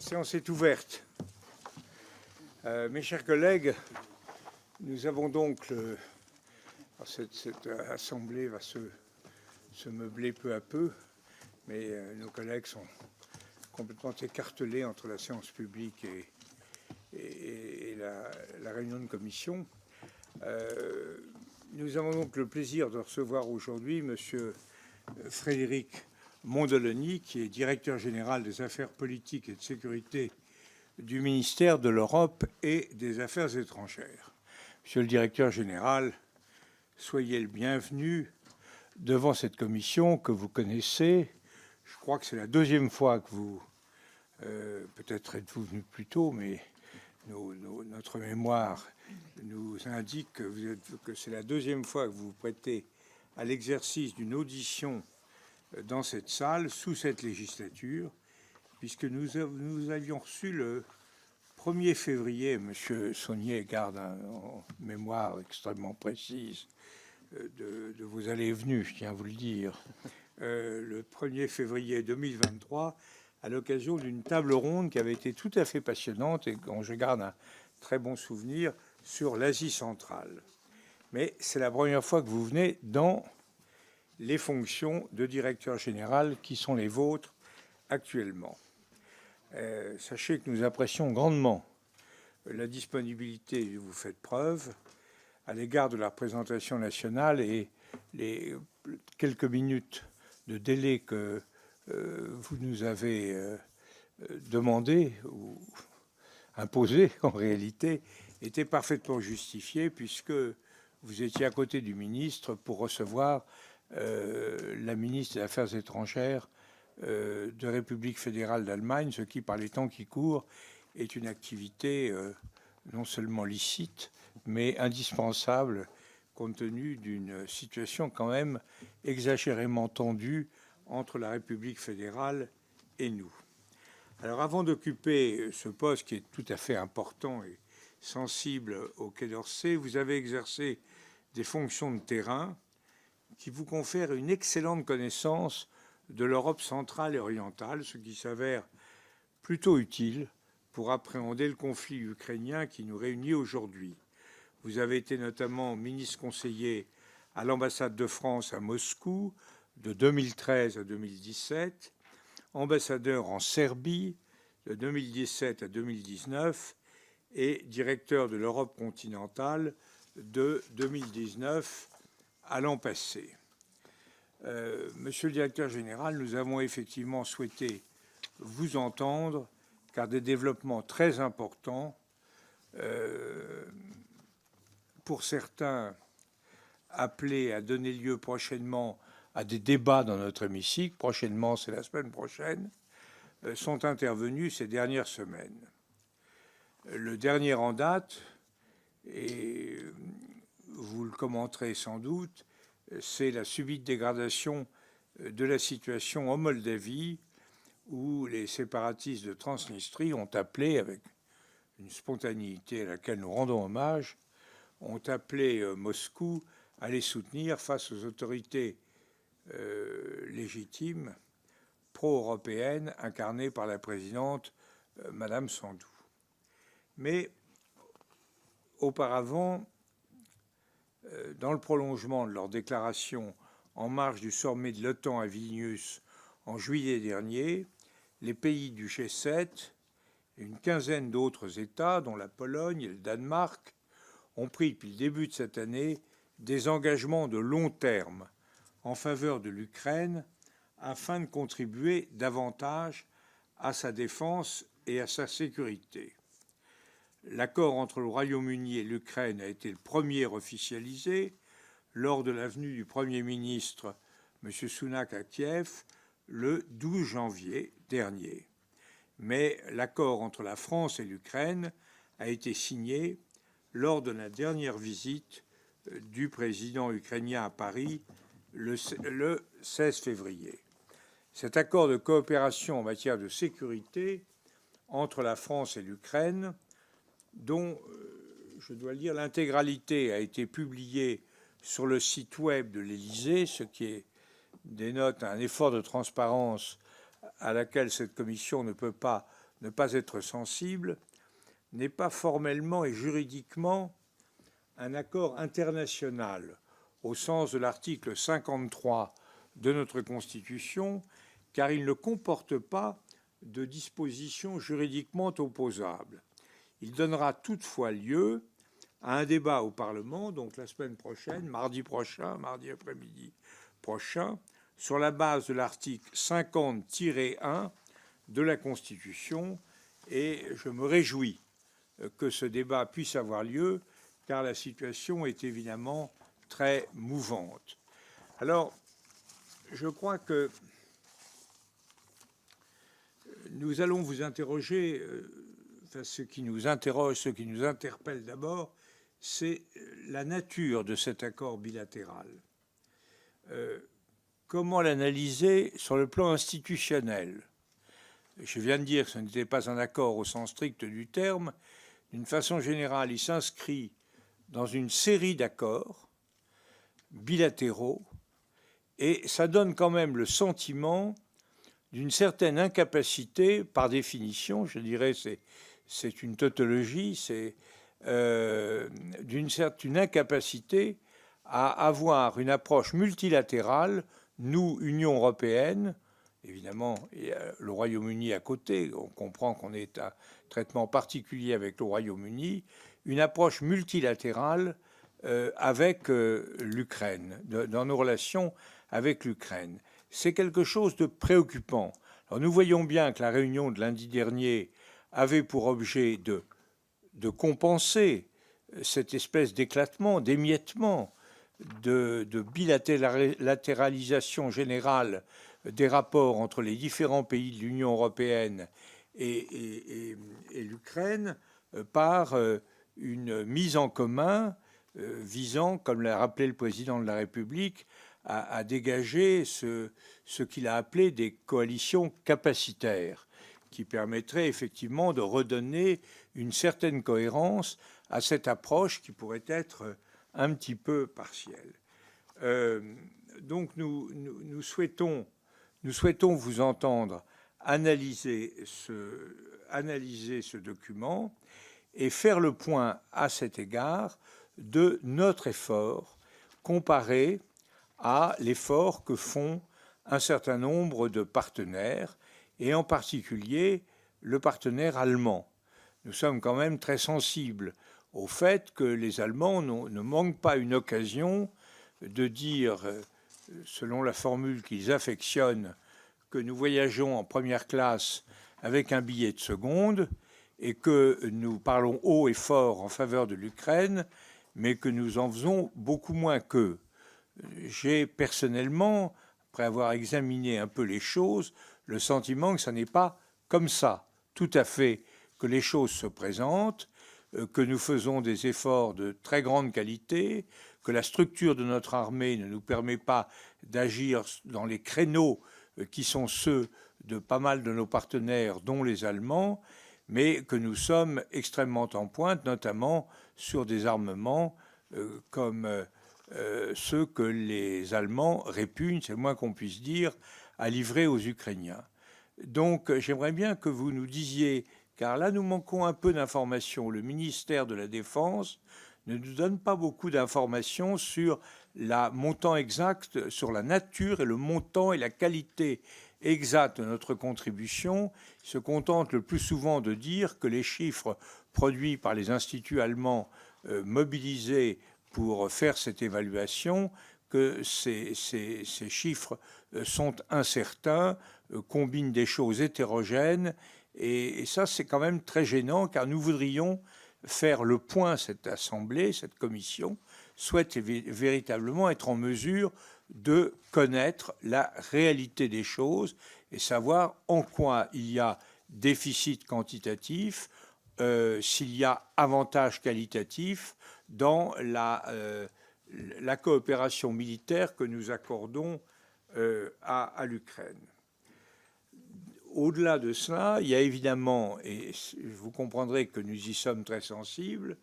séance est ouverte. Mes chers collègues, nous avons donc cette assemblée va se meubler peu à peu, mais nos collègues sont complètement écartelés entre la séance publique et la réunion de commission. Nous avons donc le plaisir de recevoir aujourd'hui Monsieur Frédéric Mondoloni, qui est directeur général des affaires politiques et de sécurité du ministère de l'Europe et des Affaires étrangères. Monsieur le directeur général, soyez le bienvenu devant cette commission que vous connaissez. Je crois que c'est la deuxième fois que vous, peut-être êtes-vous venu plus tôt, mais notre mémoire nous indique que c'est la deuxième fois que vous vous prêtez à l'exercice d'une audition dans cette salle, sous cette législature, puisque nous avions reçu le 1er février, M. Saunier garde en mémoire extrêmement précise de vos allées et venues, je tiens à vous le dire, le 1er février 2023, à l'occasion d'une table ronde qui avait été tout à fait passionnante et dont je garde un très bon souvenir sur l'Asie centrale. Mais c'est la première fois que vous venez dans les fonctions de directeur général qui sont les vôtres actuellement. Sachez que nous apprécions grandement la disponibilité dont vous faites preuve à l'égard de la représentation nationale et les quelques minutes de délai que vous nous avez demandé ou imposé en réalité étaient parfaitement justifiés puisque vous étiez à côté du ministre pour recevoir la ministre des Affaires étrangères de République fédérale d'Allemagne, ce qui, par les temps qui courent, est une activité non seulement licite, mais indispensable compte tenu d'une situation quand même exagérément tendue entre la République fédérale et nous. Alors, avant d'occuper ce poste qui est tout à fait important et sensible au Quai d'Orsay, vous avez exercé des fonctions de terrain qui vous confèrent une excellente connaissance de l'Europe centrale et orientale, ce qui s'avère plutôt utile pour appréhender le conflit ukrainien qui nous réunit aujourd'hui. Vous avez été notamment ministre conseiller à l'ambassade de France à Moscou de 2013 à 2017, ambassadeur en Serbie de 2017 à 2019 et directeur de l'Europe continentale de 2019 à l'an passé. Monsieur le directeur général, nous avons effectivement souhaité vous entendre car des développements très importants, pour certains appelés à donner lieu prochainement à des débats dans notre hémicycle, prochainement c'est la semaine prochaine, sont intervenus ces dernières semaines. Le dernier en date, et vous le commenterez sans doute, c'est la subite dégradation de la situation en Moldavie, où les séparatistes de Transnistrie ont appelé, avec une spontanéité à laquelle nous rendons hommage, ont appelé Moscou à les soutenir face aux autorités légitimes, pro-européennes, incarnées par la présidente Madame Sandou. Mais auparavant, dans le prolongement de leur déclaration en marge du sommet de l'OTAN à Vilnius en juillet dernier, les pays du G7 et une quinzaine d'autres États, dont la Pologne et le Danemark, ont pris depuis le début de cette année des engagements de long terme en faveur de l'Ukraine afin de contribuer davantage à sa défense et à sa sécurité. L'accord entre le Royaume-Uni et l'Ukraine a été le premier officialisé lors de la venue du Premier ministre M. Sunak à Kiev le 12 janvier dernier. Mais l'accord entre la France et l'Ukraine a été signé lors de la dernière visite du président ukrainien à Paris le 16 février. Cet accord de coopération en matière de sécurité entre la France et l'Ukraine, dont, je dois le dire, l'intégralité a été publiée sur le site web de l'Élysée, ce qui dénote un effort de transparence à laquelle cette commission ne peut pas ne pas être sensible, n'est pas formellement et juridiquement un accord international au sens de l'article 53 de notre Constitution, car il ne comporte pas de dispositions juridiquement opposables. Il donnera toutefois lieu à un débat au Parlement, donc la semaine prochaine, mardi après-midi prochain, sur la base de l'article 50-1 de la Constitution, et je me réjouis que ce débat puisse avoir lieu, car la situation est évidemment très mouvante. Alors, je crois que nous allons vous interroger, ce qui nous interroge, ce qui nous interpelle d'abord, c'est la nature de cet accord bilatéral. Comment l'analyser sur le plan institutionnel? Je viens de dire que ce n'était pas un accord au sens strict du terme. D'une façon générale, il s'inscrit dans une série d'accords bilatéraux, et ça donne quand même le sentiment d'une certaine incapacité, par définition, je dirais c'est une tautologie, c'est d'une certaine incapacité à avoir une approche multilatérale, nous, Union européenne, évidemment, et le Royaume-Uni à côté, on comprend qu'on est à traitement particulier avec le Royaume-Uni, une approche multilatérale avec l'Ukraine, dans nos relations avec l'Ukraine. C'est quelque chose de préoccupant. Alors nous voyons bien que la réunion de lundi dernier avait pour objet de compenser cette espèce d'éclatement, d'émiettement, de bilatéralisation générale des rapports entre les différents pays de l'Union européenne et l'Ukraine par une mise en commun visant, comme l'a rappelé le président de la République, à dégager ce qu'il a appelé des coalitions capacitaires, qui permettraient effectivement de redonner une certaine cohérence à cette approche qui pourrait être un petit peu partielle. Donc nous souhaitons vous entendre analyser ce document et faire le point à cet égard de notre effort comparé à l'effort que font un certain nombre de partenaires, et en particulier le partenaire allemand. Nous sommes quand même très sensibles au fait que les Allemands ne manquent pas une occasion de dire, selon la formule qu'ils affectionnent, que nous voyageons en première classe avec un billet de seconde et que nous parlons haut et fort en faveur de l'Ukraine, mais que nous en faisons beaucoup moins qu'eux. J'ai personnellement, après avoir examiné un peu les choses, le sentiment que ce n'est pas comme ça, tout à fait, que les choses se présentent, que nous faisons des efforts de très grande qualité, que la structure de notre armée ne nous permet pas d'agir dans les créneaux qui sont ceux de pas mal de nos partenaires, dont les Allemands, mais que nous sommes extrêmement en pointe, notamment sur des armements comme ceux que les Allemands répugnent, c'est le moins qu'on puisse dire, à livrer aux Ukrainiens. Donc j'aimerais bien que vous nous disiez, car là nous manquons un peu d'informations, le ministère de la Défense ne nous donne pas beaucoup d'informations sur le montant exact, sur la nature et le montant et la qualité exacte de notre contribution. Il se contente le plus souvent de dire que les chiffres produits par les instituts allemands mobilisés pour faire cette évaluation, que ces chiffres sont incertains, combinent des choses hétérogènes, et ça c'est quand même très gênant, car nous voudrions faire le point, cette assemblée, cette commission, souhaite véritablement être en mesure de connaître la réalité des choses et savoir en quoi il y a déficit quantitatif, s'il y a avantage qualitatif dans la coopération militaire que nous accordons à l'Ukraine. Au-delà de cela, il y a évidemment, et vous comprendrez que nous y sommes très sensibles,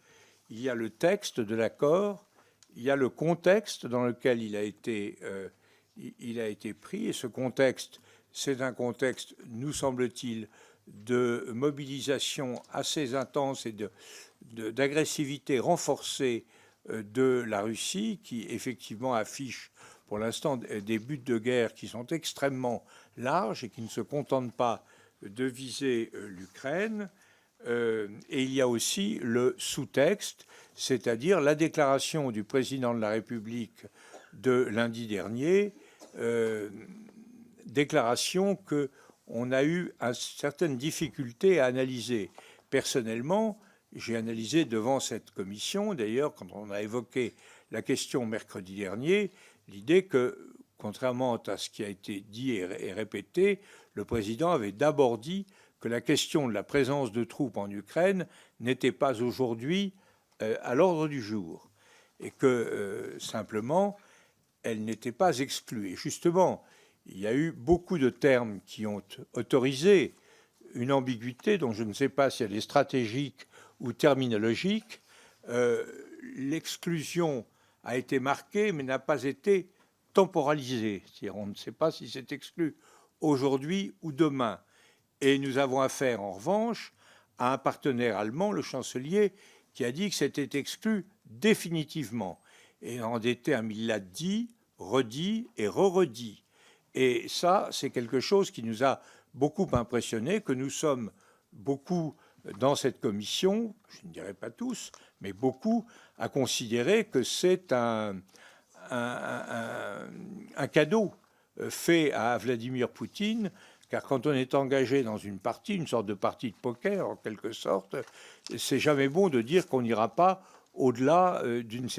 il y a le texte de l'accord, il y a le contexte dans lequel il a été pris, et ce contexte, c'est un contexte, nous semble-t-il, de mobilisation assez intense et d'agressivité renforcée de la Russie, qui effectivement affiche pour l'instant des buts de guerre qui sont extrêmement larges et qui ne se contentent pas de viser l'Ukraine. Et il y a aussi le sous-texte, c'est-à-dire la déclaration du président de la République de lundi dernier, déclaration qu'on a eu certaines difficultés à analyser. Personnellement, j'ai analysé devant cette commission, d'ailleurs, quand on a évoqué la question mercredi dernier, l'idée que, contrairement à ce qui a été dit et répété, le président avait d'abord dit que la question de la présence de troupes en Ukraine n'était pas aujourd'hui à l'ordre du jour et que, simplement, elle n'était pas exclue. Et justement, il y a eu beaucoup de termes qui ont autorisé une ambiguïté dont je ne sais pas si elle est stratégique ou terminologique. L'exclusion a été marquée mais n'a pas été temporalisée. C'est-à-dire on ne sait pas si c'est exclu aujourd'hui ou demain. Et nous avons affaire, en revanche, à un partenaire allemand, le chancelier, qui a dit que c'était exclu définitivement. Et en des termes, il l'a dit, redit et re-redit. Et ça, c'est quelque chose qui nous a beaucoup impressionné, que nous sommes beaucoup dans cette commission, je ne dirais pas tous, mais beaucoup, à considérer que c'est un cadeau fait à Vladimir Poutine, car quand on est engagé dans une partie, une sorte de partie de poker en quelque sorte, c'est jamais bon de dire qu'on n'ira pas au-delà d'un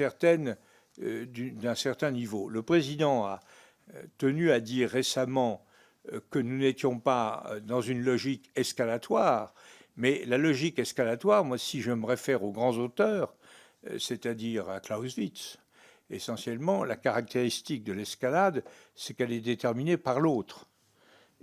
certain niveau. Le président a tenu à dire récemment que nous n'étions pas dans une logique escalatoire, mais la logique escalatoire, moi, si je me réfère aux grands auteurs, c'est-à-dire à Clausewitz, essentiellement, la caractéristique de l'escalade, c'est qu'elle est déterminée par l'autre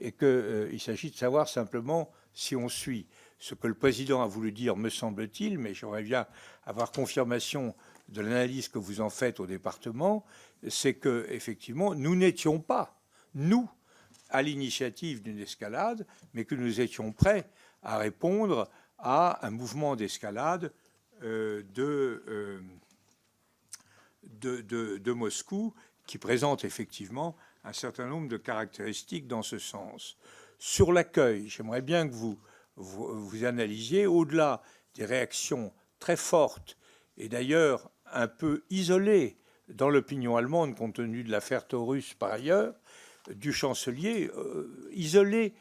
et qu'il s'agit de savoir simplement si on suit ce que le président a voulu dire, me semble-t-il, mais j'aimerais bien avoir confirmation de l'analyse que vous en faites au département, c'est que effectivement, nous n'étions pas, nous, à l'initiative d'une escalade, mais que nous étions prêts à répondre à un mouvement d'escalade de Moscou qui présente effectivement un certain nombre de caractéristiques dans ce sens. Sur l'accueil, j'aimerais bien que vous analysiez, au-delà des réactions très fortes et d'ailleurs un peu isolées dans l'opinion allemande, compte tenu de l'affaire Taurus par ailleurs, du chancelier, isolé,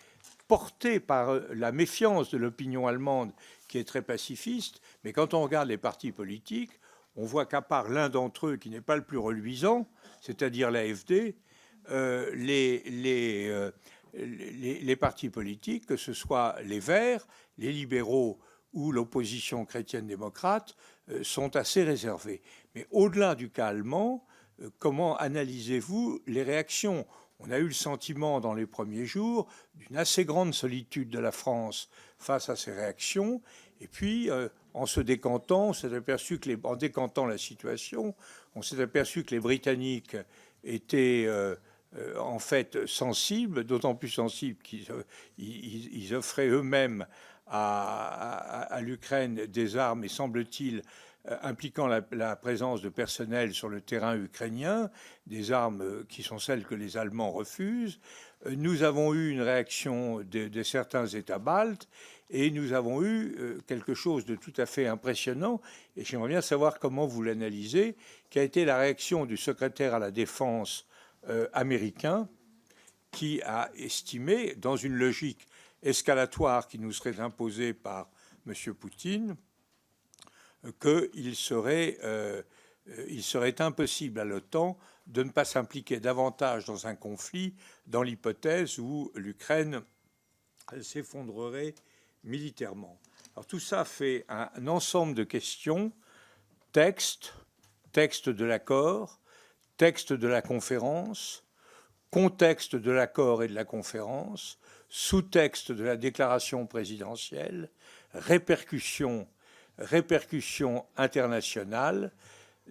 porté par la méfiance de l'opinion allemande qui est très pacifiste, mais quand on regarde les partis politiques, on voit qu'à part l'un d'entre eux qui n'est pas le plus reluisant, c'est-à-dire l'AfD, les partis politiques, que ce soit les Verts, les libéraux ou l'opposition chrétienne-démocrate, sont assez réservés. Mais au-delà du cas allemand, comment analysez-vous les réactions ? On a eu le sentiment dans les premiers jours d'une assez grande solitude de la France face à ces réactions. Et puis, en se décantant, on s'est aperçu que en décantant la situation, on s'est aperçu que les Britanniques étaient en fait sensibles, d'autant plus sensibles qu'ils offraient eux-mêmes à l'Ukraine des armes, et semble-t-il impliquant la présence de personnel sur le terrain ukrainien, des armes qui sont celles que les Allemands refusent. Nous avons eu une réaction de certains États baltes et nous avons eu quelque chose de tout à fait impressionnant, et j'aimerais bien savoir comment vous l'analysez, qui a été la réaction du secrétaire à la Défense américain, qui a estimé, dans une logique escalatoire qui nous serait imposée par M. Poutine, qu'il serait impossible à l'OTAN de ne pas s'impliquer davantage dans un conflit dans l'hypothèse où l'Ukraine s'effondrerait militairement. Alors tout ça fait un ensemble de questions, texte de l'accord, texte de la conférence, contexte de l'accord et de la conférence, sous-texte de la déclaration présidentielle, répercussions internationales.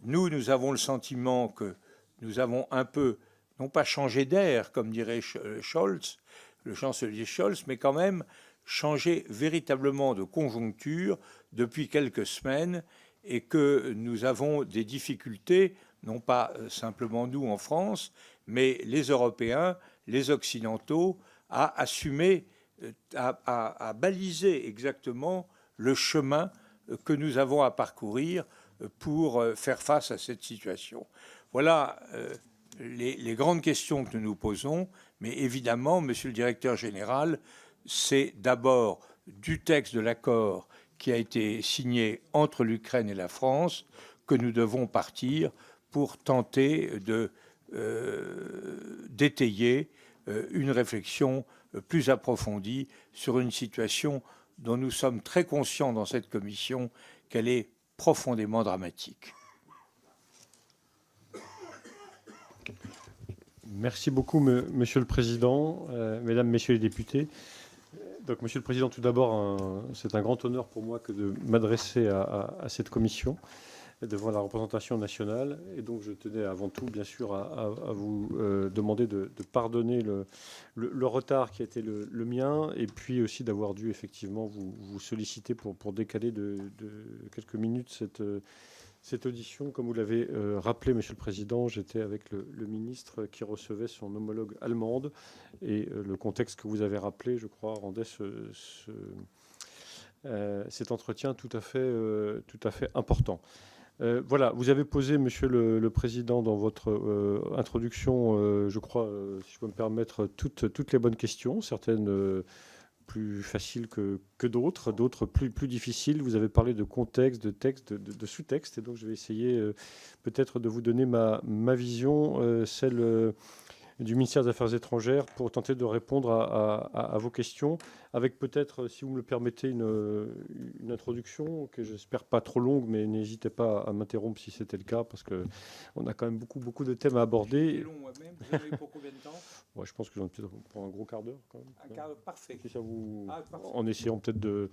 Nous avons le sentiment que nous avons un peu, non pas changé d'air, comme dirait Scholz, le chancelier Scholz, mais quand même changer véritablement de conjoncture depuis quelques semaines et que nous avons des difficultés, non pas simplement nous en France, mais les Européens, les Occidentaux, à assumer, à baliser exactement le chemin que nous avons à parcourir pour faire face à cette situation. Voilà les grandes questions que nous nous posons, mais évidemment, Monsieur le Directeur général, c'est d'abord du texte de l'accord qui a été signé entre l'Ukraine et la France que nous devons partir pour tenter d'étayer une réflexion plus approfondie sur une situation dont nous sommes très conscients dans cette commission qu'elle est profondément dramatique. Merci beaucoup, Monsieur le Président, Mesdames, Messieurs les députés. Donc, Monsieur le Président, tout d'abord, c'est un grand honneur pour moi que de m'adresser à cette commission devant la représentation nationale. Et donc, je tenais avant tout, bien sûr, à vous demander de pardonner le retard qui a été le mien, et puis aussi d'avoir dû effectivement vous solliciter pour décaler de quelques minutes cette audition. Comme vous l'avez rappelé, Monsieur le Président, j'étais avec le ministre qui recevait son homologue allemande, et le contexte que vous avez rappelé, je crois, rendait cet entretien tout à fait important. Voilà, vous avez posé, Monsieur le Président, dans votre introduction, je crois, si je peux me permettre, toutes les bonnes questions, certaines plus faciles que d'autres, d'autres plus difficiles. Vous avez parlé de contexte, de texte, de sous-texte, et donc je vais essayer peut-être de vous donner ma vision, celle du ministère des Affaires étrangères, pour tenter de répondre à vos questions, avec peut-être, si vous me le permettez, une introduction que j'espère pas trop longue, mais n'hésitez pas à m'interrompre si c'était le cas, parce qu'on a quand même beaucoup de thèmes à aborder. Long moi-même. Vous avez pour combien de temps? Ouais, je pense que j'en ai peut-être pour un gros quart d'heure quand même. Un quart d'heure, parfait. Si ça vous... Parfait. En essayant peut-être de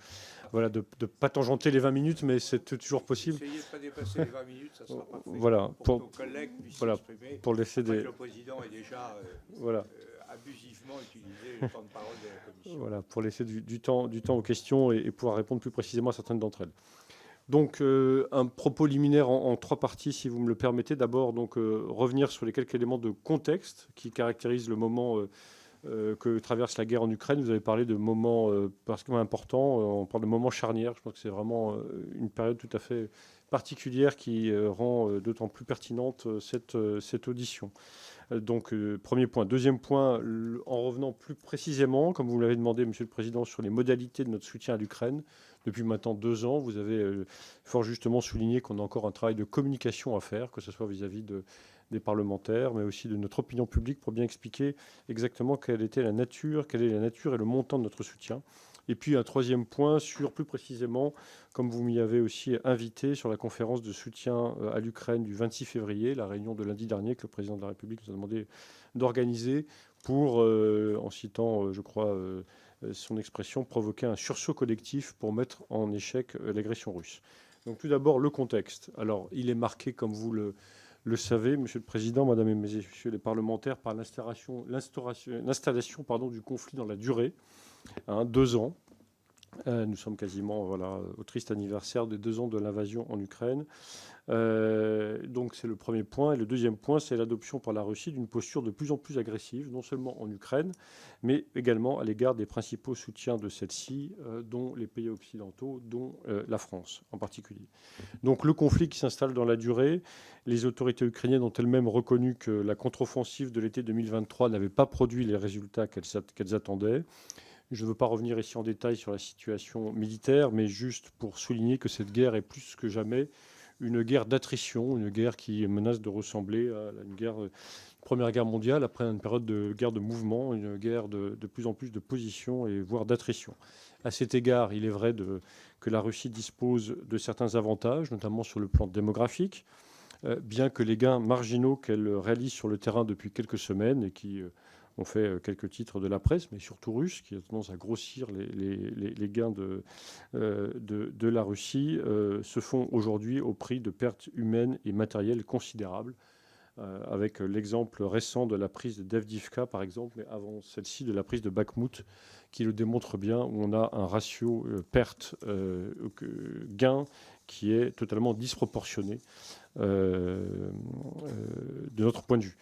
pas tangenter les 20 minutes, mais c'est toujours possible. Essayez de ne pas dépasser les 20 minutes, ça sera parfait. Voilà, pour que nos collègues puissent s'exprimer. pour laisser des... Le président est déjà abusivement utilisé le temps de parole de la commission. Voilà, pour laisser du temps aux questions et pouvoir répondre plus précisément à certaines d'entre elles. Donc, un propos liminaire en trois parties, si vous me le permettez. D'abord, donc, revenir sur les quelques éléments de contexte qui caractérisent le moment que traverse la guerre en Ukraine. Vous avez parlé de moments particulièrement importants. On parle de moments charnières. Je pense que c'est vraiment une période tout à fait particulière qui rend d'autant plus pertinente cette audition. Donc, premier point. Deuxième point, en revenant plus précisément, comme vous l'avez demandé, Monsieur le Président, sur les modalités de notre soutien à l'Ukraine. Depuis maintenant 2 ans, vous avez fort justement souligné qu'on a encore un travail de communication à faire, que ce soit vis-à-vis des parlementaires, mais aussi de notre opinion publique, pour bien expliquer exactement quelle est la nature et le montant de notre soutien. Et puis un troisième point sur, plus précisément, comme vous m'y avez aussi invité, sur la conférence de soutien à l'Ukraine du 26 février, la réunion de lundi dernier que le président de la République nous a demandé d'organiser pour, en citant, je crois, son expression, provoquer un sursaut collectif pour mettre en échec l'agression russe. Donc tout d'abord, le contexte. Alors, il est marqué, comme vous le savez, Monsieur le Président, Madame et Messieurs les parlementaires, par l'installation du conflit dans la durée, 2 ans. Nous sommes quasiment au triste anniversaire des 2 ans de l'invasion en Ukraine. Donc c'est le premier point. Et le deuxième point, c'est l'adoption par la Russie d'une posture de plus en plus agressive, non seulement en Ukraine, mais également à l'égard des principaux soutiens de celle-ci, dont les pays occidentaux, dont la France en particulier. Donc le conflit qui s'installe dans la durée, les autorités ukrainiennes ont elles-mêmes reconnu que la contre-offensive de l'été 2023 n'avait pas produit les résultats qu'elles attendaient. Je ne veux pas revenir ici en détail sur la situation militaire, mais juste pour souligner que cette guerre est plus que jamais une guerre d'attrition, une guerre qui menace de ressembler à une Première Guerre mondiale, après une période de guerre de mouvement, une guerre de plus en plus de positions et voire d'attrition. À cet égard, il est vrai que la Russie dispose de certains avantages, notamment sur le plan démographique, bien que les gains marginaux qu'elle réalise sur le terrain depuis quelques semaines et qui ont fait quelques titres de la presse, mais surtout russes, qui a tendance à grossir les gains de la Russie, se font aujourd'hui au prix de pertes humaines et matérielles considérables, avec l'exemple récent de la prise de Devdivka, par exemple, mais avant celle-ci, de la prise de Bakhmout, qui le démontre bien, où on a un ratio perte-gain qui est totalement disproportionné de notre point de vue.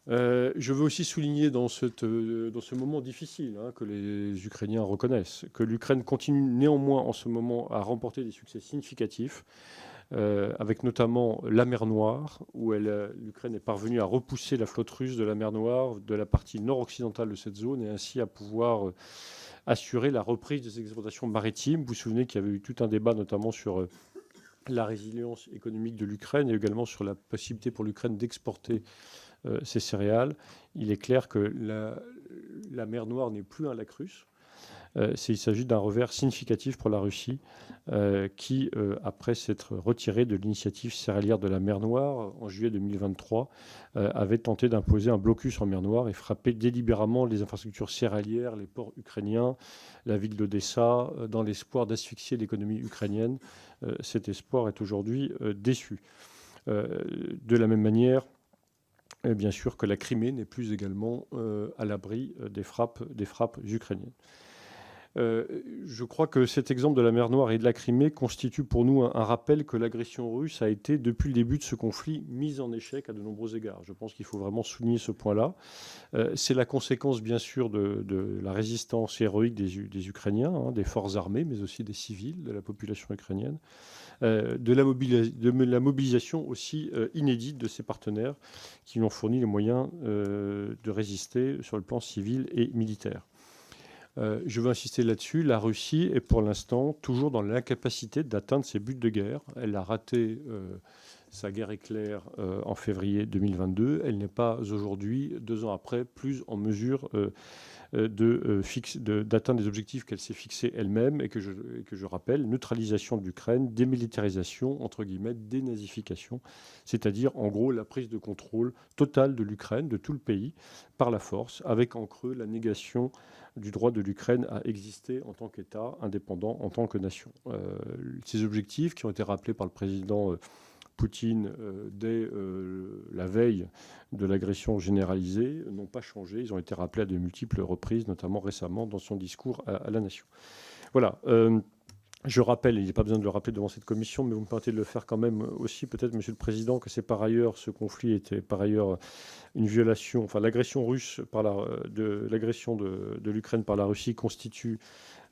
Je veux aussi souligner dans ce moment difficile, que les Ukrainiens reconnaissent, que l'Ukraine continue néanmoins en ce moment à remporter des succès significatifs, avec notamment la mer Noire, où l'Ukraine est parvenue à repousser la flotte russe de la mer Noire, de la partie nord-occidentale de cette zone, et ainsi à pouvoir assurer la reprise des exportations maritimes. Vous vous souvenez qu'il y avait eu tout un débat notamment sur la résilience économique de l'Ukraine et également sur la possibilité pour l'Ukraine d'exporter ces céréales. Il est clair que la mer Noire n'est plus un lac russe. Il s'agit d'un revers significatif pour la Russie qui, après s'être retirée de l'initiative céréalière de la mer Noire en juillet 2023, avait tenté d'imposer un blocus en mer Noire et frappé délibérément les infrastructures céréalières, les ports ukrainiens, la ville d'Odessa, dans l'espoir d'asphyxier l'économie ukrainienne. Cet espoir est aujourd'hui déçu. De la même manière, bien sûr que la Crimée n'est plus également à l'abri des frappes ukrainiennes. Je crois que cet exemple de la mer Noire et de la Crimée constitue pour nous un rappel que l'agression russe a été, depuis le début de ce conflit, mise en échec à de nombreux égards. Je pense qu'il faut vraiment souligner ce point-là. C'est la conséquence, bien sûr, de la résistance héroïque des Ukrainiens, des forces armées, mais aussi des civils, de la population ukrainienne, de la mobilisation aussi inédite de ses partenaires qui lui ont fourni les moyens de résister sur le plan civil et militaire. Je veux insister là-dessus. La Russie est pour l'instant toujours dans l'incapacité d'atteindre ses buts de guerre. Elle a raté sa guerre éclair en février 2022. Elle n'est pas aujourd'hui, 2 ans après, plus en mesure d'atteindre des objectifs qu'elle s'est fixés elle-même et que je rappelle, neutralisation de l'Ukraine, démilitarisation, entre guillemets, dénazification, c'est-à-dire en gros la prise de contrôle totale de l'Ukraine, de tout le pays, par la force, avec en creux la négation du droit de l'Ukraine à exister en tant qu'État indépendant, en tant que nation. Ces objectifs qui ont été rappelés par le président Poutine dès la veille de l'agression généralisée n'ont pas changé. Ils ont été rappelés à de multiples reprises, notamment récemment dans son discours à la nation. Voilà. Je rappelle, il n'y a pas besoin de le rappeler devant cette commission, mais vous me permettez de le faire quand même aussi, peut-être, Monsieur le Président, que c'est par ailleurs, ce conflit était par ailleurs une violation, enfin l'agression russe l'agression de l'Ukraine par la Russie constitue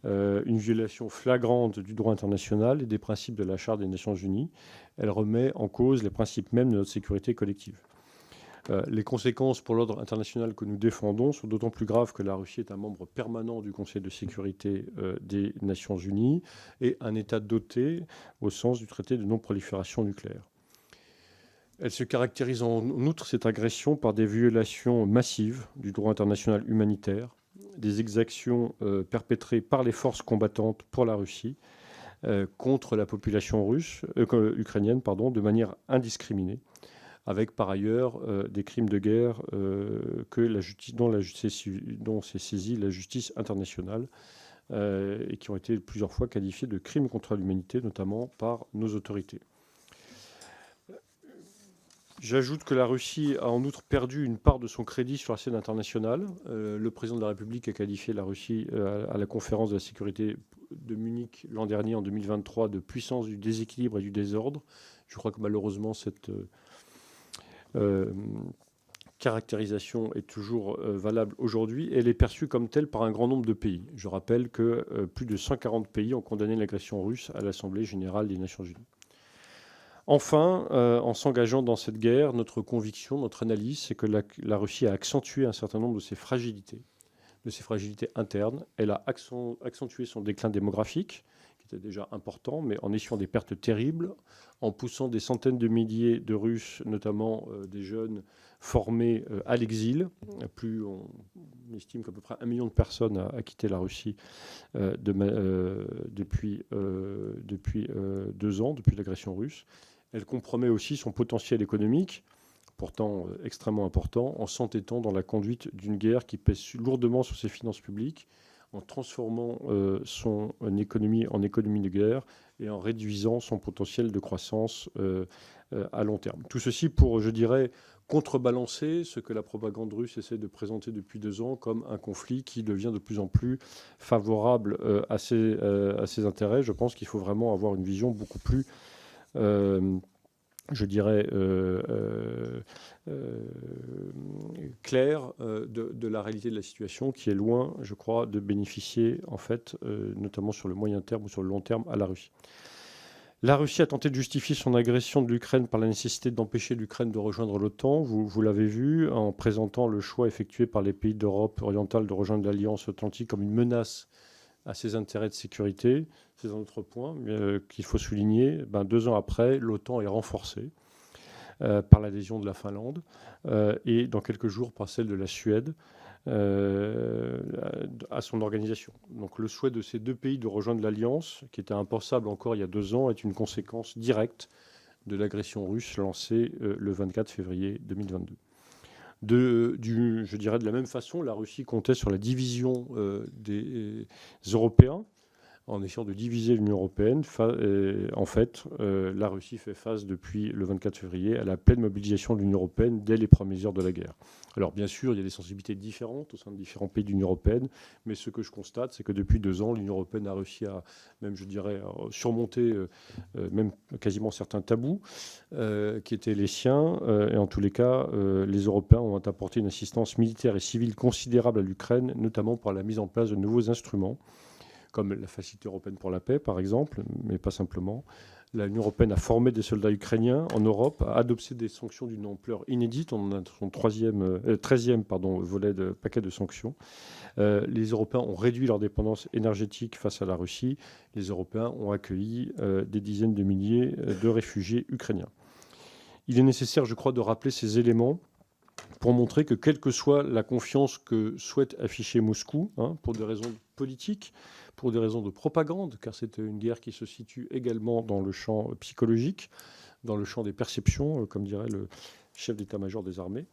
une violation flagrante du droit international et des principes de la Charte des Nations Unies. Elle remet en cause les principes mêmes de notre sécurité collective. Les conséquences pour l'ordre international que nous défendons sont d'autant plus graves que la Russie est un membre permanent du Conseil de sécurité des Nations Unies et un État doté au sens du traité de non-prolifération nucléaire. Elle se caractérise en outre, cette agression, par des violations massives du droit international humanitaire, des exactions perpétrées par les forces combattantes pour la Russie contre la population ukrainienne de manière indiscriminée, avec par ailleurs des crimes de guerre dont s'est saisie la justice internationale et qui ont été plusieurs fois qualifiés de crimes contre l'humanité, notamment par nos autorités. J'ajoute que la Russie a en outre perdu une part de son crédit sur la scène internationale. Le président de la République a qualifié la Russie à la conférence de la sécurité de Munich l'an dernier, en 2023, de puissance du déséquilibre et du désordre. Je crois que malheureusement cette caractérisation est toujours valable aujourd'hui. Elle est perçue comme telle par un grand nombre de pays. Je rappelle que plus de 140 pays ont condamné l'agression russe à l'Assemblée générale des Nations unies. Enfin, en s'engageant dans cette guerre, notre conviction, notre analyse, c'est que la Russie a accentué un certain nombre de ses fragilités internes. Elle a accentué son déclin démographique, qui était déjà important, mais en essuyant des pertes terribles, en poussant des centaines de milliers de Russes, notamment des jeunes formés à l'exil. On estime qu'à peu près 1 million de personnes a quitté la Russie depuis 2 ans, depuis l'agression russe. Elle compromet aussi son potentiel économique, pourtant extrêmement important, en s'entêtant dans la conduite d'une guerre qui pèse lourdement sur ses finances publiques, en transformant son économie en économie de guerre et en réduisant son potentiel de croissance à long terme. Tout ceci pour, je dirais, contrebalancer ce que la propagande russe essaie de présenter depuis 2 ans comme un conflit qui devient de plus en plus favorable à ses intérêts. Je pense qu'il faut vraiment avoir une vision beaucoup plus, je dirais, claire de la réalité de la situation, qui est loin, je crois, de bénéficier, en fait, notamment sur le moyen terme ou sur le long terme, à la Russie. La Russie a tenté de justifier son agression de l'Ukraine par la nécessité d'empêcher l'Ukraine de rejoindre l'OTAN. Vous l'avez vu, en présentant le choix effectué par les pays d'Europe orientale de rejoindre l'Alliance atlantique comme une menace à ses intérêts de sécurité. C'est un autre point qu'il faut souligner. 2 ans après, l'OTAN est renforcée par l'adhésion de la Finlande et dans quelques jours par celle de la Suède à son organisation. Donc le souhait de ces 2 pays de rejoindre l'Alliance, qui était impensable encore il y a 2 ans, est une conséquence directe de l'agression russe lancée le 24 février 2022. Je dirais de la même façon, la Russie comptait sur la division des Européens en essayant de diviser l'Union européenne. En fait, la Russie fait face depuis le 24 février à la pleine mobilisation de l'Union européenne dès les premières heures de la guerre. Alors bien sûr, il y a des sensibilités différentes au sein de différents pays de l'Union européenne, mais ce que je constate, c'est que depuis 2 ans, l'Union européenne a réussi à, même je dirais, surmonter même quasiment certains tabous qui étaient les siens. Et en tous les cas, les Européens ont apporté une assistance militaire et civile considérable à l'Ukraine, notamment par la mise en place de nouveaux instruments, comme la Facilité européenne pour la paix, par exemple, mais pas simplement. L'Union européenne a formé des soldats ukrainiens en Europe, a adopté des sanctions d'une ampleur inédite. On a son 13e volet de paquet de sanctions. Les Européens ont réduit leur dépendance énergétique face à la Russie. Les Européens ont accueilli des dizaines de milliers de réfugiés ukrainiens. Il est nécessaire, je crois, de rappeler ces éléments pour montrer que, quelle que soit la confiance que souhaite afficher Moscou, pour des raisons politiques, pour des raisons de propagande, car c'est une guerre qui se situe également dans le champ psychologique, dans le champ des perceptions, comme dirait le chef d'état-major des armées.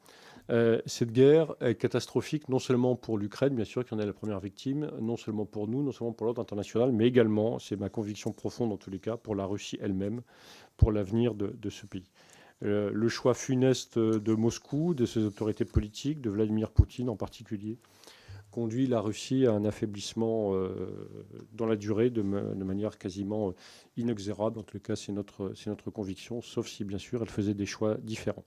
Cette guerre est catastrophique, non seulement pour l'Ukraine, bien sûr, qui en est la première victime, non seulement pour nous, non seulement pour l'ordre international, mais également, c'est ma conviction profonde en tous les cas, pour la Russie elle-même, pour l'avenir de ce pays. Le choix funeste de Moscou, de ses autorités politiques, de Vladimir Poutine en particulier, conduit la Russie à un affaiblissement dans la durée de manière quasiment inexorable. En tout cas, c'est notre conviction, sauf si, bien sûr, elle faisait des choix différents.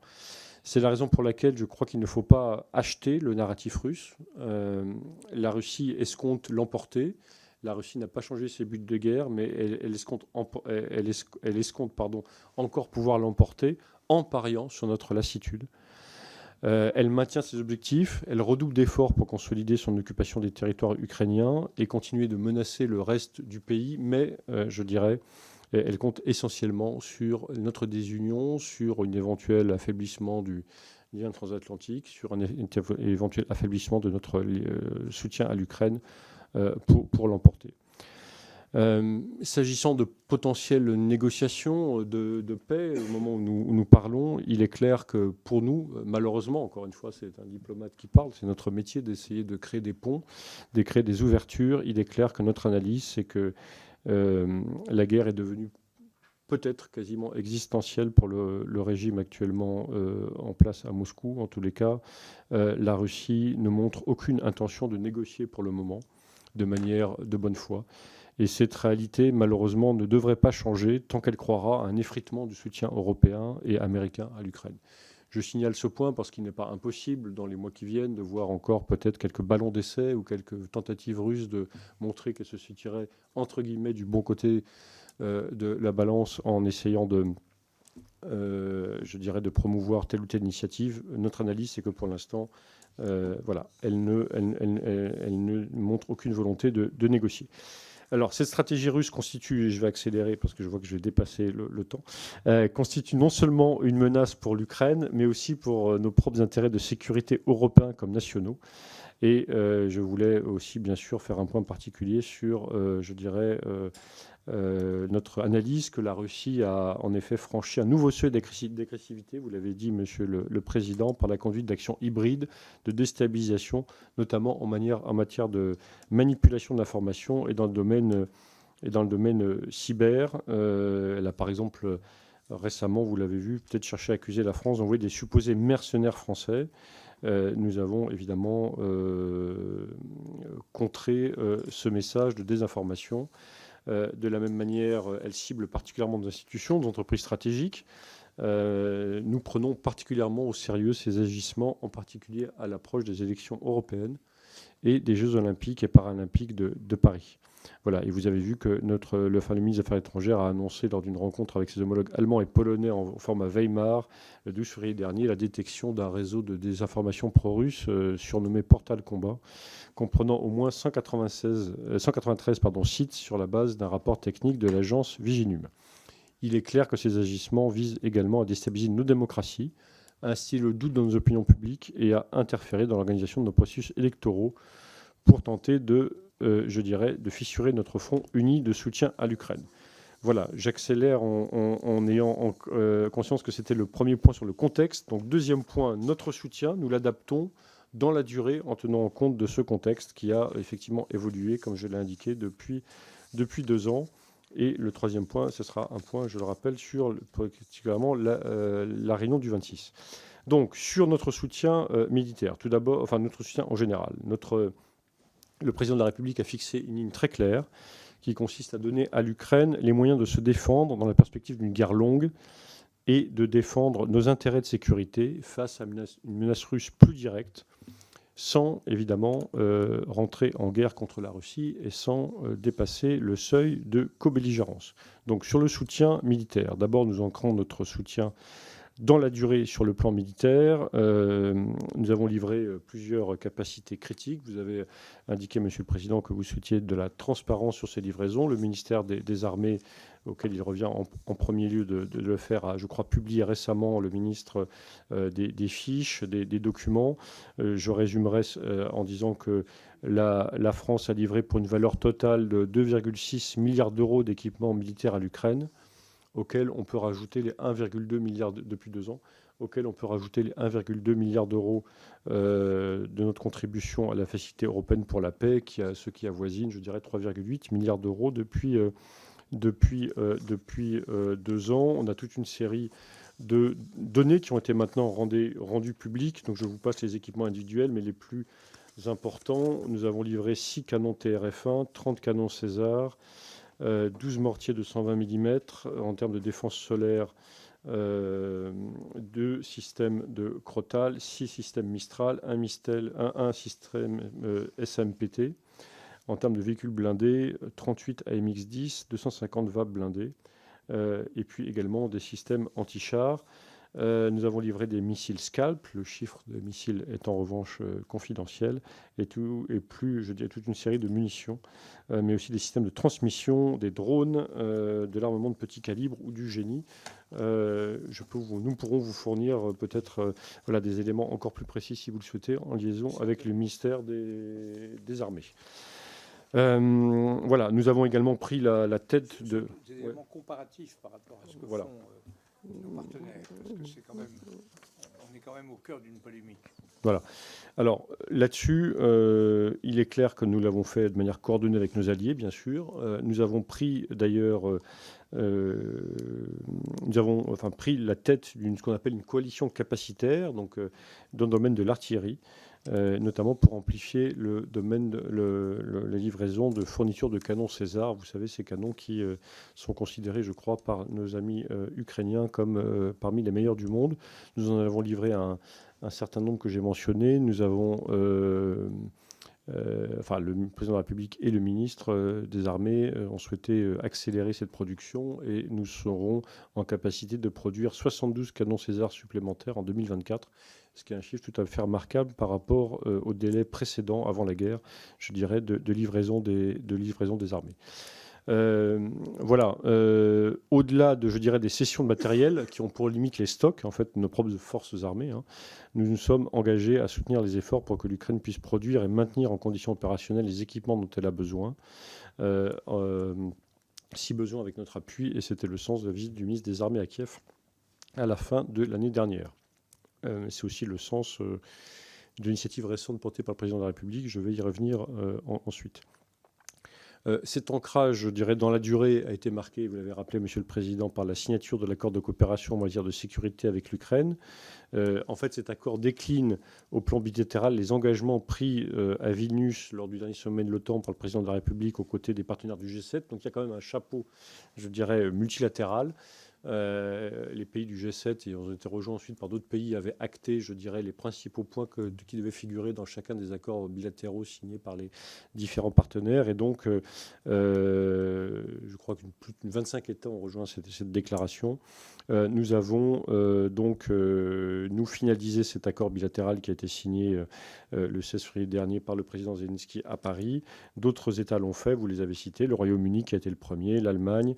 C'est la raison pour laquelle je crois qu'il ne faut pas acheter le narratif russe. La Russie escompte l'emporter. La Russie n'a pas changé ses buts de guerre, mais elle escompte encore pouvoir l'emporter en pariant sur notre lassitude. Elle maintient ses objectifs, elle redouble d'efforts pour consolider son occupation des territoires ukrainiens et continuer de menacer le reste du pays, mais je dirais, elle compte essentiellement sur notre désunion, sur un éventuel affaiblissement du lien transatlantique, sur un éventuel affaiblissement de notre soutien à l'Ukraine pour l'emporter. S'agissant de potentielles négociations de paix, au moment où nous parlons, il est clair que pour nous, malheureusement, encore une fois, c'est un diplomate qui parle, c'est notre métier d'essayer de créer des ponts, de créer des ouvertures. Il est clair que notre analyse, c'est que la guerre est devenue peut-être quasiment existentielle pour le régime actuellement en place à Moscou. En tous les cas, la Russie ne montre aucune intention de négocier pour le moment, de manière de bonne foi. Et cette réalité, malheureusement, ne devrait pas changer tant qu'elle croira à un effritement du soutien européen et américain à l'Ukraine. Je signale ce point parce qu'il n'est pas impossible, dans les mois qui viennent, de voir encore peut-être quelques ballons d'essai ou quelques tentatives russes de montrer qu'elles se situeraient, entre guillemets, du bon côté de la balance en essayant de promouvoir telle ou telle initiative. Notre analyse, c'est que pour l'instant, elle ne montre aucune volonté de négocier. Alors, cette stratégie russe constitue, et je vais accélérer parce que je vois que je vais dépasser le temps, constitue non seulement une menace pour l'Ukraine, mais aussi pour nos propres intérêts de sécurité européens comme nationaux. Et je voulais aussi, bien sûr, faire un point particulier sur, je dirais, notre analyse que la Russie a en effet franchi un nouveau seuil d'agressivité, vous l'avez dit, Monsieur le Président, par la conduite d'actions hybrides de déstabilisation, notamment en matière de manipulation d'informations et dans le domaine cyber. Elle a par exemple récemment, vous l'avez vu, peut-être cherché à accuser la France d'envoyer des supposés mercenaires français. Nous avons évidemment contré ce message de désinformation. De la même manière, elle cible particulièrement des institutions, des entreprises stratégiques. Nous prenons particulièrement au sérieux ces agissements, en particulier à l'approche des élections européennes et des Jeux olympiques et paralympiques de Paris. Voilà, et vous avez vu que le ministre des Affaires étrangères a annoncé lors d'une rencontre avec ses homologues allemands et polonais en format Weimar le 12 février dernier la détection d'un réseau de désinformation pro-russe surnommé Portal Combat, comprenant au moins 193 sites sur la base d'un rapport technique de l'agence Viginum. Il est clair que ces agissements visent également à déstabiliser nos démocraties, à instiller le doute dans nos opinions publiques et à interférer dans l'organisation de nos processus électoraux pour tenter de fissurer notre front uni de soutien à l'Ukraine. Voilà, j'accélère en ayant conscience que c'était le premier point sur le contexte. Donc, deuxième point, notre soutien, nous l'adaptons dans la durée en tenant compte de ce contexte qui a effectivement évolué, comme je l'ai indiqué, depuis 2 ans. Et le troisième point, ce sera un point, je le rappelle, sur particulièrement la réunion du 26. Donc, sur notre soutien militaire, tout d'abord, enfin notre soutien en général, le président de la République a fixé une ligne très claire qui consiste à donner à l'Ukraine les moyens de se défendre dans la perspective d'une guerre longue et de défendre nos intérêts de sécurité face à une menace russe plus directe, sans évidemment rentrer en guerre contre la Russie et sans dépasser le seuil de cobelligérance. Donc sur le soutien militaire, d'abord nous ancrons notre soutien dans la durée sur le plan militaire. Nous avons livré plusieurs capacités critiques. Vous avez indiqué, Monsieur le Président, que vous souhaitiez de la transparence sur ces livraisons. Le ministère des Armées, auquel il revient en premier lieu de le faire, a, je crois, publié récemment, le ministre, des fiches, des documents. Je résumerai en disant que la France a livré pour une valeur totale de 2,6 milliards d'euros d'équipements militaires à l'Ukraine, auquel on peut rajouter les 1,2 milliard depuis 2 ans, auquel on peut rajouter les 1,2 milliard d'euros de notre contribution à la Facilité européenne pour la paix, ce qui avoisine, je dirais, 3,8 milliards d'euros depuis 2 ans. On a toute une série de données qui ont été maintenant rendues publiques. Donc je vous passe les équipements individuels, mais les plus importants. Nous avons livré 6 canons TRF-1, 30 canons César, 12 mortiers de 120 mm en termes de défense solaire, 2 systèmes de Crotale, 6 systèmes Mistral, un système SMPT. En termes de véhicules blindés, 38 AMX-10, 250 VAB blindés, et puis également des systèmes anti-chars. Nous avons livré des missiles Scalp, le chiffre de missiles est en revanche confidentiel, et toute une série de munitions, mais aussi des systèmes de transmission, des drones, de l'armement de petit calibre ou du génie. Nous pourrons vous fournir peut-être des éléments encore plus précis si vous le souhaitez, en liaison avec le ministère des Armées. Nous avons également pris la tête de... Des éléments comparatifs par rapport à ce que font nos partenaires, parce que c'est quand même, on est quand même au cœur d'une polémique. Voilà. Alors là-dessus, il est clair que nous l'avons fait de manière coordonnée avec nos alliés, bien sûr. Nous avons pris d'ailleurs, pris la tête d'une ce qu'on appelle une coalition capacitaire, donc dans le domaine de l'artillerie, notamment pour amplifier le domaine la livraison de fournitures de canons César. Vous savez, ces canons qui sont considérés, je crois, par nos amis ukrainiens comme parmi les meilleurs du monde. Nous en avons livré un certain nombre que j'ai mentionné. Nous avons, le président de la République et le ministre des Armées ont souhaité accélérer cette production et nous serons en capacité de produire 72 canons César supplémentaires en 2024, ce qui est un chiffre tout à fait remarquable par rapport au délai précédent, avant la guerre, je dirais, de livraison des armées. Voilà. Au-delà de, je dirais, des cessions de matériel qui ont pour limite les stocks, en fait, nos propres forces armées, hein, nous nous sommes engagés à soutenir les efforts pour que l'Ukraine puisse produire et maintenir en conditions opérationnelles les équipements dont elle a besoin, si besoin avec notre appui. Et c'était le sens de la visite du ministre des Armées à Kiev à la fin de l'année dernière. C'est aussi le sens de l'initiative récente portée par le président de la République. Je vais y revenir ensuite. Cet ancrage, je dirais, dans la durée a été marqué, vous l'avez rappelé, Monsieur le Président, par la signature de l'accord de coopération en matière de sécurité avec l'Ukraine. En fait, cet accord décline au plan bilatéral les engagements pris à Vilnius lors du dernier sommet de l'OTAN par le Président de la République aux côtés des partenaires du G7. Donc il y a quand même un chapeau, je dirais, multilatéral. Les pays du G7, et on a été rejoints ensuite par d'autres pays, avaient acté, je dirais, les principaux points qui devaient figurer dans chacun des accords bilatéraux signés par les différents partenaires. Et donc, je crois que plus de 25 États ont rejoint cette déclaration. Nous avons nous finalisé cet accord bilatéral qui a été signé le 16 février dernier par le président Zelensky à Paris. D'autres États l'ont fait, vous les avez cités, le Royaume-Uni qui a été le premier, l'Allemagne,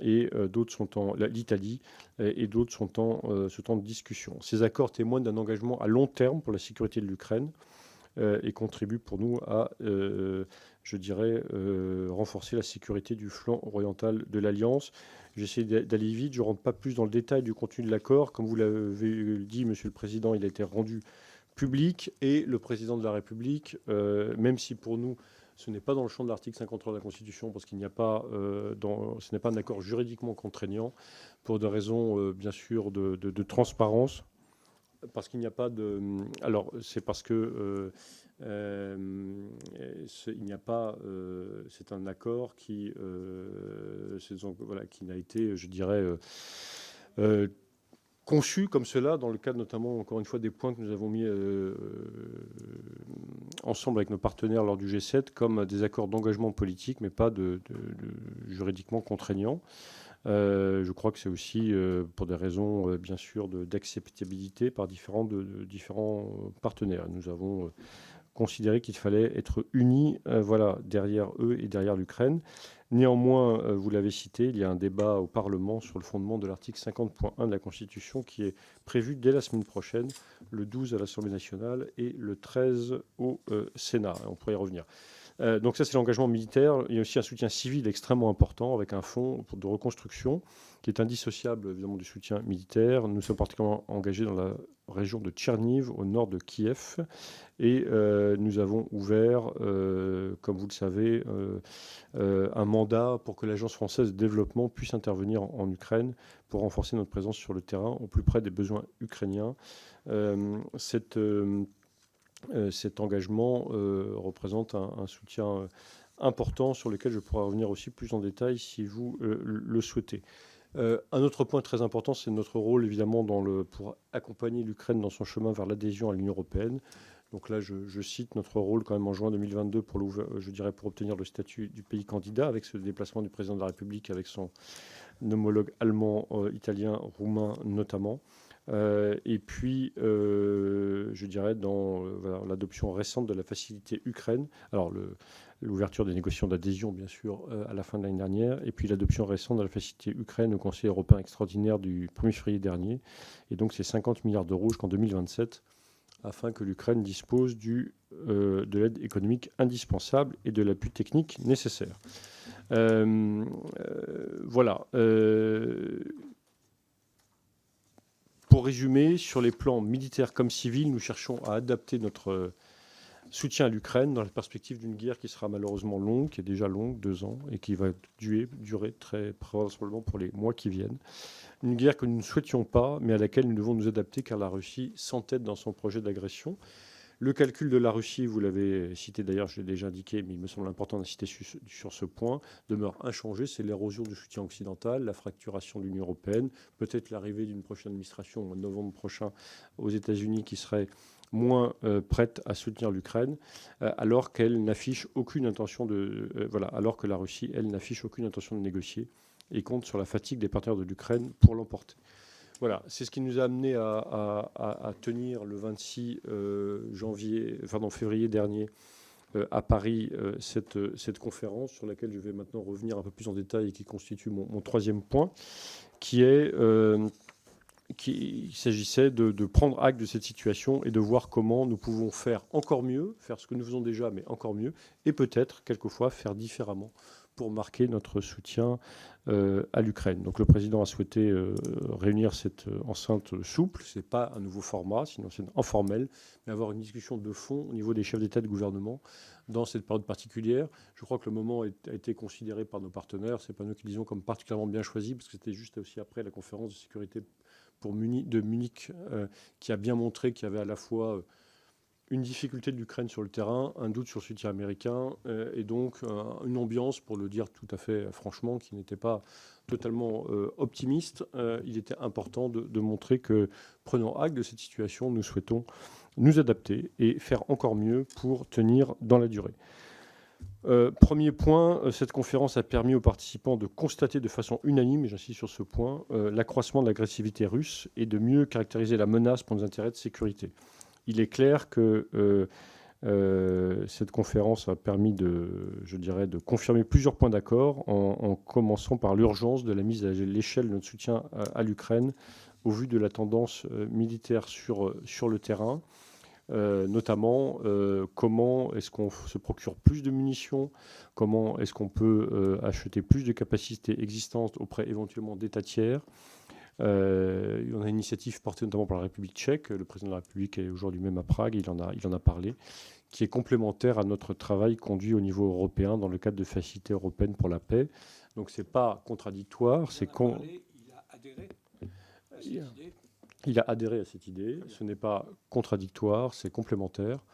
et d'autres sont l'Italie, et d'autres sont en discussion. Ces accords témoignent d'un engagement à long terme pour la sécurité de l'Ukraine et contribuent pour nous à, je dirais, renforcer la sécurité du flanc oriental de l'Alliance. J'essaie d'aller vite, je ne rentre pas plus dans le détail du contenu de l'accord. Comme vous l'avez dit, Monsieur le Président, il a été rendu public, et le Président de la République, même si pour nous, ce n'est pas dans le champ de l'article 53 de la Constitution, parce qu'il n'y a pas, ce n'est pas un accord juridiquement contraignant, pour des raisons, bien sûr, de transparence, parce qu'il n'y a pas de... Alors, c'est parce que il n'y a pas... c'est un accord qui, voilà, qui n'a été, je dirais... conçu comme cela, dans le cadre notamment, encore une fois, des points que nous avons mis ensemble avec nos partenaires lors du G7, comme des accords d'engagement politique, mais pas de juridiquement contraignants. Je crois que c'est aussi pour des raisons, bien sûr, d'acceptabilité par différents partenaires. Nous avons considéré qu'il fallait être unis voilà, derrière eux et derrière l'Ukraine. Néanmoins, vous l'avez cité, il y a un débat au Parlement sur le fondement de l'article 50.1 de la Constitution qui est prévu dès la semaine prochaine, le 12 à l'Assemblée nationale et le 13 au Sénat. On pourrait y revenir. Donc ça, c'est l'engagement militaire. Il y a aussi un soutien civil extrêmement important avec un fonds de reconstruction qui est indissociable évidemment du soutien militaire. Nous sommes particulièrement engagés dans la région de Tcherniv, au nord de Kiev, et nous avons ouvert, comme vous le savez, un mandat pour que l'Agence française de développement puisse intervenir en Ukraine pour renforcer notre présence sur le terrain au plus près des besoins ukrainiens. Cet engagement représente un soutien important sur lequel je pourrai revenir aussi plus en détail si vous le souhaitez. Un autre point très important, c'est notre rôle évidemment pour accompagner l'Ukraine dans son chemin vers l'adhésion à l'Union européenne. Donc là, je cite notre rôle quand même en juin 2022 pour obtenir le statut du pays candidat avec ce déplacement du président de la République avec son homologue allemand, italien, roumain notamment. Et puis, je dirais, dans l'adoption récente de la facilité Ukraine, alors l'ouverture des négociations d'adhésion, bien sûr, à la fin de l'année dernière, et puis l'adoption récente de la facilité Ukraine au Conseil européen extraordinaire du 1er février dernier, et donc c'est 50 milliards d'euros jusqu'en 2027, afin que l'Ukraine dispose de l'aide économique indispensable et de l'appui technique nécessaire. Voilà. Pour résumer, sur les plans militaires comme civils, nous cherchons à adapter notre soutien à l'Ukraine dans la perspective d'une guerre qui sera malheureusement longue, qui est déjà longue, 2 ans, et qui va durer très probablement pour les mois qui viennent. Une guerre que nous ne souhaitions pas, mais à laquelle nous devons nous adapter car la Russie s'entête dans son projet d'agression. Le calcul de la Russie, vous l'avez cité d'ailleurs, je l'ai déjà indiqué, mais il me semble important d'insister sur ce point, demeure inchangé, c'est l'érosion du soutien occidental, la fracturation de l'Union européenne, peut-être l'arrivée d'une prochaine administration en novembre prochain aux États-Unis qui serait moins prête à soutenir l'Ukraine, alors qu'elle n'affiche aucune intention alors que la Russie, elle, n'affiche aucune intention de négocier et compte sur la fatigue des partenaires de l'Ukraine pour l'emporter. Voilà, c'est ce qui nous a amené à tenir le 26 février dernier à Paris cette conférence sur laquelle je vais maintenant revenir un peu plus en détail et qui constitue mon troisième point, qu'il s'agissait de prendre acte de cette situation et de voir comment nous pouvons faire encore mieux, faire ce que nous faisons déjà, mais encore mieux, et peut-être, quelquefois, faire différemment pour marquer notre soutien à l'Ukraine. Donc le président a souhaité réunir cette enceinte souple. Ce n'est pas un nouveau format, sinon c'est informel, mais avoir une discussion de fond au niveau des chefs d'État et de gouvernement dans cette période particulière. Je crois que le moment a été considéré par nos partenaires, ce n'est pas nous qui le disons, comme particulièrement bien choisi, parce que c'était juste aussi après la conférence de sécurité de Munich, qui a bien montré qu'il y avait à la fois une difficulté de l'Ukraine sur le terrain, un doute sur le soutien américain, et donc une ambiance, pour le dire tout à fait franchement, qui n'était pas totalement optimiste. Il était important de montrer que, prenant acte de cette situation, nous souhaitons nous adapter et faire encore mieux pour tenir dans la durée. Premier point, cette conférence a permis aux participants de constater de façon unanime, et j'insiste sur ce point, l'accroissement de l'agressivité russe et de mieux caractériser la menace pour nos intérêts de sécurité. Il est clair que cette conférence a permis de confirmer plusieurs points d'accord, en commençant par l'urgence de la mise à l'échelle de notre soutien à l'Ukraine au vu de la tendance militaire sur le terrain. Notamment comment est-ce qu'on se procure plus de munitions, comment est-ce qu'on peut acheter plus de capacités existantes auprès éventuellement d'États tiers. On a une initiative portée notamment par la République tchèque. Le président de la République est aujourd'hui même à Prague, il en a parlé, qui est complémentaire à notre travail conduit au niveau européen dans le cadre de Facilité européenne pour la paix. Donc ce n'est pas contradictoire, c'est il a adhéré à cette idée. Il a adhéré à cette idée, ce n'est pas contradictoire, c'est complémentaire.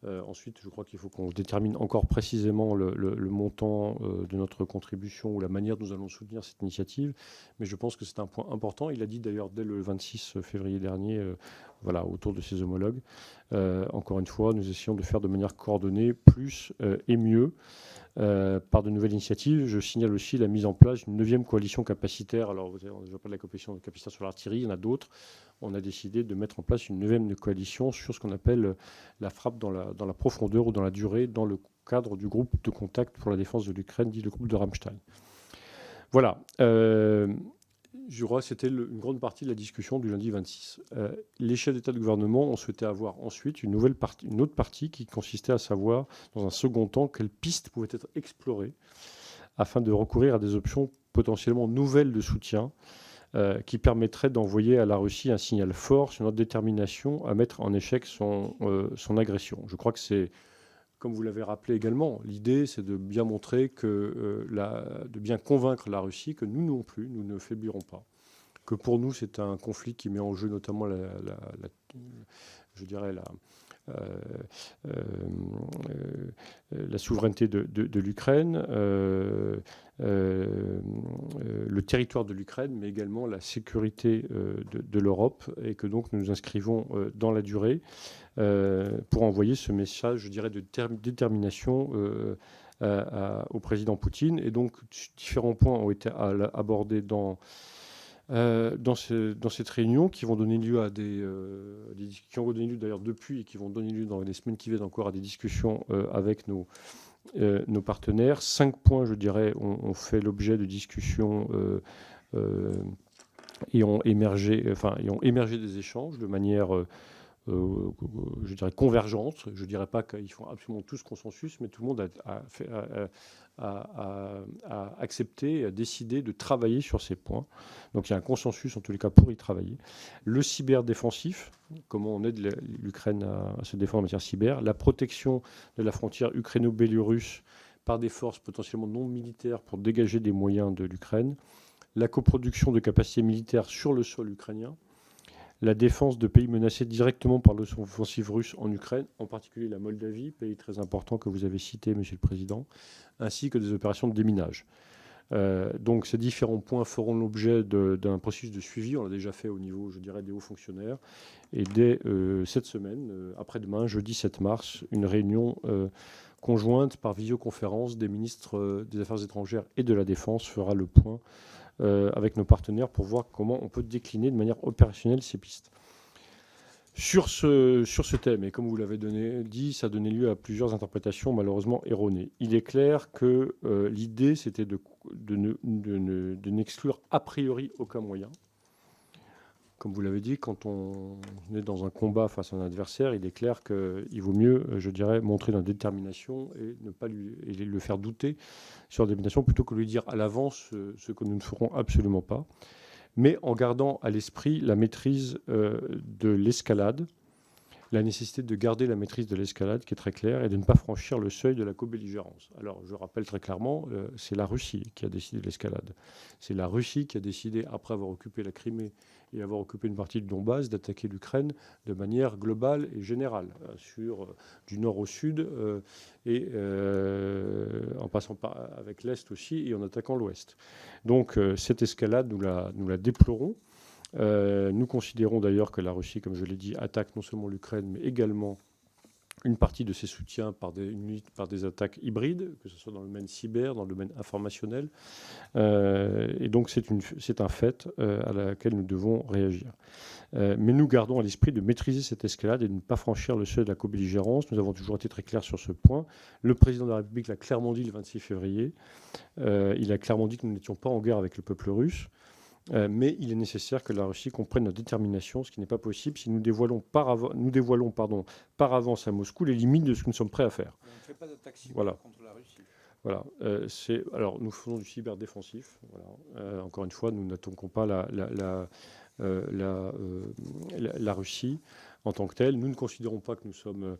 Ensuite, je crois qu'il faut qu'on détermine encore précisément le montant de notre contribution ou la manière dont nous allons soutenir cette initiative, mais je pense que c'est un point important. Il a dit d'ailleurs dès le 26 février dernier, autour de ses homologues. Encore une fois, nous essayons de faire de manière coordonnée plus et mieux par de nouvelles initiatives. Je signale aussi la mise en place d'une 9e coalition capacitaire. Alors, je parle de la coalition capacitaire sur l'artillerie, il y en a d'autres. On a décidé de mettre en place une 9e coalition sur ce qu'on appelle la frappe dans la profondeur ou dans la durée, dans le cadre du groupe de contact pour la défense de l'Ukraine, dit le groupe de Ramstein. Voilà. Je crois que c'était une grande partie de la discussion du lundi 26. Les chefs d'État et de gouvernement ont souhaité avoir ensuite une autre partie qui consistait à savoir, dans un second temps, quelles pistes pouvaient être explorées afin de recourir à des options potentiellement nouvelles de soutien qui permettraient d'envoyer à la Russie un signal fort sur notre détermination à mettre en échec son agression. Je crois que c'est, comme vous l'avez rappelé également, l'idée, c'est de bien montrer de bien convaincre la Russie que nous non plus, nous ne faiblirons pas. Que pour nous, c'est un conflit qui met en jeu notamment la souveraineté de l'Ukraine, le territoire de l'Ukraine, mais également la sécurité de l'Europe, et que donc nous nous inscrivons dans la durée pour envoyer ce message, je dirais, de détermination au président Poutine. Et donc différents points ont été abordés dans cette réunion, qui vont donner lieu à qui ont donné lieu d'ailleurs depuis et qui vont donner lieu dans les semaines qui viennent encore à des discussions avec nos partenaires. 5 points, je dirais, ont fait l'objet de discussions et ont émergé des échanges de manière je dirais convergente. Je ne dirais pas qu'ils font absolument tous consensus, mais tout le monde a accepté, a décidé de travailler sur ces points. Donc il y a un consensus en tous les cas pour y travailler. Le cyberdéfensif, comment on aide l'Ukraine à se défendre en matière cyber, la protection de la frontière ukraino-bélorusse par des forces potentiellement non militaires pour dégager des moyens de l'Ukraine, la coproduction de capacités militaires sur le sol ukrainien, la défense de pays menacés directement par l'offensive russe en Ukraine, en particulier la Moldavie, pays très important que vous avez cité, Monsieur le Président, ainsi que des opérations de déminage. Donc ces différents points feront l'objet d'un processus de suivi. On l'a déjà fait au niveau, je dirais, des hauts fonctionnaires. Et dès cette semaine, après-demain, jeudi 7 mars, une réunion conjointe par visioconférence des ministres des Affaires étrangères et de la Défense fera le point avec nos partenaires pour voir comment on peut décliner de manière opérationnelle ces pistes. Sur ce thème, et comme vous l'avez dit, ça a donné lieu à plusieurs interprétations malheureusement erronées. Il est clair que l'idée, c'était de n'exclure a priori aucun moyen. Comme vous l'avez dit, quand on est dans un combat face à un adversaire, il est clair qu'il vaut mieux, je dirais, montrer la détermination et ne pas le faire douter sur la détermination plutôt que lui dire à l'avance ce que nous ne ferons absolument pas, mais en gardant à l'esprit la maîtrise de l'escalade, la nécessité de garder la maîtrise de l'escalade qui est très claire et de ne pas franchir le seuil de la co-belligérance. Alors je rappelle très clairement, c'est la Russie qui a décidé de l'escalade. C'est la Russie qui a décidé, après avoir occupé la Crimée et avoir occupé une partie du Donbass, d'attaquer l'Ukraine de manière globale et générale, du nord au sud, et en passant avec l'Est aussi et en attaquant l'Ouest. Donc cette escalade, nous la déplorons. Nous considérons d'ailleurs que la Russie, comme je l'ai dit, attaque non seulement l'Ukraine, mais également une partie de ses soutiens par des attaques hybrides, que ce soit dans le domaine cyber, dans le domaine informationnel. Et donc c'est un fait à laquelle nous devons réagir. Mais nous gardons à l'esprit de maîtriser cette escalade et de ne pas franchir le seuil de la co-belligérance. Nous avons toujours été très clairs sur ce point. Le président de la République l'a clairement dit le 26 février. Il a clairement dit que nous n'étions pas en guerre avec le peuple russe. Mais il est nécessaire que la Russie comprenne notre détermination, ce qui n'est pas possible si nous dévoilons par avance à Moscou les limites de ce que nous sommes prêts à faire. On ne fait pas d'attaque cyber Voilà. contre la Russie. Voilà. Alors, nous faisons du cyberdéfensif. Voilà. Encore une fois, nous n'attaquons pas la Russie en tant que telle. Nous ne considérons pas que nous sommes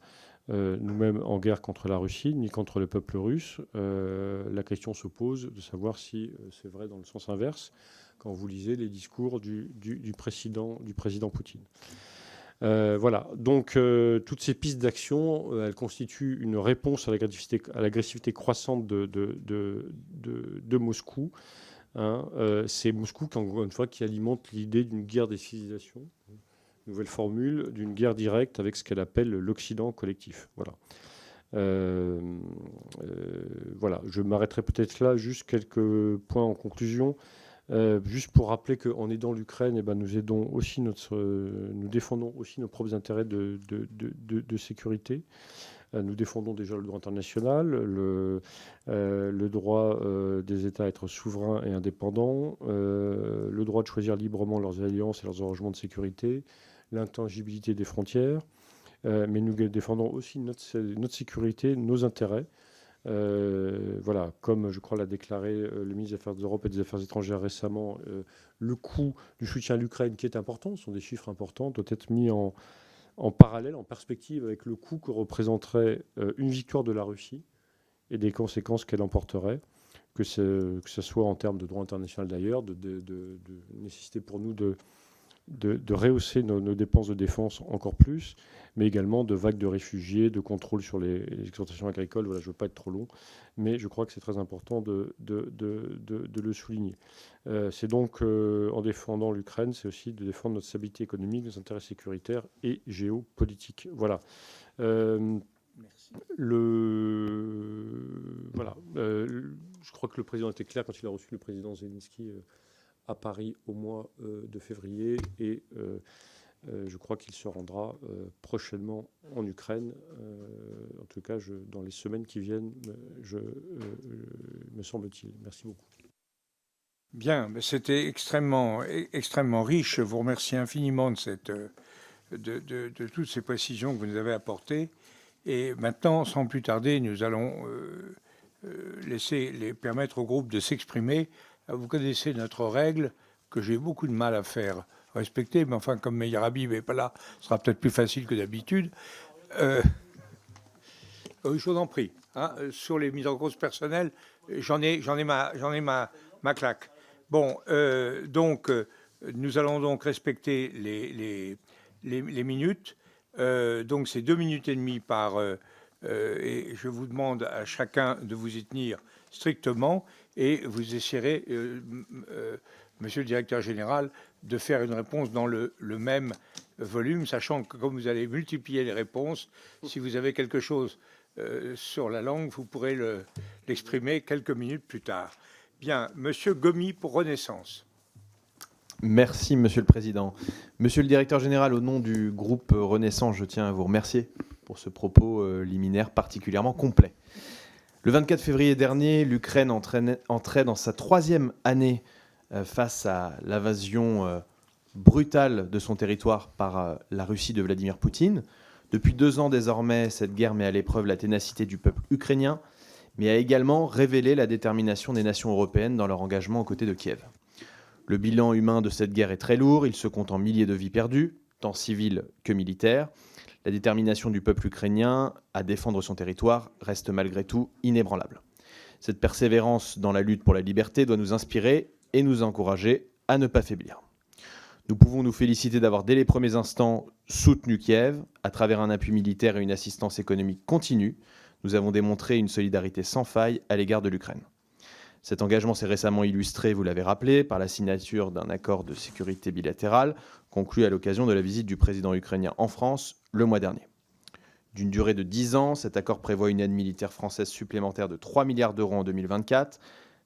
nous-mêmes en guerre contre la Russie, ni contre le peuple russe. La question se pose de savoir si c'est vrai dans le sens inverse, quand vous lisez les discours du président Poutine. Voilà. Donc, toutes ces pistes d'action, elles constituent une réponse à l'agressivité croissante de Moscou. Hein. C'est Moscou, encore une fois, qui alimente l'idée d'une guerre des civilisations, nouvelle formule, d'une guerre directe avec ce qu'elle appelle l'Occident collectif. Voilà. Voilà. Je m'arrêterai peut-être là, juste quelques points en conclusion. Juste pour rappeler qu'en aidant l'Ukraine, nous défendons aussi nos propres intérêts de sécurité. Nous défendons déjà le droit international, le droit des États à être souverains et indépendants, le droit de choisir librement leurs alliances et leurs arrangements de sécurité, l'intangibilité des frontières, mais nous défendons aussi notre sécurité, nos intérêts. Voilà, comme je crois l'a déclaré le ministre des Affaires de l'Europe et des Affaires étrangères récemment, le coût du soutien à l'Ukraine, qui est important, ce sont des chiffres importants, doit être mis en parallèle, en perspective avec le coût que représenterait une victoire de la Russie et des conséquences qu'elle emporterait, que ce soit en termes de droit international d'ailleurs, de nécessité pour nous de rehausser nos dépenses de défense encore plus, mais également de vagues de réfugiés, de contrôle sur les exportations agricoles. Voilà, je ne veux pas être trop long, mais je crois que c'est très important de le souligner. C'est donc, en défendant l'Ukraine, c'est aussi de défendre notre stabilité économique, nos intérêts sécuritaires et géopolitiques. Voilà. Merci. Voilà. Je crois que le président était clair quand il a reçu le président Zelensky à Paris au mois de février et je crois qu'il se rendra prochainement en Ukraine, en tout cas dans les semaines qui viennent, me semble-t-il. Merci beaucoup. Bien, c'était extrêmement riche. Je vous remercie infiniment de toutes ces précisions que vous nous avez apportées. Et maintenant, sans plus tarder, nous allons permettre au groupe de s'exprimer. Vous connaissez notre règle que j'ai beaucoup de mal à faire respecter, mais enfin, comme Meir Habib n'est pas là, ce sera peut-être plus facile que d'habitude. Je vous en prie. Hein, sur les mises en cause personnelles, j'en ai ma claque. Bon, donc, nous allons donc respecter les minutes. Donc, c'est 2 minutes et demie par... et je vous demande à chacun de vous y tenir strictement et vous essayerez, monsieur le directeur général, de faire une réponse dans le même volume, sachant que comme vous allez multiplier les réponses, si vous avez quelque chose sur la langue, vous pourrez l'exprimer quelques minutes plus tard. Bien, monsieur Gomi pour Renaissance. Merci, Monsieur le Président. Monsieur le Directeur Général, au nom du groupe Renaissance, je tiens à vous remercier pour ce propos liminaire particulièrement complet. Le 24 février dernier, l'Ukraine entrait dans sa 3e année face à l'invasion brutale de son territoire par la Russie de Vladimir Poutine. Depuis 2 ans désormais, cette guerre met à l'épreuve la ténacité du peuple ukrainien, mais a également révélé la détermination des nations européennes dans leur engagement aux côtés de Kiev. Le bilan humain de cette guerre est très lourd, il se compte en milliers de vies perdues, tant civiles que militaires. La détermination du peuple ukrainien à défendre son territoire reste malgré tout inébranlable. Cette persévérance dans la lutte pour la liberté doit nous inspirer et nous encourager à ne pas faiblir. Nous pouvons nous féliciter d'avoir dès les premiers instants soutenu Kiev à travers un appui militaire et une assistance économique continue. Nous avons démontré une solidarité sans faille à l'égard de l'Ukraine. Cet engagement s'est récemment illustré, vous l'avez rappelé, par la signature d'un accord de sécurité bilatéral conclu à l'occasion de la visite du président ukrainien en France le mois dernier. D'une durée de 10 ans, cet accord prévoit une aide militaire française supplémentaire de 3 milliards d'euros en 2024,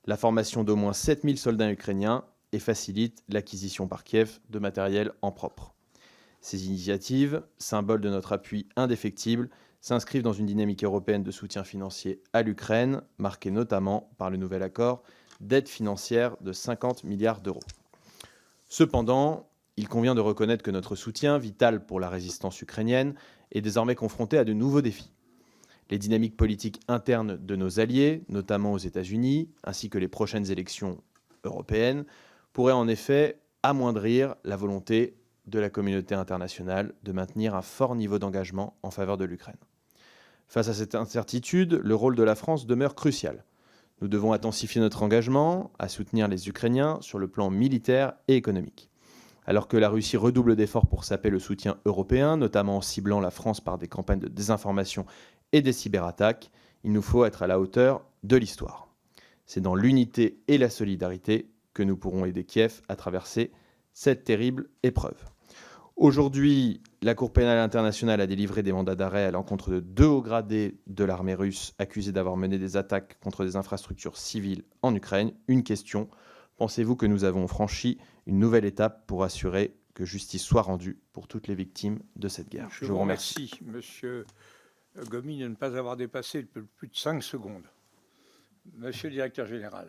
la formation d'au moins 7000 soldats ukrainiens et facilite l'acquisition par Kiev de matériel en propre. Ces initiatives, symboles de notre appui indéfectible, s'inscrivent dans une dynamique européenne de soutien financier à l'Ukraine, marquée notamment par le nouvel accord d'aide financière de 50 milliards d'euros. Cependant, il convient de reconnaître que notre soutien, vital pour la résistance ukrainienne, est désormais confronté à de nouveaux défis. Les dynamiques politiques internes de nos alliés, notamment aux États-Unis, ainsi que les prochaines élections européennes, pourraient en effet amoindrir la volonté de la communauté internationale de maintenir un fort niveau d'engagement en faveur de l'Ukraine. Face à cette incertitude, le rôle de la France demeure crucial. Nous devons intensifier notre engagement à soutenir les Ukrainiens sur le plan militaire et économique. Alors que la Russie redouble d'efforts pour saper le soutien européen, notamment en ciblant la France par des campagnes de désinformation et des cyberattaques, il nous faut être à la hauteur de l'histoire. C'est dans l'unité et la solidarité que nous pourrons aider Kiev à traverser cette terrible épreuve. Aujourd'hui, la Cour pénale internationale a délivré des mandats d'arrêt à l'encontre de 2 hauts gradés de l'armée russe accusés d'avoir mené des attaques contre des infrastructures civiles en Ukraine. Une question, pensez-vous que nous avons franchi une nouvelle étape pour assurer que justice soit rendue pour toutes les victimes de cette guerre? Je vous remercie, Monsieur Gomis, de ne pas avoir dépassé plus de 5 secondes. Monsieur le Directeur Général.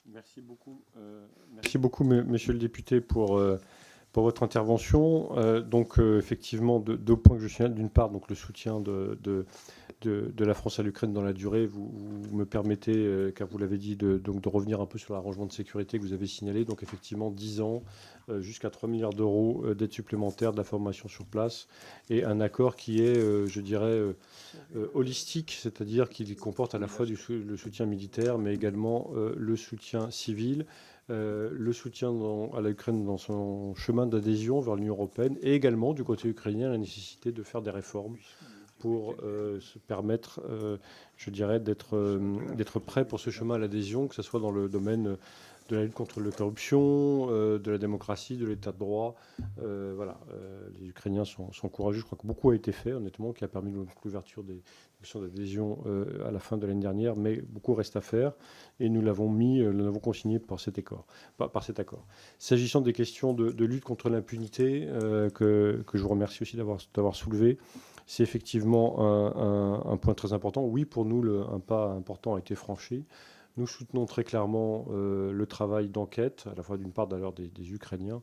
Merci beaucoup, monsieur le député, pour votre intervention. Effectivement, 2 points que je signale. D'une part, donc, le soutien de la France à l'Ukraine dans la durée. Vous me permettez, car vous l'avez dit, de revenir un peu sur l'arrangement de sécurité que vous avez signalé. Donc effectivement, 10 ans, jusqu'à 3 milliards d'euros d'aide supplémentaire, de la formation sur place, et un accord qui est, je dirais, holistique, c'est-à-dire qu'il comporte à la fois le soutien militaire, mais également le soutien civil, le soutien à l'Ukraine dans son chemin d'adhésion vers l'Union européenne, et également du côté ukrainien la nécessité de faire des réformes pour se permettre, je dirais, d'être prêt pour ce chemin à l'adhésion, que ce soit dans le domaine de la lutte contre la corruption, de la démocratie, de l'état de droit. Les Ukrainiens sont courageux. Je crois que beaucoup a été fait, honnêtement, qui a permis l'ouverture des questions d'adhésion à la fin de l'année dernière, mais beaucoup reste à faire, et nous l'avons consigné par cet accord. S'agissant des questions de lutte contre l'impunité, que je vous remercie aussi d'avoir soulevé, c'est effectivement un point très important. Oui, pour nous, un pas important a été franchi. Nous soutenons très clairement le travail d'enquête, à la fois d'une part d'ailleurs des Ukrainiens,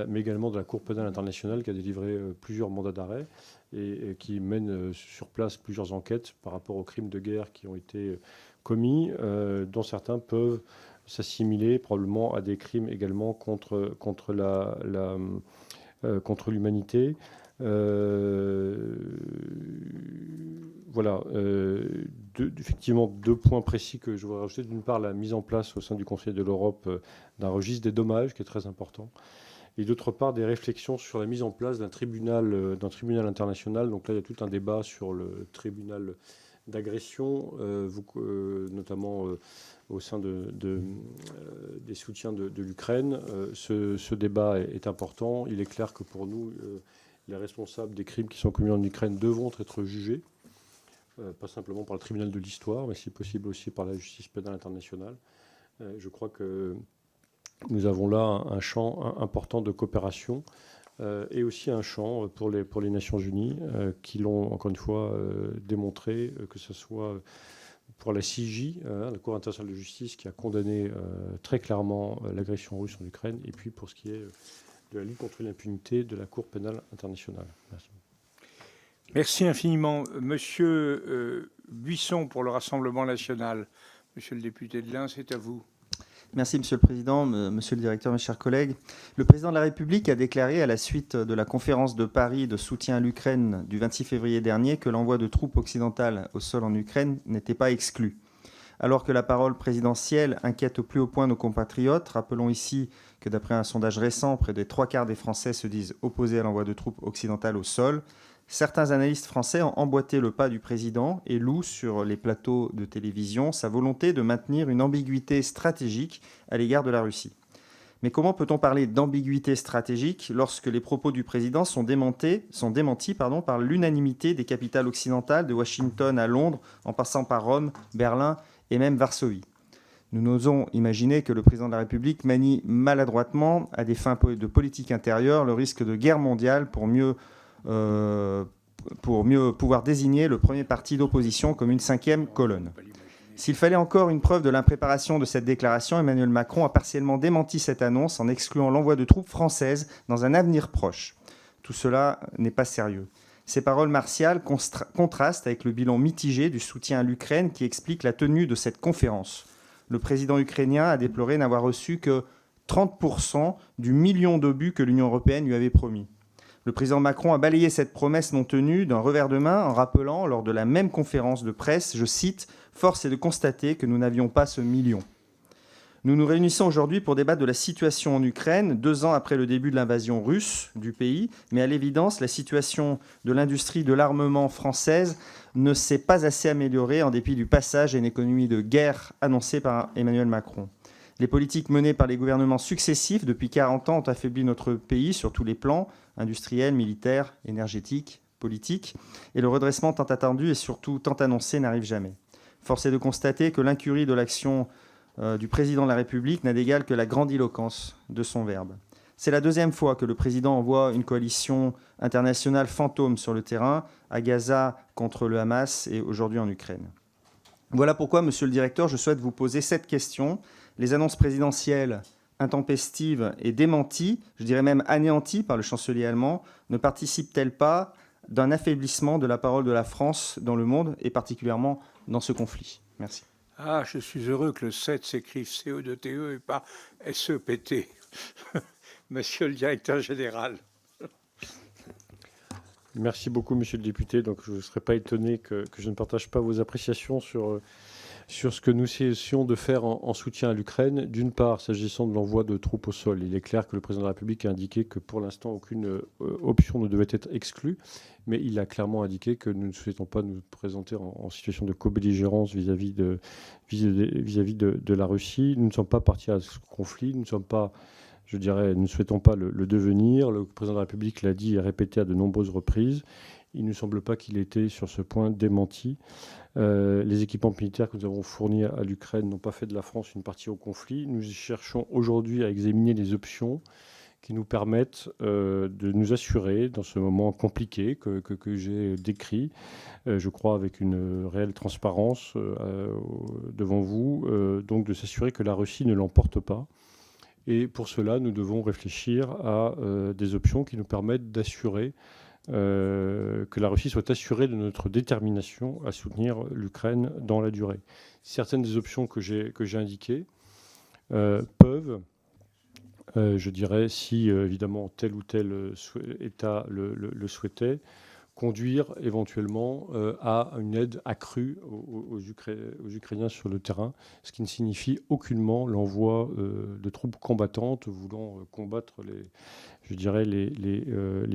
mais également de la Cour pénale internationale qui a délivré plusieurs mandats d'arrêt et qui mène sur place plusieurs enquêtes par rapport aux crimes de guerre qui ont été commis, dont certains peuvent s'assimiler probablement à des crimes également contre l'humanité. Effectivement, 2 points précis que je voudrais rajouter. D'une part, la mise en place au sein du Conseil de l'Europe d'un registre des dommages, qui est très important. Et d'autre part, des réflexions sur la mise en place d'un tribunal international. Donc là, il y a tout un débat sur le tribunal d'agression, notamment au sein des soutiens de l'Ukraine. Ce débat est important. Il est clair que pour nous, les responsables des crimes qui sont commis en Ukraine devront être jugés, pas simplement par le tribunal de l'histoire, mais si possible aussi par la justice pénale internationale. Je crois que nous avons là un champ important de coopération et aussi un champ pour les Nations Unies qui l'ont encore une fois démontré, que ce soit pour la CIJ, la Cour internationale de justice qui a condamné très clairement l'agression russe en Ukraine, et puis pour ce qui est de la lutte contre l'impunité de la Cour pénale internationale. Merci. Merci infiniment. Monsieur Buisson pour le Rassemblement national. Monsieur le député de l'Ain, c'est à vous. Merci, Monsieur le Président, Monsieur le Directeur, mes chers collègues. Le Président de la République a déclaré à la suite de la conférence de Paris de soutien à l'Ukraine du 26 février dernier que l'envoi de troupes occidentales au sol en Ukraine n'était pas exclu. Alors que la parole présidentielle inquiète au plus haut point nos compatriotes, rappelons ici que d'après un sondage récent, près des 3/4 des Français se disent opposés à l'envoi de troupes occidentales au sol. Certains analystes français ont emboîté le pas du président et louent sur les plateaux de télévision sa volonté de maintenir une ambiguïté stratégique à l'égard de la Russie. Mais comment peut-on parler d'ambiguïté stratégique lorsque les propos du président sont démentis par l'unanimité des capitales occidentales, de Washington à Londres, en passant par Rome, Berlin et même Varsovie? Nous n'osons imaginer que le président de la République manie maladroitement, à des fins de politique intérieure, le risque de guerre mondiale pour mieux pouvoir désigner le premier parti d'opposition comme une 5e colonne. S'il fallait encore une preuve de l'impréparation de cette déclaration, Emmanuel Macron a partiellement démenti cette annonce en excluant l'envoi de troupes françaises dans un avenir proche. Tout cela n'est pas sérieux. Ces paroles martiales contrastent avec le bilan mitigé du soutien à l'Ukraine qui explique la tenue de cette conférence. Le président ukrainien a déploré n'avoir reçu que 30% du million d'obus que l'Union européenne lui avait promis. Le président Macron a balayé cette promesse non tenue d'un revers de main en rappelant, lors de la même conférence de presse, je cite, « Force est de constater que nous n'avions pas ce million ». Nous nous réunissons aujourd'hui pour débattre de la situation en Ukraine, 2 ans après le début de l'invasion russe du pays, mais à l'évidence, la situation de l'industrie de l'armement française ne s'est pas assez améliorée en dépit du passage à une économie de guerre annoncée par Emmanuel Macron. Les politiques menées par les gouvernements successifs depuis 40 ans ont affaibli notre pays sur tous les plans, industriel, militaire, énergétique, politique, et le redressement tant attendu et surtout tant annoncé n'arrive jamais. Force est de constater que l'incurie de l'action du président de la République n'a d'égal que la grandiloquence de son verbe. C'est la 2e fois que le président envoie une coalition internationale fantôme sur le terrain, à Gaza contre le Hamas et aujourd'hui en Ukraine. Voilà pourquoi, Monsieur le Directeur, je souhaite vous poser cette question. Les annonces présidentielles intempestives et démenties, je dirais même anéanties par le chancelier allemand, ne participent-elles pas d'un affaiblissement de la parole de la France dans le monde et particulièrement dans ce conflit? Merci. Ah, je suis heureux que le 7 s'écrive CE2TE et pas SEPT. Monsieur le Directeur général. Merci beaucoup, monsieur le député. Donc, je ne serais pas étonné que je ne partage pas vos appréciations sur ce que nous essayons de faire en soutien à l'Ukraine. D'une part, s'agissant de l'envoi de troupes au sol, il est clair que le président de la République a indiqué que pour l'instant, aucune option ne devait être exclue, mais il a clairement indiqué que nous ne souhaitons pas nous présenter en situation de co-belligérance vis-à-vis de la Russie. Nous ne sommes pas partis à ce conflit, nous ne sommes pas... Je dirais, nous ne souhaitons pas le devenir. Le président de la République l'a dit et répété à de nombreuses reprises. Il ne nous semble pas qu'il ait été sur ce point démenti. Les équipements militaires que nous avons fournis à l'Ukraine n'ont pas fait de la France une partie au conflit. Nous cherchons aujourd'hui à examiner les options qui nous permettent de nous assurer, dans ce moment compliqué que j'ai décrit, je crois avec une réelle transparence devant vous, donc de s'assurer que la Russie ne l'emporte pas. Et pour cela, nous devons réfléchir à des options qui nous permettent d'assurer que la Russie soit assurée de notre détermination à soutenir l'Ukraine dans la durée. Certaines des options que j'ai indiquées peuvent, je dirais, si évidemment tel ou tel État le souhaitait, conduire éventuellement à une aide accrue aux Ukrainiens sur le terrain, ce qui ne signifie aucunement l'envoi de troupes combattantes voulant combattre les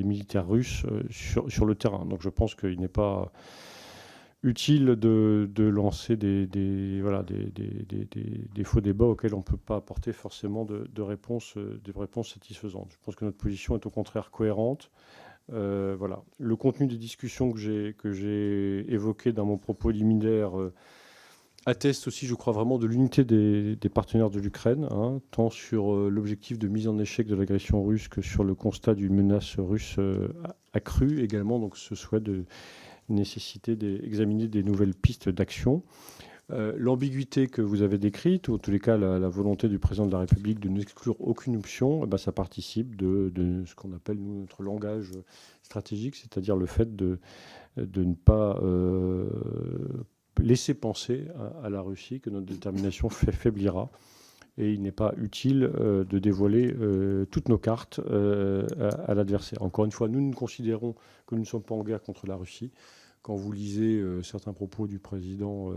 militaires russes sur le terrain. Donc je pense qu'il n'est pas utile de lancer des faux débats auxquels on ne peut pas apporter forcément de réponses satisfaisantes. Je pense que notre position est au contraire cohérente. Voilà. Le contenu des discussions que j'ai évoquées dans mon propos liminaire atteste aussi, je crois, vraiment de l'unité des partenaires de l'Ukraine, hein, tant sur l'objectif de mise en échec de l'agression russe que sur le constat d'une menace russe accrue également, donc ce souhait de nécessité d'examiner des nouvelles pistes d'action. L'ambiguïté que vous avez décrite, ou en tous les cas la volonté du président de la République de n'exclure aucune option, eh ben, ça participe de ce qu'on appelle nous, notre langage stratégique, c'est-à-dire le fait de ne pas laisser penser à la Russie que notre détermination faiblira. Et il n'est pas utile de dévoiler toutes nos cartes à l'adversaire. Encore une fois, nous ne considérons que nous ne sommes pas en guerre contre la Russie. Quand vous lisez certains propos du président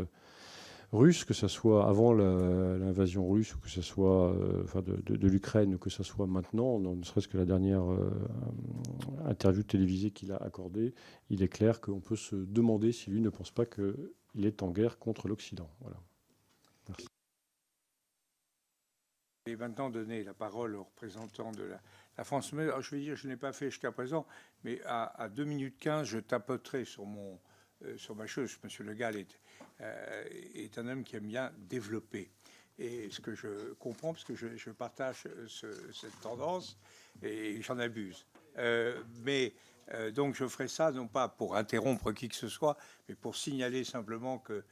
russe, que ce soit avant l'invasion russe, ou que ce soit de l'Ukraine, ou que ce soit maintenant, ne serait-ce que la dernière interview télévisée qu'il a accordée, il est clair qu'on peut se demander si lui ne pense pas qu'il est en guerre contre l'Occident. Voilà. Merci. Je vais maintenant donner la parole au représentant de la France. Mais, je vais dire, je n'ai pas fait jusqu'à présent, mais à 2 minutes 15, je tapoterai sur ma chose. Monsieur Le Gall est un homme qui aime bien développer. Et ce que je comprends, parce que je partage cette tendance, et j'en abuse. Donc je ferai ça, non pas pour interrompre qui que ce soit, mais pour signaler simplement que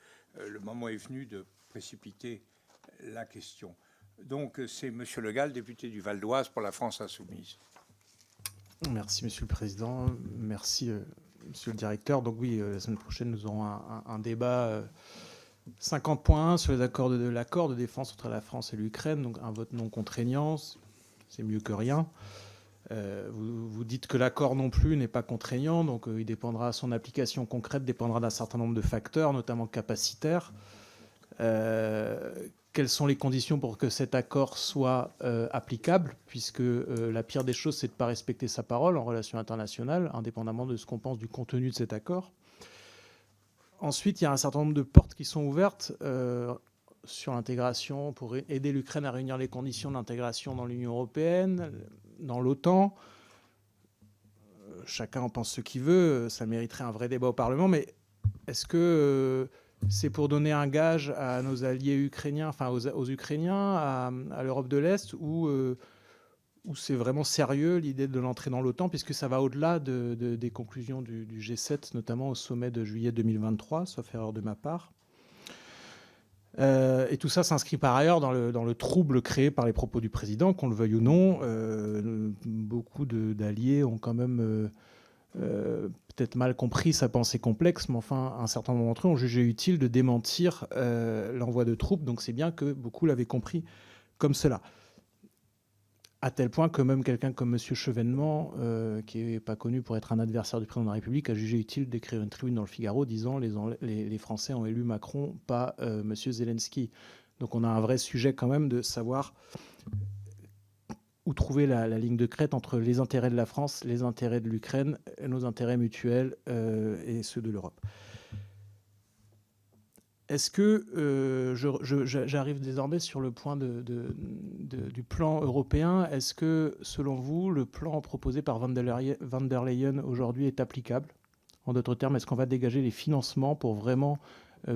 le moment est venu de précipiter la question. Donc c'est Monsieur Le Gall, député du Val d'Oise pour la France Insoumise. Merci Monsieur le Président, merci Monsieur le Directeur. Donc oui, la semaine prochaine, nous aurons un débat 50.1 sur les accords de l'accord de défense entre la France et l'Ukraine, donc un vote non contraignant, c'est mieux que rien. Vous dites que l'accord non plus n'est pas contraignant, donc il dépendra, son application concrète dépendra d'un certain nombre de facteurs, notamment capacitaires. Quelles sont les conditions pour que cet accord soit applicable, puisque la pire des choses, c'est de ne pas respecter sa parole en relations internationales, indépendamment de ce qu'on pense du contenu de cet accord. Ensuite, il y a un certain nombre de portes qui sont ouvertes sur l'intégration, pour aider l'Ukraine à réunir les conditions d'intégration dans l'Union européenne, dans l'OTAN. Chacun en pense ce qu'il veut, ça mériterait un vrai débat au Parlement, mais est-ce que c'est pour donner un gage à nos alliés ukrainiens, enfin aux Ukrainiens, à l'Europe de l'Est, ou c'est vraiment sérieux l'idée de l'entrée dans l'OTAN, puisque ça va au-delà des conclusions du G7, notamment au sommet de juillet 2023, sauf erreur de ma part. Et tout ça s'inscrit par ailleurs dans le trouble créé par les propos du président, qu'on le veuille ou non. Beaucoup d'alliés ont quand même peut-être mal compris sa pensée complexe, mais enfin, un certain nombre d'entre eux ont jugé utile de démentir l'envoi de troupes. Donc c'est bien que beaucoup l'avaient compris comme cela. À tel point que même quelqu'un comme M. Chevènement, qui n'est pas connu pour être un adversaire du président de la République, a jugé utile d'écrire une tribune dans le Figaro disant les Français ont élu Macron, pas M. Zelensky. Donc on a un vrai sujet quand même de savoir où trouver la ligne de crête entre les intérêts de la France, les intérêts de l'Ukraine, nos intérêts mutuels et ceux de l'Europe. Est-ce que, j'arrive désormais sur le point du plan européen, est-ce que, selon vous, le plan proposé par van der Leyen aujourd'hui est applicable? En d'autres termes, est-ce qu'on va dégager les financements pour vraiment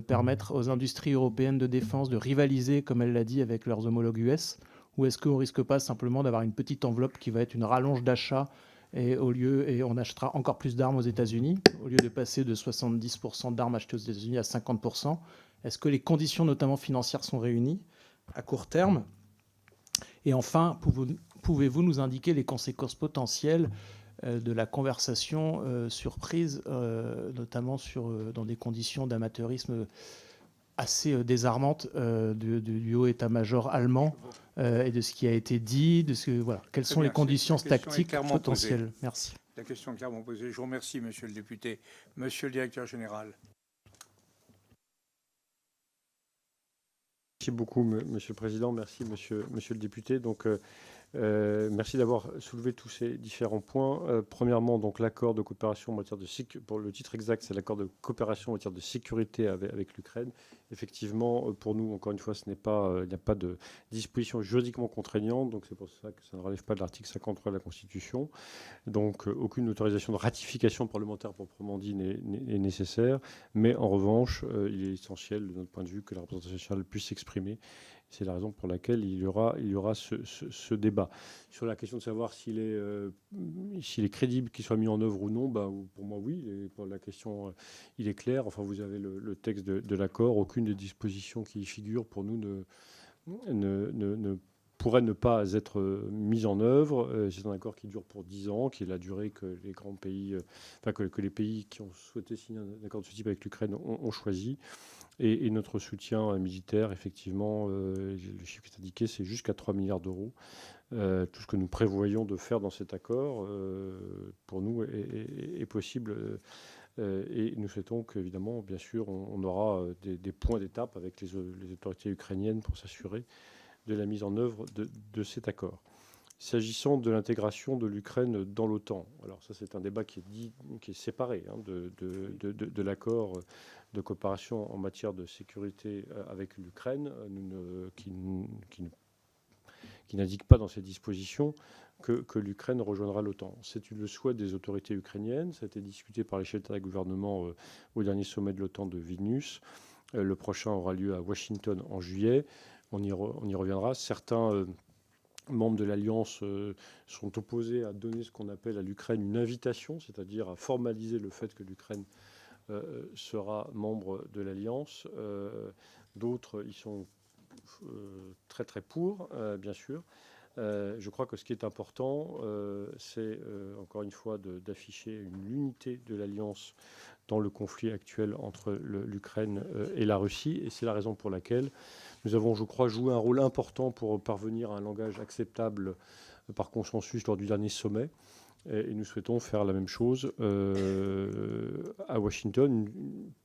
permettre aux industries européennes de défense de rivaliser, comme elle l'a dit, avec leurs homologues US? Ou est-ce qu'on ne risque pas simplement d'avoir une petite enveloppe qui va être une rallonge d'achat et on achètera encore plus d'armes aux États-Unis, au lieu de passer de 70% d'armes achetées aux États-Unis à 50%? Est-ce que les conditions, notamment financières, sont réunies à court terme? Et enfin, pouvez-vous nous indiquer les conséquences potentielles de la conversation surprise, notamment dans des conditions d'amateurisme assez désarmantes du haut état-major allemand et de ce qui a été dit, voilà. Quelles sont les conditions tactiques potentielles? Merci. La question est clairement posée. Je vous remercie, monsieur le député. Monsieur le directeur général. Merci beaucoup, Monsieur le Président. Merci, Monsieur le député. Donc, Merci d'avoir soulevé tous ces différents points. Premièrement, donc l'accord de coopération en matière de pour le titre exact, c'est l'accord de coopération en matière de sécurité avec l'Ukraine. Effectivement, pour nous, encore une fois, il n'y a pas de disposition juridiquement contraignante, donc c'est pour ça que ça ne relève pas de l'article 53 de la Constitution. Donc, aucune autorisation de ratification parlementaire proprement dit n'est nécessaire, mais en revanche, il est essentiel, de notre point de vue, que la représentation nationale puisse s'exprimer. C'est la raison pour laquelle il y aura ce débat. Sur la question de savoir s'il est crédible qu'il soit mis en œuvre ou non, pour moi, oui. Pour la question, il est clair. Enfin, vous avez le texte de l'accord. Aucune des dispositions qui y figurent, pour nous, ne pourrait ne pas être mise en œuvre. C'est un accord qui dure pour 10 ans, qui est la durée que les grands pays, que les pays qui ont souhaité signer un accord de ce type avec l'Ukraine ont choisi. Et notre soutien militaire, effectivement, le chiffre qui est indiqué, c'est jusqu'à 3 milliards d'euros. Tout ce que nous prévoyons de faire dans cet accord, pour nous, est possible. Et nous souhaitons qu'évidemment, bien sûr, on aura des points d'étape avec les autorités ukrainiennes pour s'assurer de la mise en œuvre de cet accord. S'agissant de l'intégration de l'Ukraine dans l'OTAN, alors ça c'est un débat qui est séparé de l'accord de coopération en matière de sécurité avec l'Ukraine, qui n'indique pas dans ces dispositions que l'Ukraine rejoindra l'OTAN. C'est le souhait des autorités ukrainiennes, ça a été discuté par les chefs d'État et gouvernement au dernier sommet de l'OTAN de Vilnius. Le prochain aura lieu à Washington en juillet. On y reviendra. Certains membres de l'Alliance sont opposés à donner ce qu'on appelle à l'Ukraine une invitation, c'est-à-dire à formaliser le fait que l'Ukraine sera membre de l'Alliance. D'autres y sont très très pour, bien sûr. Je crois que ce qui est important, c'est encore une fois d'afficher l'unité de l'Alliance dans le conflit actuel entre l'Ukraine et la Russie. Et c'est la raison pour laquelle nous avons, je crois, joué un rôle important pour parvenir à un langage acceptable par consensus lors du dernier sommet. Et nous souhaitons faire la même chose à Washington.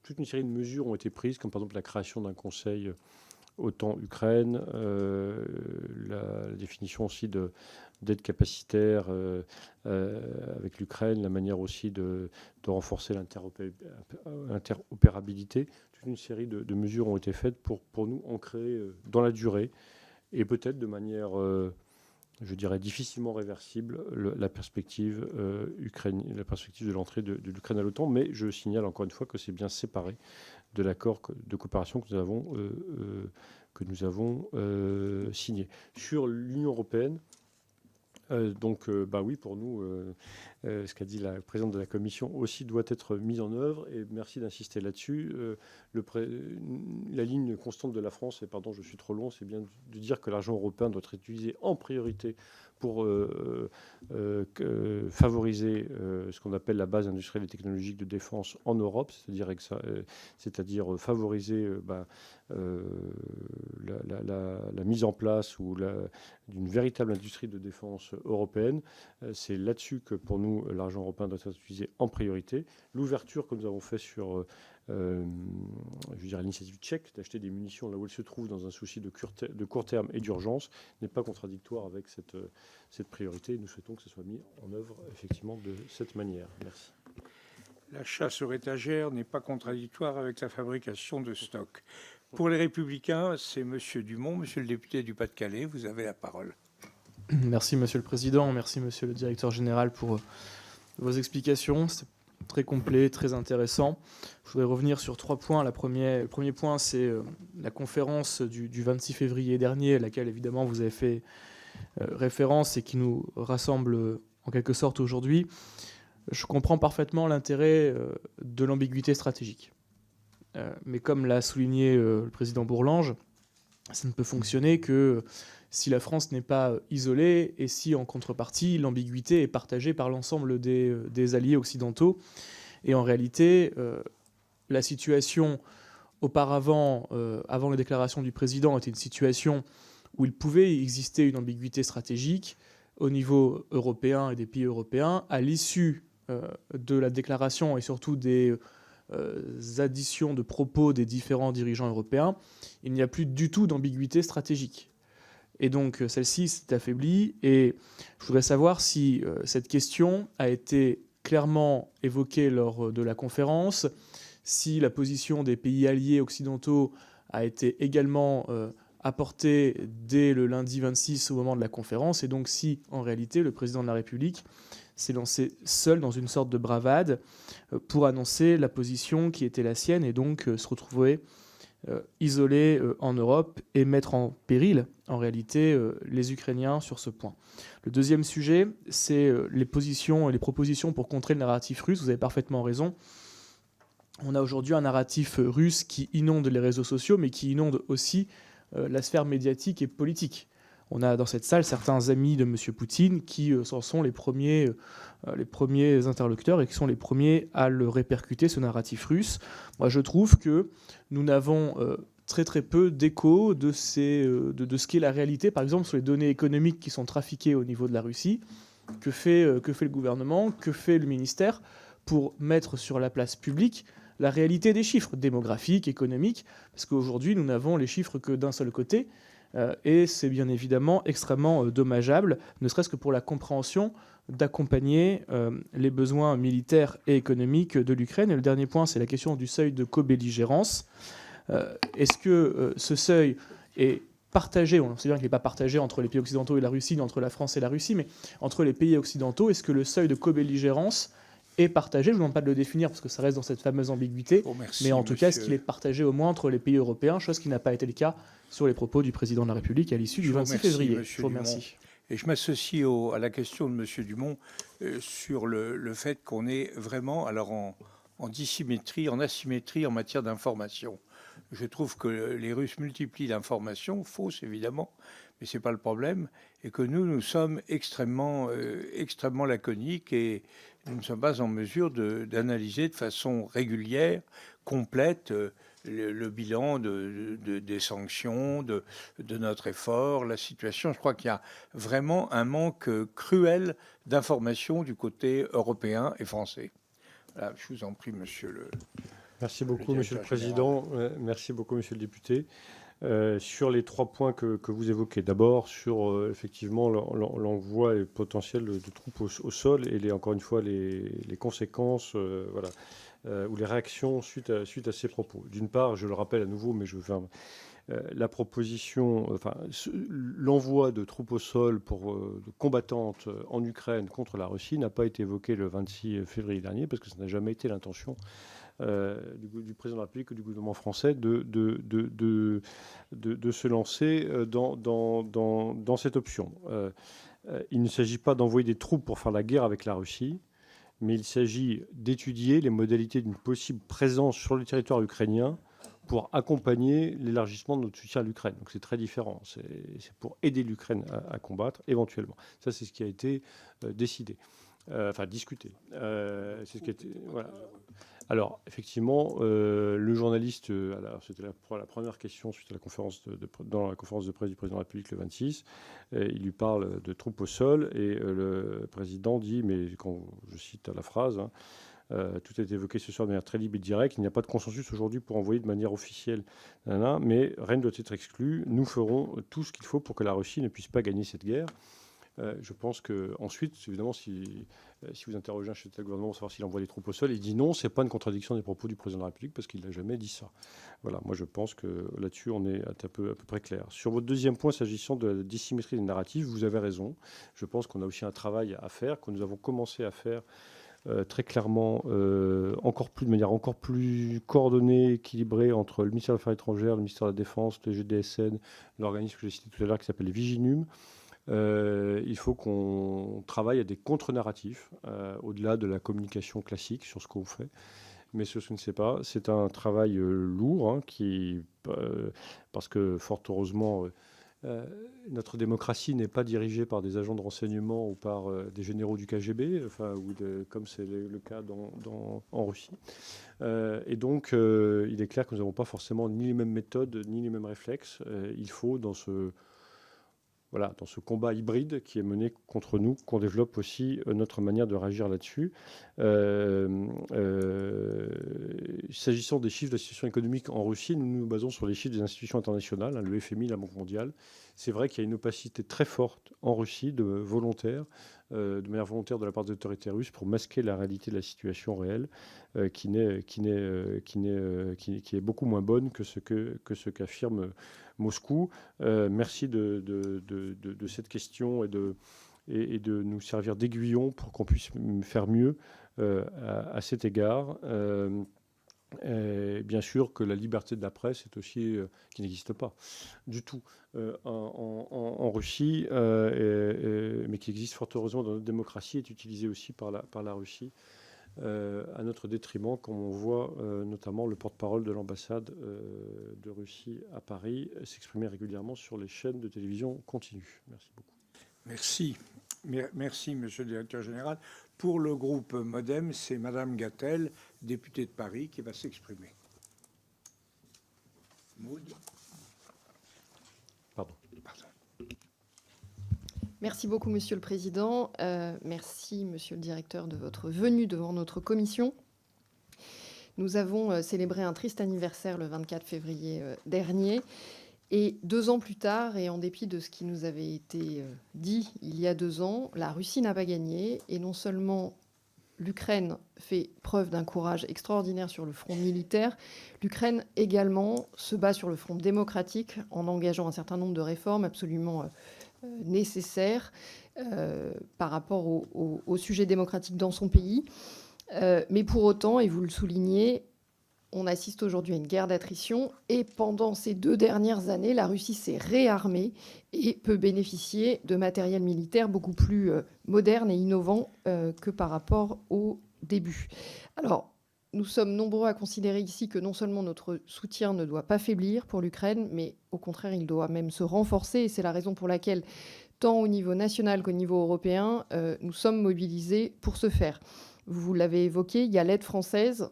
Toute une série de mesures ont été prises, comme par exemple la création d'un conseil OTAN-Ukraine, la définition aussi d'aide capacitaire avec l'Ukraine, la manière aussi de renforcer l'interopérabilité. Toute une série de mesures ont été faites pour nous ancrer dans la durée et peut-être de manière, je dirais, difficilement réversible la perspective de l'entrée de l'Ukraine à l'OTAN. Mais je signale encore une fois que c'est bien séparé de l'accord de coopération que nous avons signé. Sur l'Union européenne, oui, pour nous, ce qu'a dit la présidente de la Commission aussi doit être mis en œuvre, et merci d'insister là-dessus. La ligne constante de la France, et pardon, je suis trop long, c'est bien de dire que l'argent européen doit être utilisé en priorité pour favoriser ce qu'on appelle la base industrielle et technologique de défense en Europe, c'est-à-dire favoriser la mise en place d'une véritable industrie de défense européenne. C'est là-dessus que pour nous l'argent européen doit être utilisé en priorité. L'ouverture que nous avons faite sur l'initiative tchèque d'acheter des munitions là où elles se trouvent dans un souci de court terme et d'urgence n'est pas contradictoire avec cette priorité. Nous souhaitons que ce soit mis en œuvre effectivement de cette manière. Merci. L'achat sur étagère n'est pas contradictoire avec la fabrication de stocks. Pour les Républicains, c'est M. Dumont, monsieur le député du Pas-de-Calais. Vous avez la parole. Merci, Monsieur le Président. Merci, Monsieur le Directeur Général, pour vos explications. C'est très complet, très intéressant. Je voudrais revenir sur 3 points. Le premier point, c'est la conférence du 26 février dernier, à laquelle, évidemment, vous avez fait référence et qui nous rassemble en quelque sorte aujourd'hui. Je comprends parfaitement l'intérêt de l'ambiguïté stratégique. Mais comme l'a souligné le président Bourlange, ça ne peut fonctionner que si la France n'est pas isolée et si, en contrepartie, l'ambiguïté est partagée par l'ensemble des alliés occidentaux. Et en réalité, la situation auparavant, avant la déclaration du président, était une situation où il pouvait exister une ambiguïté stratégique au niveau européen et des pays européens. À l'issue de la déclaration et surtout des additions de propos des différents dirigeants européens, il n'y a plus du tout d'ambiguïté stratégique. Et donc celle-ci s'est affaiblie. Et je voudrais savoir si cette question a été clairement évoquée lors de la conférence, si la position des pays alliés occidentaux a été également apportée dès le lundi 26 au moment de la conférence, et donc si en réalité le président de la République s'est lancé seul dans une sorte de bravade pour annoncer la position qui était la sienne et donc se retrouver isolé en Europe et mettre en péril, en réalité, les Ukrainiens sur ce point. Le deuxième sujet, c'est les positions et les propositions pour contrer le narratif russe. Vous avez parfaitement raison. On a aujourd'hui un narratif russe qui inonde les réseaux sociaux, mais qui inonde aussi la sphère médiatique et politique. On a dans cette salle certains amis de M. Poutine qui sont les premiers interlocuteurs et qui sont les premiers à le répercuter, ce narratif russe. Moi, je trouve que nous n'avons très très peu d'écho de ce qu'est la réalité, par exemple sur les données économiques qui sont trafiquées au niveau de la Russie. Que fait le gouvernement, que fait le ministère pour mettre sur la place publique la réalité des chiffres démographiques, économiques, parce qu'aujourd'hui, nous n'avons les chiffres que d'un seul côté, et c'est bien évidemment extrêmement dommageable, ne serait-ce que pour la compréhension d'accompagner les besoins militaires et économiques de l'Ukraine. Et le dernier point, c'est la question du seuil de co-belligérance. Est-ce que ce seuil est partagé, on sait bien qu'il n'est pas partagé entre les pays occidentaux et la Russie, ni entre la France et la Russie, mais entre les pays occidentaux, est-ce que le seuil de co-belligérance est partagé? Je ne vous demande pas de le définir parce que ça reste dans cette fameuse ambiguïté, mais en tout cas, est-ce qu'il est partagé au moins entre les pays européens, chose qui n'a pas été le cas sur les propos du président de la République à l'issue du 26 février. Je vous remercie. Et je m'associe à la question de M. Dumont sur le fait qu'on est vraiment alors en dissymétrie, en asymétrie en matière d'information. Je trouve que les Russes multiplient l'information, fausse évidemment, mais ce n'est pas le problème, et que nous sommes extrêmement laconiques et nous ne sommes pas en mesure d'analyser de façon régulière, complète, le bilan des sanctions, de notre effort, la situation. Je crois qu'il y a vraiment un manque cruel d'informations du côté européen et français. Voilà, je vous en prie, monsieur le... Merci beaucoup, Monsieur le Président. Merci beaucoup, Monsieur le député. Sur les 3 points que vous évoquez, d'abord sur effectivement l'envoi potentiel de troupes au sol et encore une fois les conséquences ou les réactions suite à ces propos. D'une part, je le rappelle à nouveau, mais je veux faire la proposition, l'envoi de troupes au sol de combattantes en Ukraine contre la Russie n'a pas été évoqué le 26 février dernier parce que ça n'a jamais été l'intention du président de la République ou du gouvernement français de se lancer dans cette option. Il ne s'agit pas d'envoyer des troupes pour faire la guerre avec la Russie, mais il s'agit d'étudier les modalités d'une possible présence sur le territoire ukrainien pour accompagner l'élargissement de notre soutien à l'Ukraine. Donc c'est très différent. C'est pour aider l'Ukraine à combattre éventuellement. Ça, c'est ce qui a été décidé. Discuté. C'est ce qui a été... Voilà. Alors, effectivement, le journaliste, c'était la première question suite à la conférence dans la conférence de presse du président de la République le 26, il lui parle de troupes au sol et le président dit, mais quand je cite la phrase, tout a été évoqué ce soir de manière très libre et directe, il n'y a pas de consensus aujourd'hui pour envoyer de manière officielle, mais rien ne doit être exclu, nous ferons tout ce qu'il faut pour que la Russie ne puisse pas gagner cette guerre. Je pense qu'ensuite, évidemment, si vous interrogez un chef de gouvernement pour savoir s'il envoie les troupes au sol, il dit non, ce n'est pas une contradiction des propos du président de la République parce qu'il n'a jamais dit ça. Voilà, moi je pense que là-dessus, on est à peu près clair. Sur votre deuxième point, s'agissant de la dissymétrie des narratifs, vous avez raison. Je pense qu'on a aussi un travail à faire, que nous avons commencé à faire très clairement, de manière encore plus coordonnée, équilibrée entre le ministère des Affaires étrangères, le ministère de la Défense, le GDSN, l'organisme que j'ai cité tout à l'heure qui s'appelle Viginum. Il faut qu'on travaille à des contre-narratifs, au-delà de la communication classique sur ce qu'on fait. Mais ce que je ne sais pas, c'est un travail lourd, parce que fort heureusement, notre démocratie n'est pas dirigée par des agents de renseignement ou par des généraux du KGB, comme c'est le cas en Russie. Et donc, il est clair que nous n'avons pas forcément ni les mêmes méthodes, ni les mêmes réflexes. Il faut, dans ce voilà, dans ce combat hybride qui est mené contre nous, qu'on développe aussi notre manière de réagir là-dessus. S'agissant des chiffres de la situation économique en Russie, nous nous basons sur les chiffres des institutions internationales, hein, le FMI, la Banque mondiale. C'est vrai qu'il y a une opacité très forte en Russie de manière volontaire de la part des autorités russes pour masquer la réalité de la situation réelle, qui est beaucoup moins bonne que ce qu'affirme Moscou. Merci de cette question et de nous servir d'aiguillon pour qu'on puisse faire mieux à cet égard. Et bien sûr que la liberté de la presse est aussi qui n'existe pas du tout en Russie, mais qui existe fort heureusement dans notre démocratie, est utilisée aussi par la Russie à notre détriment, comme on voit notamment le porte-parole de l'ambassade de Russie à Paris s'exprimer régulièrement sur les chaînes de télévision continue. Merci beaucoup. Merci. Merci, Monsieur le Directeur Général. Pour le groupe MoDem, c'est Madame Gatel, députée de Paris, qui va s'exprimer. Maud. Pardon. Merci beaucoup, Monsieur le Président. Merci, Monsieur le Directeur, de votre venue devant notre commission. Nous avons célébré un triste anniversaire le 24 février dernier. Et 2 ans plus tard, et en dépit de ce qui nous avait été dit il y a 2 ans, la Russie n'a pas gagné. Et non seulement l'Ukraine fait preuve d'un courage extraordinaire sur le front militaire, l'Ukraine également se bat sur le front démocratique en engageant un certain nombre de réformes absolument nécessaires par rapport au sujet démocratique dans son pays. Mais pour autant, et vous le soulignez, on assiste aujourd'hui à une guerre d'attrition et pendant ces 2 dernières années, la Russie s'est réarmée et peut bénéficier de matériel militaire beaucoup plus moderne et innovant que par rapport au début. Alors, nous sommes nombreux à considérer ici que non seulement notre soutien ne doit pas faiblir pour l'Ukraine, mais au contraire, il doit même se renforcer. Et c'est la raison pour laquelle, tant au niveau national qu'au niveau européen, nous sommes mobilisés pour ce faire. Vous l'avez évoqué, il y a l'aide française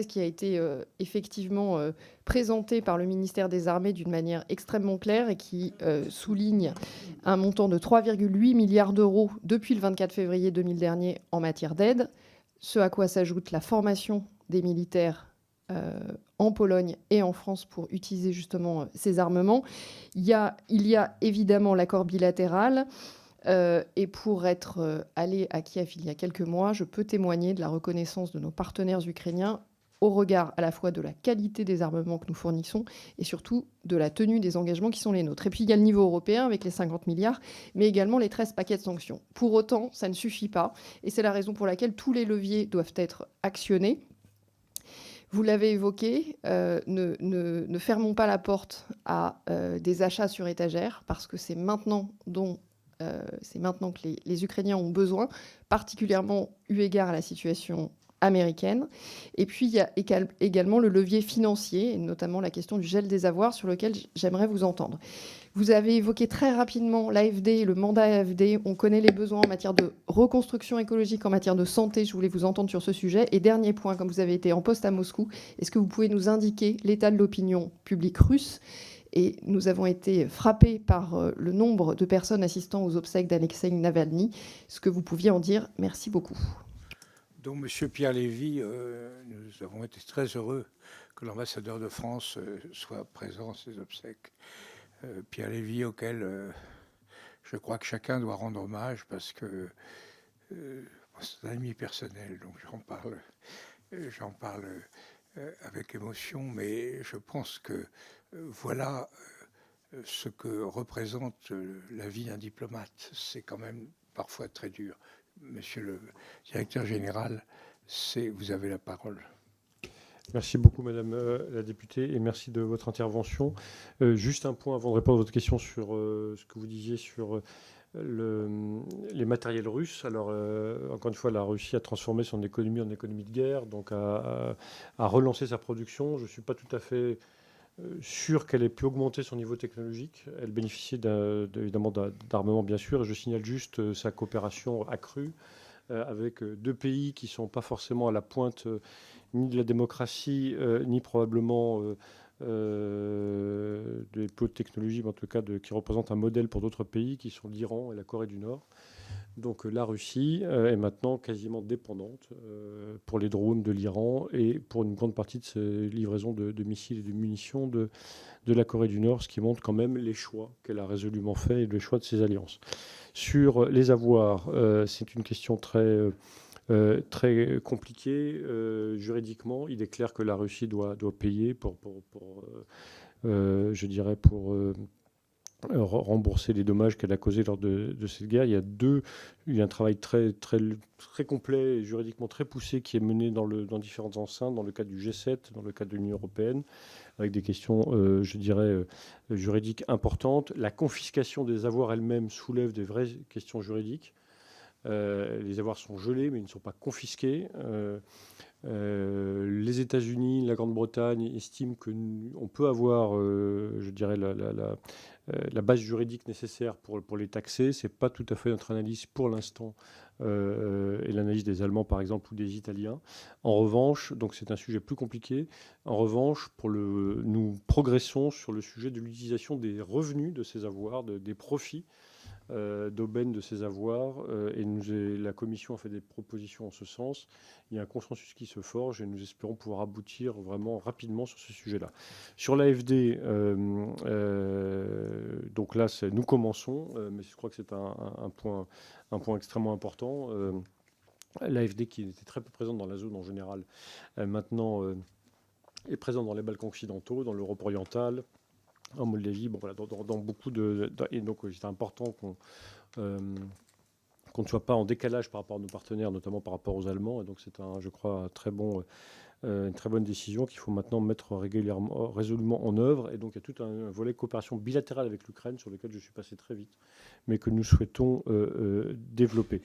qui a été effectivement présentée par le ministère des Armées d'une manière extrêmement claire et qui souligne un montant de 3,8 milliards d'euros depuis le 24 février 2000 dernier en matière d'aide, ce à quoi s'ajoute la formation des militaires en Pologne et en France pour utiliser justement ces armements. Il y a évidemment l'accord bilatéral. Et pour être allé à Kiev il y a quelques mois, je peux témoigner de la reconnaissance de nos partenaires ukrainiens au regard à la fois de la qualité des armements que nous fournissons et surtout de la tenue des engagements qui sont les nôtres. Et puis il y a le niveau européen avec les 50 milliards, mais également les 13 paquets de sanctions. Pour autant, ça ne suffit pas et c'est la raison pour laquelle tous les leviers doivent être actionnés. Vous l'avez évoqué, ne fermons pas la porte à des achats sur étagère parce que c'est maintenant que les Ukrainiens ont besoin, particulièrement eu égard à la situation américaine. Et puis, il y a également le levier financier, et notamment la question du gel des avoirs, sur lequel j'aimerais vous entendre. Vous avez évoqué très rapidement l'AFD, le mandat AFD. On connaît les besoins en matière de reconstruction écologique, en matière de santé. Je voulais vous entendre sur ce sujet. Et dernier point, comme vous avez été en poste à Moscou, est-ce que vous pouvez nous indiquer l'état de l'opinion publique russe ? Et nous avons été frappés par le nombre de personnes assistant aux obsèques d'Alexeï Navalny. Ce que vous pouviez en dire, merci beaucoup. Donc, Monsieur Pierre Lévy, nous avons été très heureux que l'ambassadeur de France soit présent à ces obsèques. Pierre Lévy, auquel je crois que chacun doit rendre hommage parce que c'est un ami personnel, donc j'en parle avec émotion, mais je pense que voilà ce que représente la vie d'un diplomate. C'est quand même parfois très dur. Monsieur le Directeur Général, vous avez la parole. Merci beaucoup, Madame la députée, et merci de votre intervention. Juste un point avant de répondre à votre question sur ce que vous disiez sur les matériels russes. Alors, encore une fois, la Russie a transformé son économie en économie de guerre, donc a relancé sa production. Je ne suis pas tout à fait sûr qu'elle ait pu augmenter son niveau technologique. Elle bénéficiait évidemment d'armement, bien sûr, et je signale juste sa coopération accrue avec 2 pays qui ne sont pas forcément à la pointe ni de la démocratie, ni probablement des pôles de technologie, mais en tout cas qui représentent un modèle pour d'autres pays, qui sont l'Iran et la Corée du Nord. Donc la Russie est maintenant quasiment dépendante pour les drones de l'Iran et pour une grande partie de ses livraisons de missiles et de munitions de la Corée du Nord, ce qui montre quand même les choix qu'elle a résolument fait et le choix de ses alliances. Sur les avoirs, c'est une question très compliquée juridiquement. Il est clair que la Russie doit payer pour rembourser les dommages qu'elle a causés lors de cette guerre. Il y a un travail très complet et juridiquement très poussé qui est mené dans différentes enceintes, dans le cadre du G7, dans le cadre de l'Union européenne, avec des questions, juridiques importantes. La confiscation des avoirs elle-même soulève des vraies questions juridiques. Les avoirs sont gelés, mais ils ne sont pas confisqués. Les États-Unis, la Grande-Bretagne estiment qu'on peut avoir, la base juridique nécessaire pour les taxer. Ce n'est pas tout à fait notre analyse pour l'instant, et l'analyse des Allemands, par exemple, ou des Italiens. En revanche, donc c'est un sujet plus compliqué. En revanche, nous progressons sur le sujet de l'utilisation des revenus de ces avoirs, des profits d'aubaine de ces avoirs, et la Commission a fait des propositions en ce sens. Il y a un consensus qui se forge et nous espérons pouvoir aboutir vraiment rapidement sur ce sujet-là. Sur l'AFD, donc là, nous commençons, mais je crois que c'est un point extrêmement important. L'AFD, qui était très peu présente dans la zone en général, maintenant est présente dans les Balkans occidentaux, dans l'Europe orientale, en Moldavie, bon, voilà, dans beaucoup et donc c'est important qu'on ne soit pas en décalage par rapport à nos partenaires, notamment par rapport aux Allemands. Et donc c'est je crois, une très bonne décision qu'il faut maintenant mettre résolument en œuvre. Et donc il y a tout un volet coopération bilatérale avec l'Ukraine sur lequel je suis passé très vite, mais que nous souhaitons développer.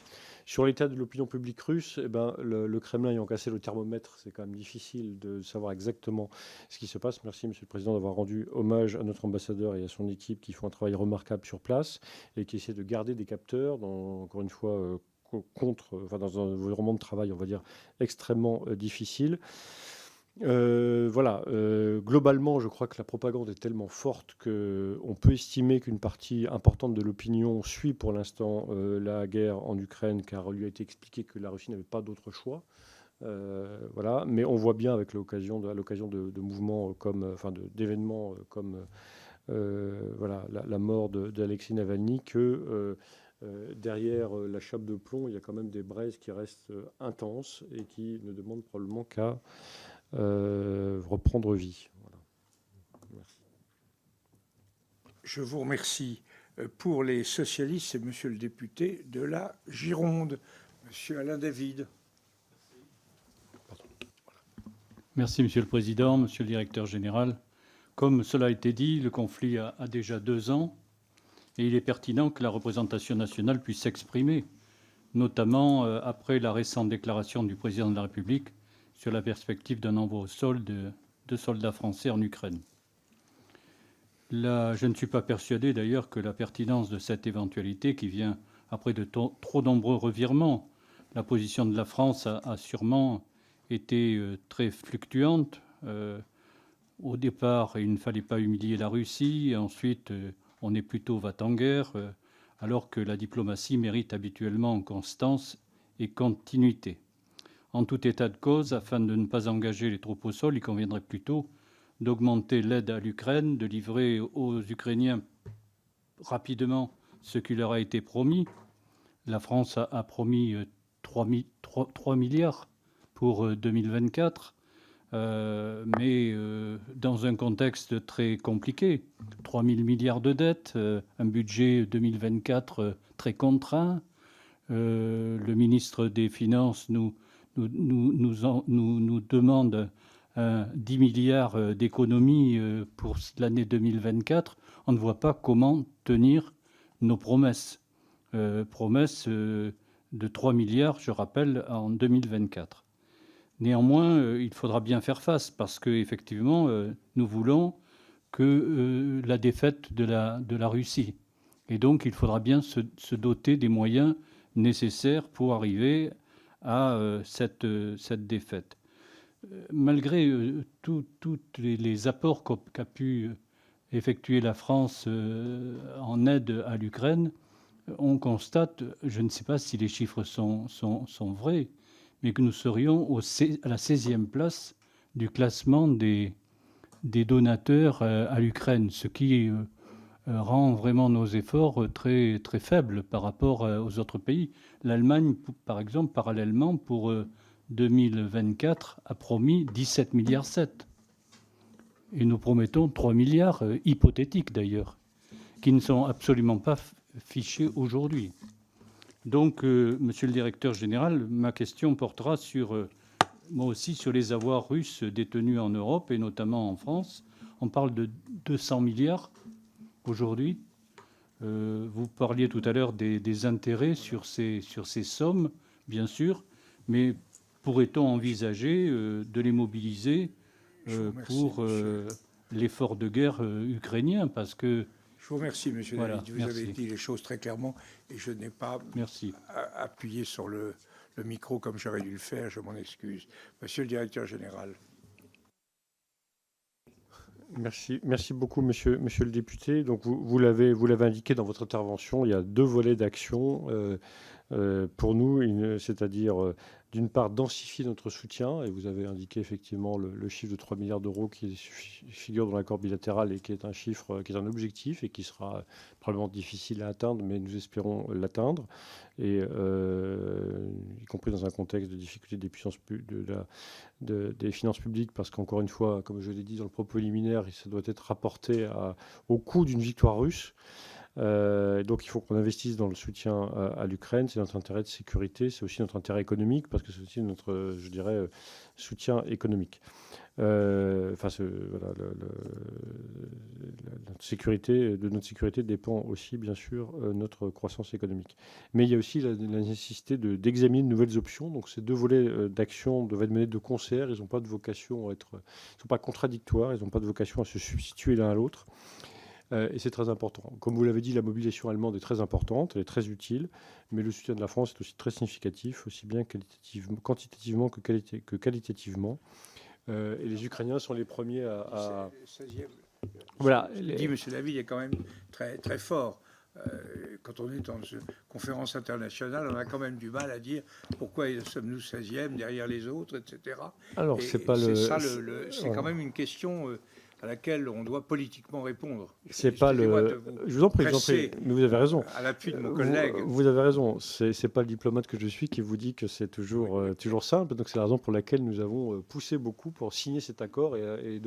Sur l'état de l'opinion publique russe, le Kremlin ayant cassé le thermomètre, c'est quand même difficile de savoir exactement ce qui se passe. Merci, Monsieur le Président, d'avoir rendu hommage à notre ambassadeur et à son équipe qui font un travail remarquable sur place et qui essaient de garder des capteurs, encore une fois, dans un environnement de travail, on va dire, extrêmement difficile. Globalement, je crois que la propagande est tellement forte qu'on peut estimer qu'une partie importante de l'opinion suit pour l'instant la guerre en Ukraine, car il lui a été expliqué que la Russie n'avait pas d'autre choix. Mais on voit bien avec l'occasion de mouvements d'événements comme la mort d'Alexei Navalny que derrière la chape de plomb, il y a quand même des braises qui restent intenses et qui ne demandent probablement qu'à reprendre vie. Voilà. Merci. Je vous remercie. Pour les socialistes, c'est monsieur le député de la Gironde, monsieur Alain David. Merci, Monsieur le Président, Monsieur le Directeur général. Comme cela a été dit, le conflit a déjà 2 ans et il est pertinent que la représentation nationale puisse s'exprimer, notamment après la récente déclaration du Président de la République sur la perspective d'un envoi au sol de soldats français en Ukraine. Je ne suis pas persuadé d'ailleurs que la pertinence de cette éventualité, qui vient après de trop nombreux revirements, la position de la France a sûrement été très fluctuante. Au départ, il ne fallait pas humilier la Russie. Ensuite, on est plutôt va-t-en-guerre, alors que la diplomatie mérite habituellement constance et continuité. En tout état de cause, afin de ne pas engager les troupes au sol, il conviendrait plutôt d'augmenter l'aide à l'Ukraine, de livrer aux Ukrainiens rapidement ce qui leur a été promis. La France a promis 3 milliards pour 2024, mais dans un contexte très compliqué. 3 000 milliards de dettes, un budget 2024 très contraint. Le ministre des Finances nous demande 10 milliards d'économies pour l'année 2024. On ne voit pas comment tenir nos promesses. Promesses de 3 milliards, je rappelle, en 2024. Néanmoins, il faudra bien faire face parce qu'effectivement, nous voulons que la défaite de la Russie. Et donc, il faudra bien se doter des moyens nécessaires pour arriver à cette défaite. malgré tous les apports qu'a pu effectuer la France en aide à l'Ukraine, on constate, je ne sais pas si les chiffres sont vrais, mais que nous serions à la 16e place du classement des donateurs à l'Ukraine, ce qui rend vraiment nos efforts très, très faibles par rapport aux autres pays. L'Allemagne, par exemple, parallèlement, pour 2024, a promis 17,7 milliards. Et nous promettons 3 milliards, hypothétiques d'ailleurs, qui ne sont absolument pas fichés aujourd'hui. Donc, monsieur le directeur général, ma question portera moi aussi sur les avoirs russes détenus en Europe et notamment en France. On parle de 200 milliards aujourd'hui. Vous parliez tout à l'heure des intérêts sur ces sommes, bien sûr, mais pourrait-on envisager de les mobiliser pour l'effort de guerre ukrainien, parce que... Je vous remercie, monsieur David. Vous avez dit les choses très clairement et je n'ai pas appuyé sur le micro comme j'aurais dû le faire. Je m'en excuse. Monsieur le directeur général. Merci beaucoup, monsieur le député. Donc, vous l'avez indiqué dans votre intervention, il y a 2 volets d'action pour nous, c'est-à-dire d'une part densifier notre soutien, et vous avez indiqué effectivement le chiffre de 3 milliards d'euros qui figure dans l'accord bilatéral et qui est un chiffre, qui est un objectif et qui sera probablement difficile à atteindre, mais nous espérons l'atteindre, et y compris dans un contexte de difficulté des finances publiques, parce qu'encore une fois, comme je l'ai dit dans le propos liminaire, ça doit être rapporté au coût d'une victoire russe. Donc il faut qu'on investisse dans le soutien à l'Ukraine. C'est notre intérêt de sécurité, c'est aussi notre intérêt économique, parce que c'est aussi notre, je dirais, soutien économique. Voilà, notre sécurité dépend aussi, bien sûr, notre croissance économique. Mais il y a aussi la nécessité d'examiner de nouvelles options. Donc ces 2 volets d'action doivent être menés de concert. Ils n'ont pas de vocation à être, ils sont pas contradictoires. Ils n'ont pas de vocation à se substituer l'un à l'autre. Et c'est très important. Comme vous l'avez dit, la mobilisation allemande est très importante, elle est très utile, mais le soutien de la France est aussi très significatif, aussi bien quantitativement que qualitativement. Et les Ukrainiens sont les premiers à... Voilà. Dit M. David est quand même très, très fort. Quand on est dans une conférence internationale, on a quand même du mal à dire pourquoi sommes-nous 16e derrière les autres, etc. Alors, c'est quand même une question... à laquelle on doit politiquement répondre. Je vous en prie, mais vous avez raison. À l'appui de mon collègue. Vous avez raison. C'est pas le diplomate que je suis qui vous dit que c'est toujours simple. Donc c'est la raison pour laquelle nous avons poussé beaucoup pour signer cet accord et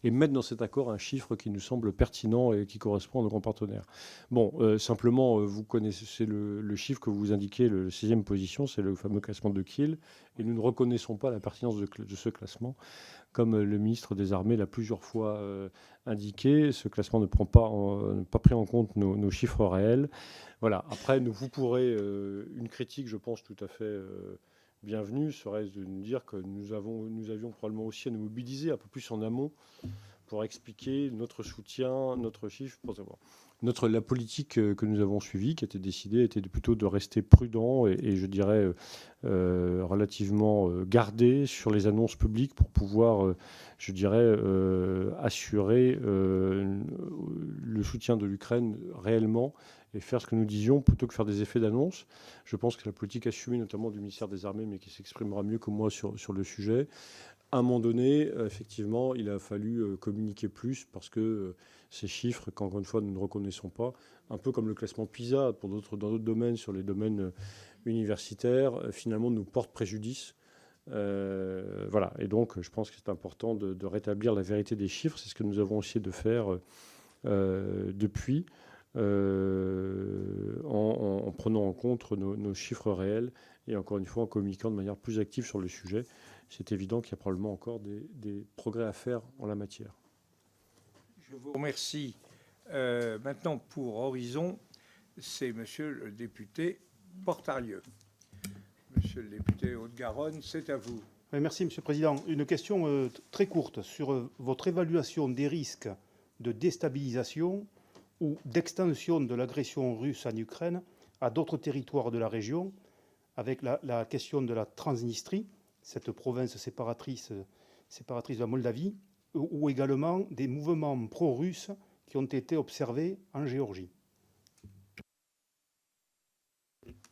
mettre dans cet accord un chiffre qui nous semble pertinent et qui correspond à nos grands partenaires. Bon, simplement, vous connaissez le chiffre que vous indiquez, le 6e position, c'est le fameux classement de Kiel, et nous ne reconnaissons pas la pertinence de ce classement. Comme le ministre des Armées l'a plusieurs fois indiqué, ce classement ne prend pas pris en compte nos chiffres réels. Voilà. Après, vous pourrez, une critique, je pense, tout à fait bienvenue, serait de nous dire que nous avions probablement aussi à nous mobiliser un peu plus en amont pour expliquer notre soutien, notre chiffre, pour savoir. La politique que nous avons suivie, qui était décidée, était plutôt de rester prudent et je dirais relativement gardé sur les annonces publiques pour pouvoir, je dirais, assurer le soutien de l'Ukraine réellement et faire ce que nous disions plutôt que faire des effets d'annonce. Je pense que la politique assumée, notamment du ministère des Armées, mais qui s'exprimera mieux que moi sur le sujet, à un moment donné, effectivement, il a fallu communiquer plus parce que ces chiffres, qu'encore une fois, nous ne reconnaissons pas, un peu comme le classement PISA dans d'autres domaines, sur les domaines universitaires, finalement, nous portent préjudice. Voilà. Et donc, je pense que c'est important de rétablir la vérité des chiffres. C'est ce que nous avons essayé de faire depuis, en prenant en compte nos chiffres réels et, encore une fois, en communiquant de manière plus active sur le sujet. C'est évident qu'il y a probablement encore des progrès à faire en la matière. Je vous remercie. Maintenant, pour Horizon, c'est monsieur le député Portarieux. Monsieur le député Haute-Garonne, c'est à vous. Merci, Monsieur le Président. Une question très courte sur votre évaluation des risques de déstabilisation ou d'extension de l'agression russe en Ukraine à d'autres territoires de la région, avec la question de la Transnistrie. cette province séparatrice de la Moldavie, ou également des mouvements pro-russes qui ont été observés en Géorgie.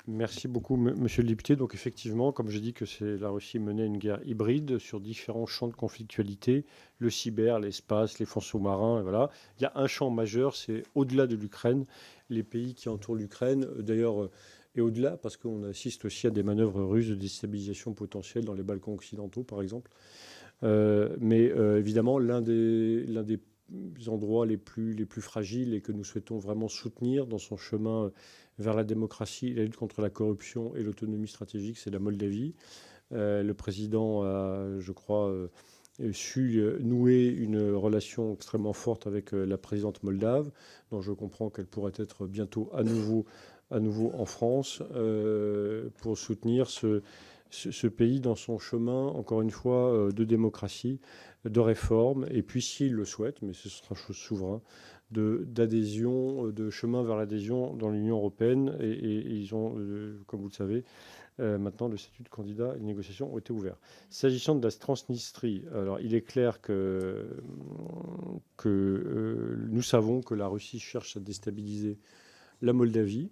Merci beaucoup, monsieur le député. Donc effectivement, comme j'ai dit que la Russie menait une guerre hybride sur différents champs de conflictualité, le cyber, l'espace, les fonds sous-marins, et voilà. Il y a un champ majeur, c'est au-delà de l'Ukraine, les pays qui entourent l'Ukraine, d'ailleurs, et au-delà, parce qu'on assiste aussi à des manœuvres russes de déstabilisation potentielle dans les Balkans occidentaux, par exemple. Mais évidemment, l'un des endroits les plus fragiles et que nous souhaitons vraiment soutenir dans son chemin vers la démocratie, la lutte contre la corruption et l'autonomie stratégique, c'est la Moldavie. Le président a, je crois, su nouer une relation extrêmement forte avec la présidente moldave, dont je comprends qu'elle pourrait être bientôt à nouveau en France pour soutenir ce pays dans son chemin, encore une fois, de démocratie, de réforme, et puis s'il le souhaite, mais ce sera chose souverain, d'adhésion, de chemin vers l'adhésion dans l'Union européenne. Et ils ont, comme vous le savez, maintenant le statut de candidat et les négociations ont été ouvertes. S'agissant de la Transnistrie, alors il est clair que nous savons que la Russie cherche à déstabiliser la Moldavie,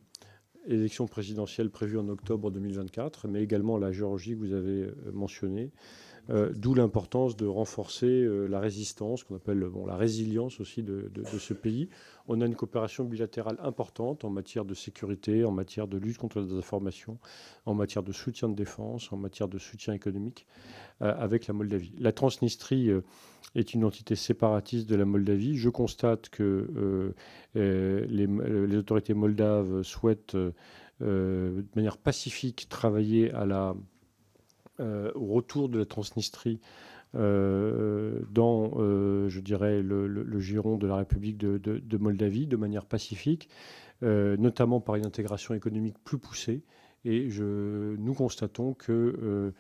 élection présidentielle prévue en octobre 2024, mais également la Géorgie que vous avez mentionnée. D'où l'importance de renforcer la résistance, qu'on appelle la résilience aussi de ce pays. On a une coopération bilatérale importante en matière de sécurité, en matière de lutte contre la désinformation, en matière de soutien de défense, en matière de soutien économique avec la Moldavie. La Transnistrie est une entité séparatiste de la Moldavie. Je constate que les autorités moldaves souhaitent de manière pacifique travailler au retour de la Transnistrie dans, je dirais, le giron de la République de Moldavie, de manière pacifique, notamment par une intégration économique plus poussée. Et nous constatons que,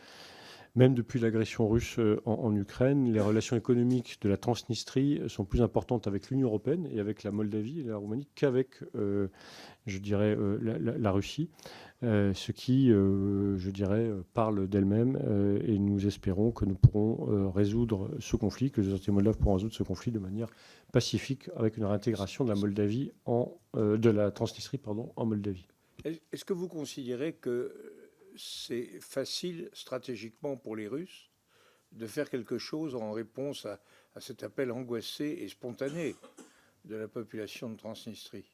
même depuis l'agression russe en Ukraine, les relations économiques de la Transnistrie sont plus importantes avec l'Union européenne et avec la Moldavie et la Roumanie qu'avec, je dirais, la Russie. Ce qui, je dirais, parle d'elle-même, et nous espérons que nous pourrons résoudre ce conflit, que les autorités moldaves pourront résoudre ce conflit de manière pacifique avec une réintégration de la Moldavie de la Transnistrie en Moldavie. Est-ce que vous considérez que c'est facile stratégiquement pour les Russes de faire quelque chose en réponse à cet appel angoissé et spontané de la population de Transnistrie ?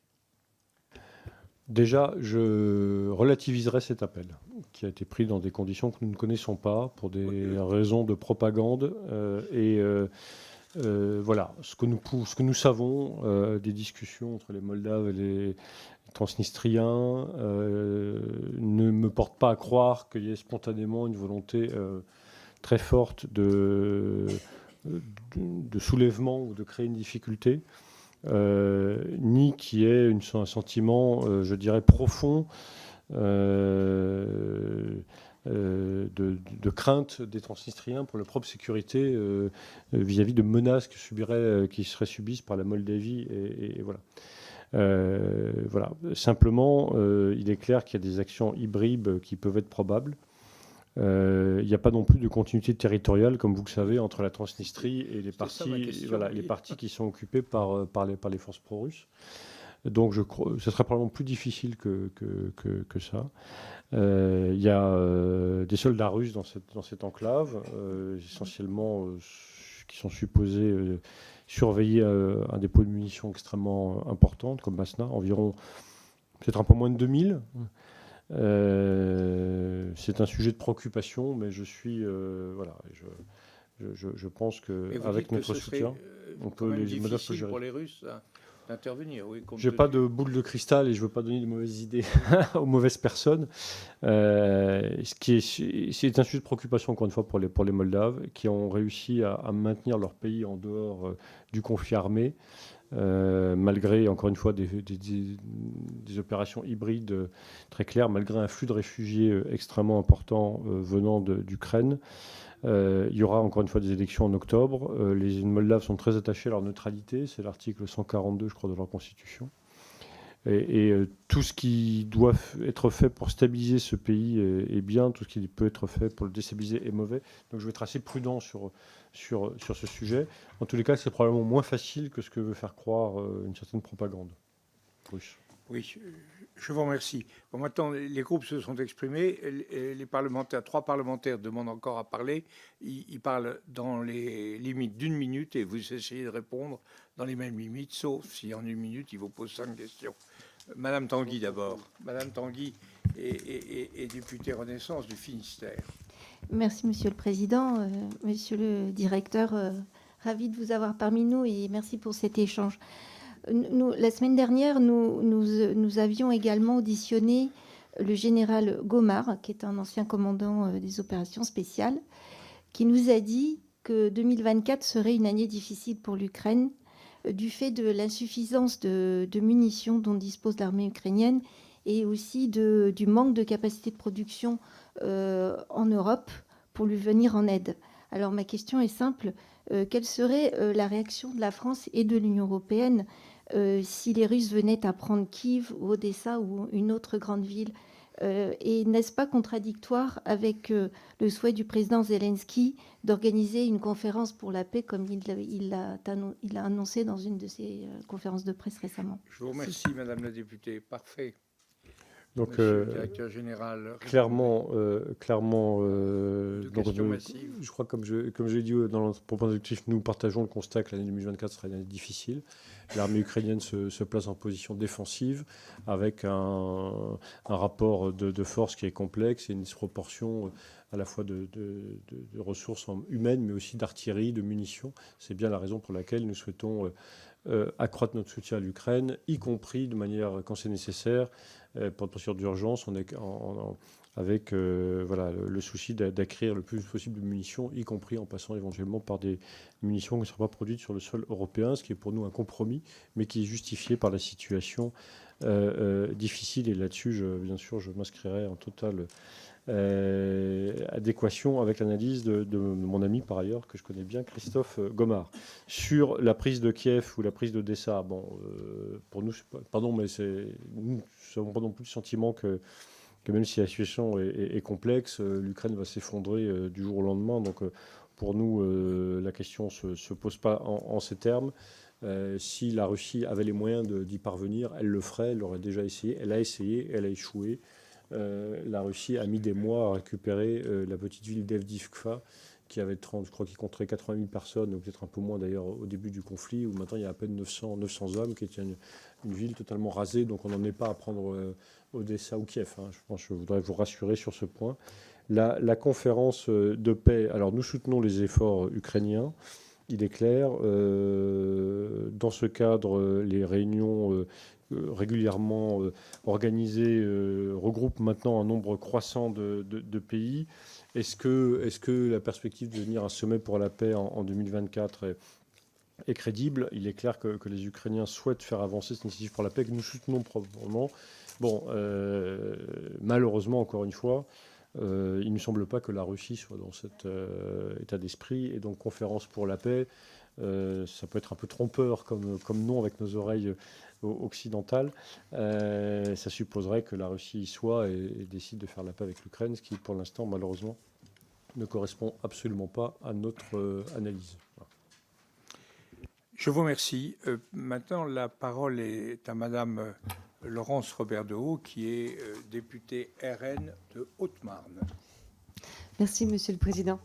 Déjà, je relativiserai cet appel, qui a été pris dans des conditions que nous ne connaissons pas, pour des raisons de propagande. Voilà, ce que nous savons des discussions entre les Moldaves et les Transnistriens ne me porte pas à croire qu'il y ait spontanément une volonté très forte de soulèvement ou de créer une difficulté. Ni qui est un sentiment, je dirais, profond de crainte des Transnistriens pour leur propre sécurité vis-à-vis de menaces qui seraient subies par la Moldavie. Et voilà. Voilà. Simplement, il est clair qu'il y a des actions hybrides qui peuvent être probables. Il n'y a pas non plus de continuité territoriale, comme vous le savez, entre la Transnistrie et les parties qui sont occupées par les forces pro-russes. Donc, je crois, ce serait probablement plus difficile que ça. Il y a des soldats russes dans cette enclave, essentiellement qui sont supposés surveiller un dépôt de munitions extrêmement important, comme Masna, environ peut-être un peu moins de 2000. C'est un sujet de préoccupation, mais je pense qu'avec notre soutien, on peut les Moldaves peuvent gérer. Pour les Russes d'intervenir. Oui, je n'ai pas de boule de cristal et je ne veux pas donner de mauvaises idées aux mauvaises personnes. C'est un sujet de préoccupation, encore une fois, pour les Moldaves, qui ont réussi à maintenir leur pays en dehors du conflit armé. Malgré, encore une fois, des opérations hybrides très claires, malgré un flux de réfugiés extrêmement important venant d'Ukraine. Il y aura encore une fois des élections en octobre. Les Moldaves sont très attachés à leur neutralité. C'est l'article 142, je crois, de leur constitution. Et tout ce qui doit être fait pour stabiliser ce pays est bien, tout ce qui peut être fait pour le déstabiliser est mauvais. Donc je vais être assez prudent sur ce sujet. En tous les cas, c'est probablement moins facile que ce que veut faire croire une certaine propagande russe. Oui, je vous remercie. Bon, maintenant, les groupes se sont exprimés. Les parlementaires, 3 parlementaires demandent encore à parler. Ils parlent dans les limites d'1 minute et vous essayez de répondre dans les mêmes limites, sauf si en 1 minute, ils vous posent 5 questions. Madame Tanguy d'abord. Madame Tanguy est députée Renaissance du Finistère. Merci Monsieur le Président. Monsieur le Directeur, ravi de vous avoir parmi nous et merci pour cet échange. La semaine dernière, nous avions également auditionné le général Gomard, qui est un ancien commandant des opérations spéciales, qui nous a dit que 2024 serait une année difficile pour l'Ukraine du fait de l'insuffisance de munitions dont dispose l'armée ukrainienne et aussi du manque de capacité de production en Europe pour lui venir en aide. Alors ma question est simple. Quelle serait la réaction de la France et de l'Union européenne si les Russes venaient à prendre Kiev ou Odessa ou une autre grande ville? Et n'est-ce pas contradictoire avec le souhait du président Zelensky d'organiser une conférence pour la paix comme il l'a annoncé dans une de ses conférences de presse récemment? Je vous remercie, Madame la députée. Parfait. Donc, Monsieur le directeur général, clairement, de questions massives. je crois, comme je l'ai dit dans le propos introductif, nous partageons le constat que l'année 2024 sera une année difficile. L'armée ukrainienne se place en position défensive avec un rapport de force qui est complexe et une disproportion à la fois de ressources humaines, mais aussi d'artillerie, de munitions. C'est bien la raison pour laquelle nous souhaitons accroître notre soutien à l'Ukraine, y compris de manière, quand c'est nécessaire, pour une procédure d'urgence, avec le souci d'acquérir le plus possible de munitions, y compris en passant éventuellement par des munitions qui ne seront pas produites sur le sol européen, ce qui est pour nous un compromis, mais qui est justifié par la situation difficile. Et là-dessus, bien sûr, je m'inscrirai en totale adéquation avec l'analyse de mon ami, par ailleurs, que je connais bien, Christophe Gomard. Sur la prise de Kiev ou la prise d'Odessa, pour nous, nous n'avons pas non plus le sentiment que même si la situation est complexe, l'Ukraine va s'effondrer du jour au lendemain. Donc, pour nous, la question ne se pose pas en ces termes. Si la Russie avait les moyens d'y parvenir, elle le ferait, elle l'aurait déjà essayé. Elle a essayé, elle a échoué. La Russie a mis des mois à récupérer la petite ville d'Evdivka, qui avait je crois qu'il compterait 80 000 personnes, ou peut-être un peu moins d'ailleurs au début du conflit, où maintenant il y a à peine 900 hommes, qui est une ville totalement rasée. Donc on n'en est pas à prendre Odessa ou Kiev. Je voudrais vous rassurer sur ce point. La conférence de paix, alors nous soutenons les efforts ukrainiens, il est clair. Dans ce cadre, les réunions régulièrement organisées regroupent maintenant un nombre croissant de pays. Est-ce que la perspective de devenir un sommet pour la paix en 2024 est crédible? Il est clair que les Ukrainiens souhaitent faire avancer cette initiative pour la paix, que nous soutenons probablement. Malheureusement, encore une fois, il ne me semble pas que la Russie soit dans cet état d'esprit. Et donc, conférence pour la paix, ça peut être un peu trompeur comme nom avec nos oreilles occidentales. Ça supposerait que la Russie y soit et décide de faire la paix avec l'Ukraine, ce qui, pour l'instant, malheureusement, ne correspond absolument pas à notre analyse. Voilà. Je vous remercie. Maintenant, la parole est à Madame Laurence Robert-Dehaut, qui est députée RN de Haute-Marne. Merci, Monsieur le Président.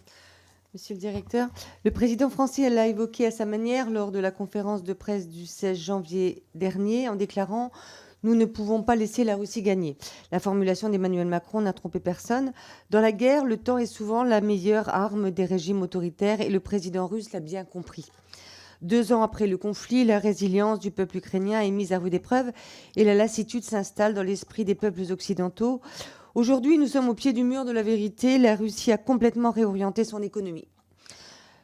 Monsieur le Directeur, le président français l'a évoqué à sa manière lors de la conférence de presse du 16 janvier dernier en déclarant « Nous ne pouvons pas laisser la Russie gagner ». La formulation d'Emmanuel Macron n'a trompé personne. Dans la guerre, le temps est souvent la meilleure arme des régimes autoritaires et le président russe l'a bien compris. 2 ans après le conflit, la résilience du peuple ukrainien est mise à rude épreuve et la lassitude s'installe dans l'esprit des peuples occidentaux. Aujourd'hui, nous sommes au pied du mur de la vérité. La Russie a complètement réorienté son économie.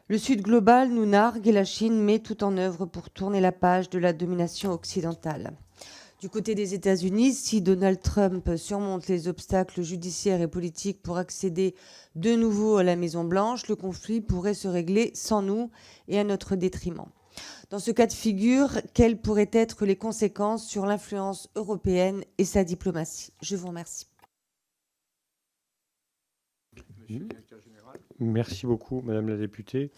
Le Sud global nous nargue et la Chine met tout en œuvre pour tourner la page de la domination occidentale. Du côté des États-Unis, si Donald Trump surmonte les obstacles judiciaires et politiques pour accéder de nouveau à la Maison-Blanche, le conflit pourrait se régler sans nous et à notre détriment. Dans ce cas de figure, quelles pourraient être les conséquences sur l'influence européenne et sa diplomatie? Je vous remercie. Merci beaucoup, Madame la députée.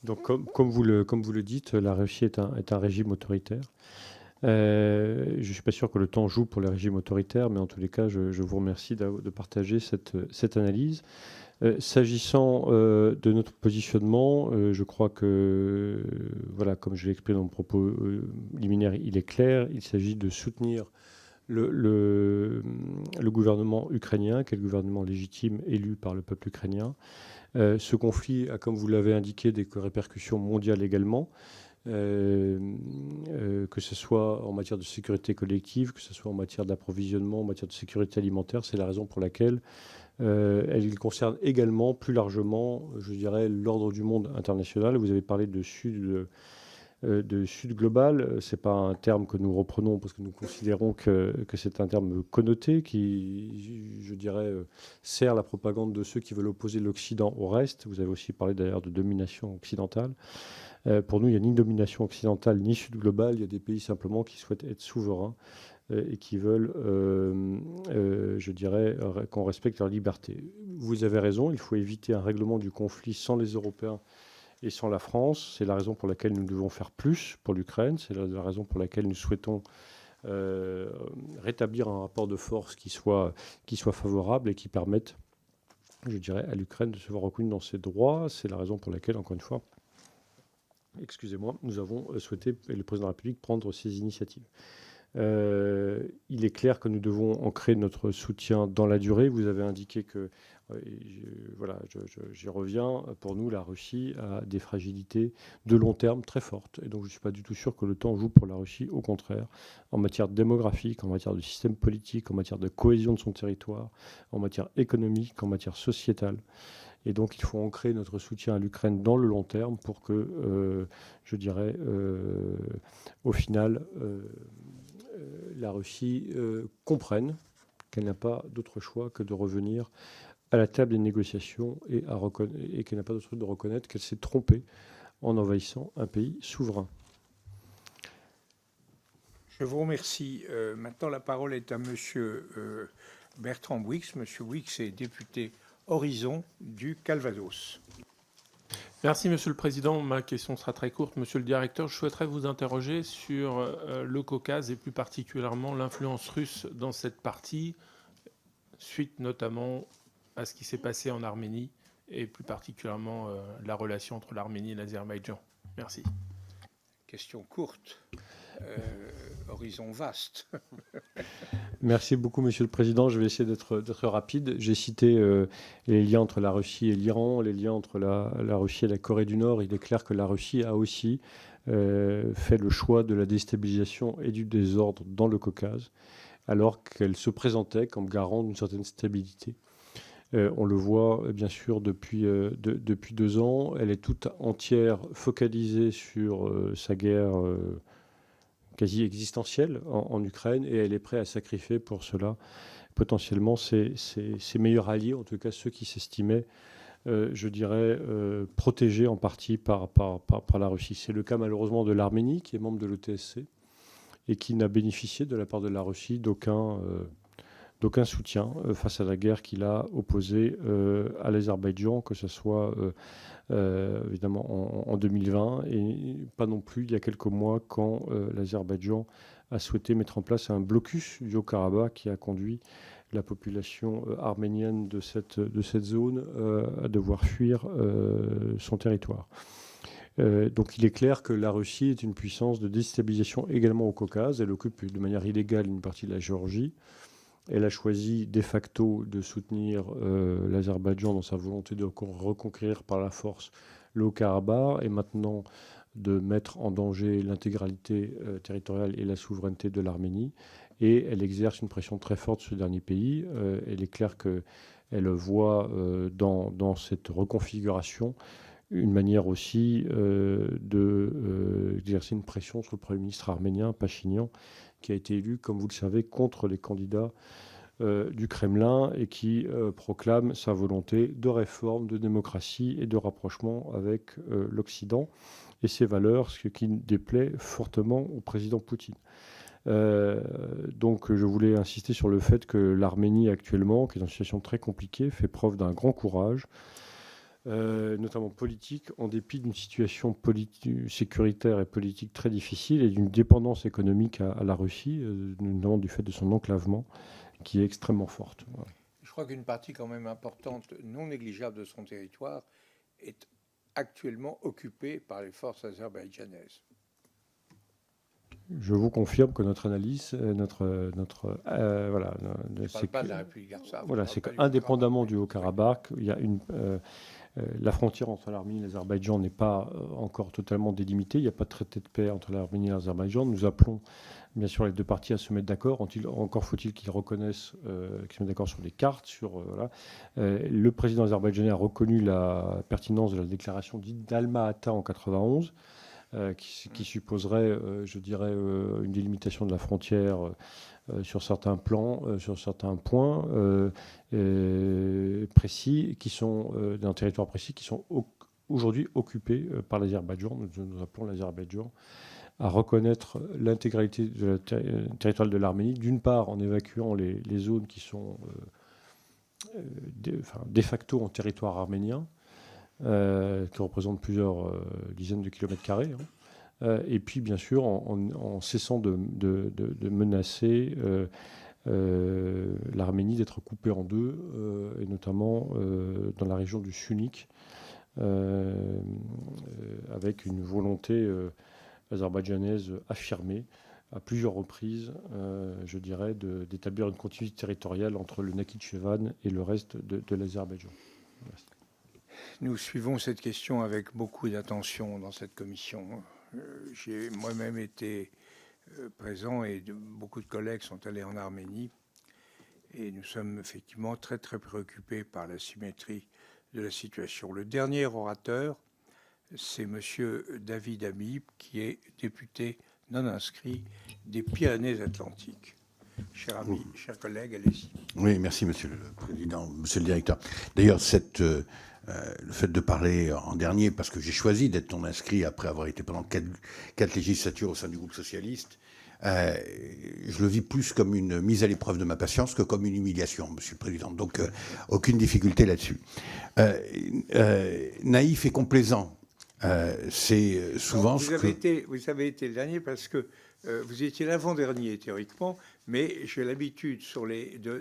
Donc, comme vous le dites, la Russie est un régime autoritaire. Je ne suis pas sûr que le temps joue pour les régimes autoritaires, mais en tous les cas, je vous remercie de partager cette analyse. S'agissant de notre positionnement, je crois que, voilà, comme je l'ai exprimé dans mon propos liminaire, il est clair. Il s'agit de soutenir le gouvernement ukrainien, qui est le gouvernement légitime élu par le peuple ukrainien. Ce conflit a, comme vous l'avez indiqué, des répercussions mondiales également. Que ce soit en matière de sécurité collective, que ce soit en matière d'approvisionnement, en matière de sécurité alimentaire. C'est la raison pour laquelle elle concerne également plus largement, je dirais, l'ordre du monde international. Vous avez parlé de Sud global. Ce n'est pas un terme que nous reprenons parce que nous considérons que c'est un terme connoté qui, je dirais, sert la propagande de ceux qui veulent opposer l'Occident au reste. Vous avez aussi parlé d'ailleurs de domination occidentale. Pour nous, il n'y a ni domination occidentale ni Sud global. Il y a des pays simplement qui souhaitent être souverains et qui veulent, je dirais, qu'on respecte leur liberté. Vous avez raison, il faut éviter un règlement du conflit sans les Européens et sans la France. C'est la raison pour laquelle nous devons faire plus pour l'Ukraine. C'est la raison pour laquelle nous souhaitons rétablir un rapport de force qui soit favorable et qui permette, je dirais, à l'Ukraine de se voir reconnue dans ses droits. C'est la raison pour laquelle, encore une fois, nous avons souhaité, et le président de la République, prendre ces initiatives. Il est clair que nous devons ancrer notre soutien dans la durée. Vous avez indiqué que, j'y reviens, pour nous, la Russie a des fragilités de long terme très fortes. Et donc, je ne suis pas du tout sûr que le temps joue pour la Russie. Au contraire, en matière démographique, en matière de système politique, en matière de cohésion de son territoire, en matière économique, en matière sociétale. Et donc, il faut ancrer notre soutien à l'Ukraine dans le long terme pour que, je dirais, au final, la Russie comprenne qu'elle n'a pas d'autre choix que de revenir à la table des négociations et qu'elle n'a pas d'autre choix de reconnaître qu'elle s'est trompée en envahissant un pays souverain. Je vous remercie. Maintenant, la parole est à Monsieur Bertrand Bouix. Monsieur Bouix est député Horizon du Calvados. Merci, Monsieur le Président. Ma question sera très courte. Monsieur le Directeur, je souhaiterais vous interroger sur le Caucase et plus particulièrement l'influence russe dans cette partie, suite notamment à ce qui s'est passé en Arménie et plus particulièrement la relation entre l'Arménie et l'Azerbaïdjan. Merci. Question courte. Horizon vaste. Merci beaucoup, Monsieur le Président. Je vais essayer d'être rapide. J'ai cité les liens entre la Russie et l'Iran, les liens entre la Russie et la Corée du Nord. Il est clair que la Russie a aussi fait le choix de la déstabilisation et du désordre dans le Caucase, alors qu'elle se présentait comme garant d'une certaine stabilité. On le voit bien sûr depuis 2 ans. Elle est toute entière focalisée sur sa guerre quasi existentielle en Ukraine, et elle est prête à sacrifier pour cela potentiellement ses meilleurs alliés, en tout cas ceux qui s'estimaient, je dirais, protégés en partie par la Russie. C'est le cas malheureusement de l'Arménie, qui est membre de l'OTSC et qui n'a bénéficié de la part de la Russie d'aucun soutien face à la guerre qu'il a opposée à l'Azerbaïdjan, que ce soit évidemment en 2020 et pas non plus il y a quelques mois quand l'Azerbaïdjan a souhaité mettre en place un blocus du Haut-Karabakh qui a conduit la population arménienne de cette zone à devoir fuir son territoire. Donc il est clair que la Russie est une puissance de déstabilisation également au Caucase. Elle occupe de manière illégale une partie de la Géorgie. Elle a choisi de facto de soutenir l'Azerbaïdjan dans sa volonté de reconquérir par la force le Haut-Karabakh et maintenant de mettre en danger l'intégralité territoriale et la souveraineté de l'Arménie. Et elle exerce une pression très forte sur ce dernier pays. Il est clair qu'elle voit dans cette reconfiguration une manière aussi d'exercer une pression sur le Premier ministre arménien, Pachinian, qui a été élu, comme vous le savez, contre les candidats du Kremlin et qui proclame sa volonté de réforme, de démocratie et de rapprochement avec l'Occident et ses valeurs, ce qui déplaît fortement au président Poutine. Donc je voulais insister sur le fait que l'Arménie actuellement, qui est dans une situation très compliquée, fait preuve d'un grand courage, notamment politique, en dépit d'une situation sécuritaire et politique très difficile et d'une dépendance économique à la Russie, notamment du fait de son enclavement, qui est extrêmement forte. Voilà. Je crois qu'une partie quand même importante, non négligeable de son territoire, est actuellement occupée par les forces azerbaïdjanaises. Je vous confirme que notre analyse, voilà, c'est pas de la République artsakh. Voilà, c'est qu'indépendamment du Haut-Karabakh, il y a la frontière entre l'Arménie et l'Azerbaïdjan n'est pas encore totalement délimitée. Il n'y a pas de traité de paix entre l'Arménie et l'Azerbaïdjan. Nous appelons bien sûr les deux parties à se mettre d'accord. Encore faut-il qu'ils reconnaissent, qu'ils se mettent d'accord sur les cartes. Voilà. Le président azerbaïdjanais a reconnu la pertinence de la déclaration dite d'Alma-Ata en 1991. Qui supposerait, je dirais, une délimitation de la frontière sur certains plans, sur certains points précis, qui sont d'un territoire précis, qui sont aujourd'hui occupés par l'Azerbaïdjan. Nous appelons l'Azerbaïdjan à reconnaître l'intégralité de la territoire de l'Arménie, d'une part en évacuant les zones qui sont de facto en territoire arménien, qui représente plusieurs dizaines de kilomètres carrés, et puis bien sûr en cessant de menacer l'Arménie d'être coupée en deux, et notamment dans la région du Syunik, avec une volonté azerbaïdjanaise affirmée à plusieurs reprises, je dirais, d'établir une continuité territoriale entre le Nakhitchevan et le reste de l'Azerbaïdjan. Merci. Nous suivons cette question avec beaucoup d'attention dans cette commission. J'ai moi-même été présent et beaucoup de collègues sont allés en Arménie. Et nous sommes effectivement très, très préoccupés par la symétrie de la situation. Le dernier orateur, c'est M. David Habib, qui est député non inscrit des Pyrénées-Atlantiques. Cher ami, cher collègue, allez-y. Oui, merci, Monsieur le Président, Monsieur le Directeur. D'ailleurs, le fait de parler en dernier, parce que j'ai choisi d'être non inscrit après avoir été pendant 4 législatures au sein du groupe socialiste, je le vis plus comme une mise à l'épreuve de ma patience que comme une humiliation, Monsieur le Président. Donc, aucune difficulté là-dessus. Naïf et complaisant, c'est souvent vous avez été le dernier parce que vous étiez l'avant-dernier, théoriquement, mais j'ai l'habitude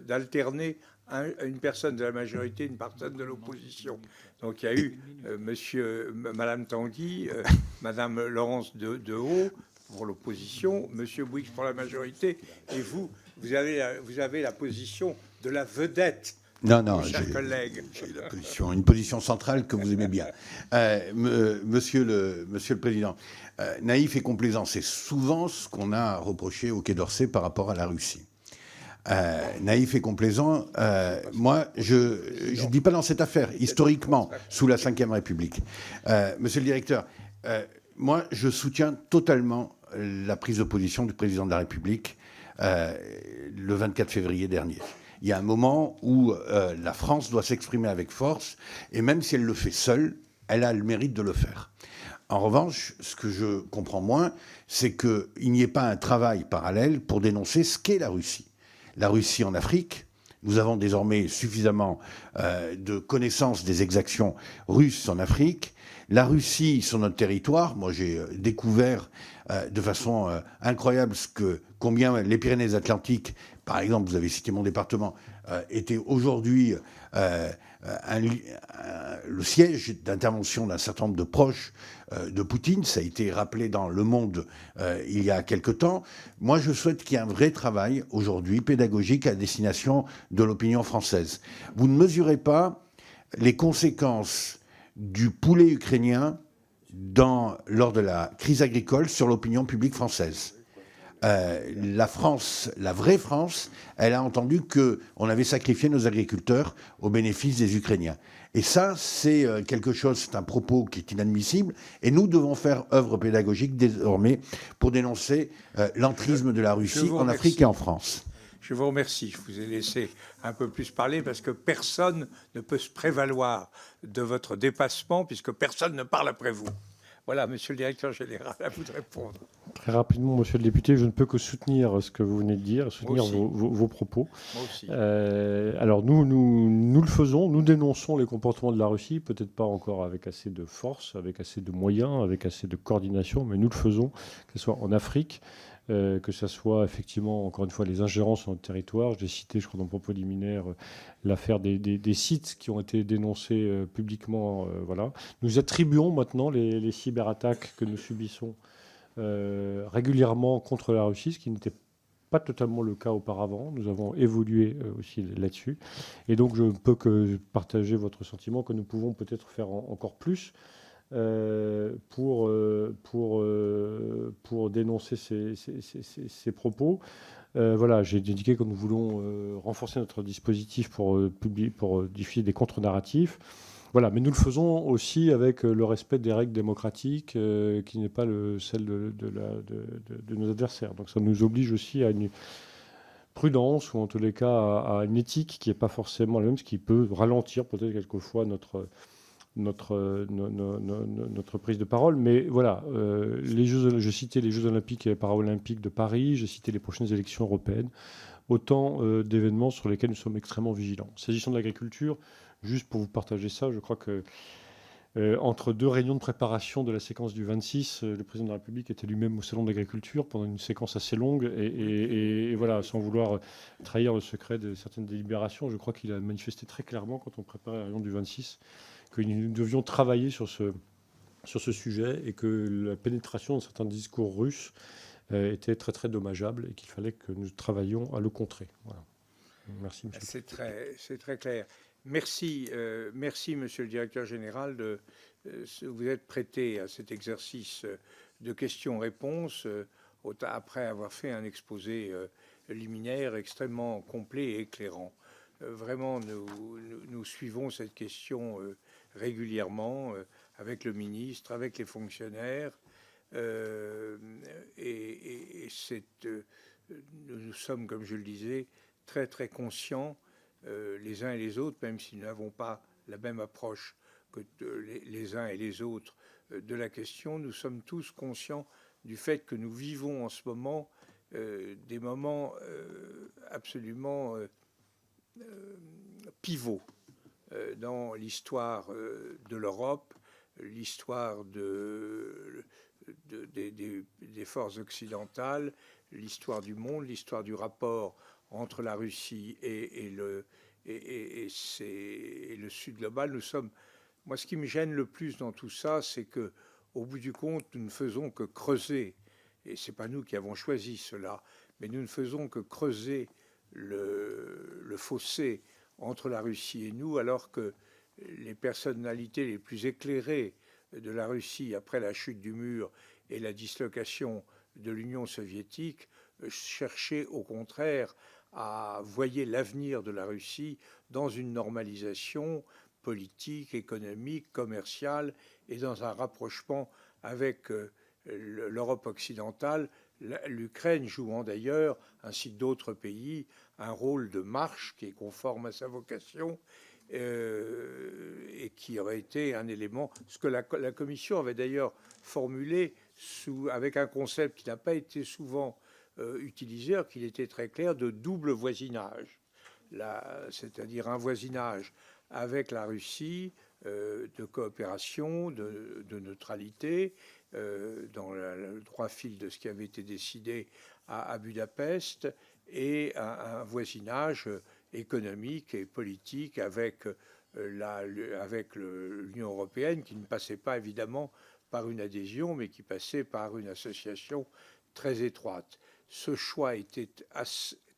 d'alterner une personne de la majorité, une personne de l'opposition. Donc il y a eu Madame Tanguy, Madame Laurence Dehaut pour l'opposition, Monsieur Bouygues pour la majorité, et vous avez la position de la vedette. Chers collègues. J'ai une position centrale que vous aimez bien. Monsieur le Président, naïf et complaisant, c'est souvent ce qu'on a reproché au Quai d'Orsay par rapport à la Russie. Naïf et complaisant, moi, je ne dis pas dans cette affaire, historiquement, sous la Ve République. Monsieur le Directeur, moi, je soutiens totalement la prise de position du Président de la République le 24 février dernier. Il y a un moment où la France doit s'exprimer avec force, et même si elle le fait seule, elle a le mérite de le faire. En revanche, ce que je comprends moins, c'est qu'il n'y ait pas un travail parallèle pour dénoncer ce qu'est la Russie. La Russie en Afrique, nous avons désormais suffisamment de connaissances des exactions russes en Afrique. La Russie sur notre territoire, moi j'ai découvert de façon incroyable combien les Pyrénées-Atlantiques, par exemple, vous avez cité mon département, était aujourd'hui le siège d'intervention d'un certain nombre de proches de Poutine. Ça a été rappelé dans Le Monde il y a quelque temps. Moi, je souhaite qu'il y ait un vrai travail aujourd'hui pédagogique à destination de l'opinion française. Vous ne mesurez pas les conséquences du poulet ukrainien lors de la crise agricole sur l'opinion publique française. La France, la vraie France, elle a entendu qu'on avait sacrifié nos agriculteurs au bénéfice des Ukrainiens. Et ça, c'est quelque chose, c'est un propos qui est inadmissible. Et nous devons faire œuvre pédagogique désormais pour dénoncer l'entrisme de la Russie en Afrique et en France. Je vous remercie. Je vous ai laissé un peu plus parler parce que personne ne peut se prévaloir de votre dépassement puisque personne ne parle après vous. Voilà, monsieur le directeur général, à vous de répondre. Très rapidement, monsieur le député, je ne peux que soutenir ce que vous venez de dire, soutenir aussi. vos propos. Moi aussi. Alors nous le faisons, nous dénonçons les comportements de la Russie, peut-être pas encore avec assez de force, avec assez de moyens, avec assez de coordination, mais nous le faisons, que ce soit en Afrique, que ce soit effectivement, encore une fois, les ingérences sur notre territoire. J'ai cité, je crois, dans le propos liminaire, l'affaire des sites qui ont été dénoncés publiquement. Voilà. Nous attribuons maintenant les cyberattaques que nous subissons régulièrement contre la Russie, ce qui n'était pas totalement le cas auparavant. Nous avons évolué aussi là-dessus. Et donc, je ne peux que partager votre sentiment que nous pouvons peut-être faire encore plus pour dénoncer ces propos. Voilà, j'ai indiqué que nous voulons renforcer notre dispositif pour diffuser des contre-narratifs. Voilà, mais nous le faisons aussi avec le respect des règles démocratiques, qui n'est pas celle de nos adversaires. Donc ça nous oblige aussi à une prudence, ou en tous les cas à une éthique qui n'est pas forcément la même, ce qui peut ralentir peut-être quelquefois notre prise de parole. Mais voilà, je citais les Jeux olympiques et paralympiques de Paris, j'ai cité les prochaines élections européennes, autant d'événements sur lesquels nous sommes extrêmement vigilants. S'agissant de l'agriculture, juste pour vous partager ça, je crois que entre deux réunions de préparation de la séquence du 26, le président de la République était lui-même au salon de l'agriculture pendant une séquence assez longue. Et voilà, sans vouloir trahir le secret de certaines délibérations, je crois qu'il a manifesté très clairement, quand on préparait la réunion du 26, que nous devions travailler sur ce sujet et que la pénétration de certains discours russes était très très dommageable et qu'il fallait que nous travaillions à le contrer. Voilà. Merci, monsieur. C'est très clair. Merci, monsieur le directeur général, de vous êtes prêté à cet exercice de questions-réponses après avoir fait un exposé liminaire extrêmement complet et éclairant. Vraiment, nous suivons cette question régulièrement avec le ministre, avec les fonctionnaires, et nous sommes, comme je le disais, très très conscients les uns et les autres, même si nous n'avons pas la même approche que les uns et les autres de la question, nous sommes tous conscients du fait que nous vivons en ce moment des moments absolument pivots dans l'histoire de l'Europe, l'histoire des forces occidentales, l'histoire du monde, l'histoire du rapport entre la Russie et le Sud global. Moi, ce qui me gêne le plus dans tout ça, c'est que, au bout du compte, nous ne faisons que creuser, et c'est pas nous qui avons choisi cela, mais nous ne faisons que creuser le fossé entre la Russie et nous, alors que les personnalités les plus éclairées de la Russie après la chute du mur et la dislocation de l'Union soviétique cherchaient au contraire à voyer l'avenir de la Russie dans une normalisation politique, économique, commerciale et dans un rapprochement avec l'Europe occidentale, l'Ukraine jouant d'ailleurs, ainsi que d'autres pays, un rôle de marche qui est conforme à sa vocation et qui aurait été un élément, ce que la Commission avait d'ailleurs formulé avec un concept qui n'a pas été souvent utilisé, alors qu'il était très clair, de double voisinage, c'est-à-dire un voisinage avec la Russie, de coopération, de neutralité, dans le droit fil de ce qui avait été décidé à Budapest, et un voisinage économique et politique avec l'Union européenne, qui ne passait pas évidemment par une adhésion, mais qui passait par une association très étroite. Ce choix était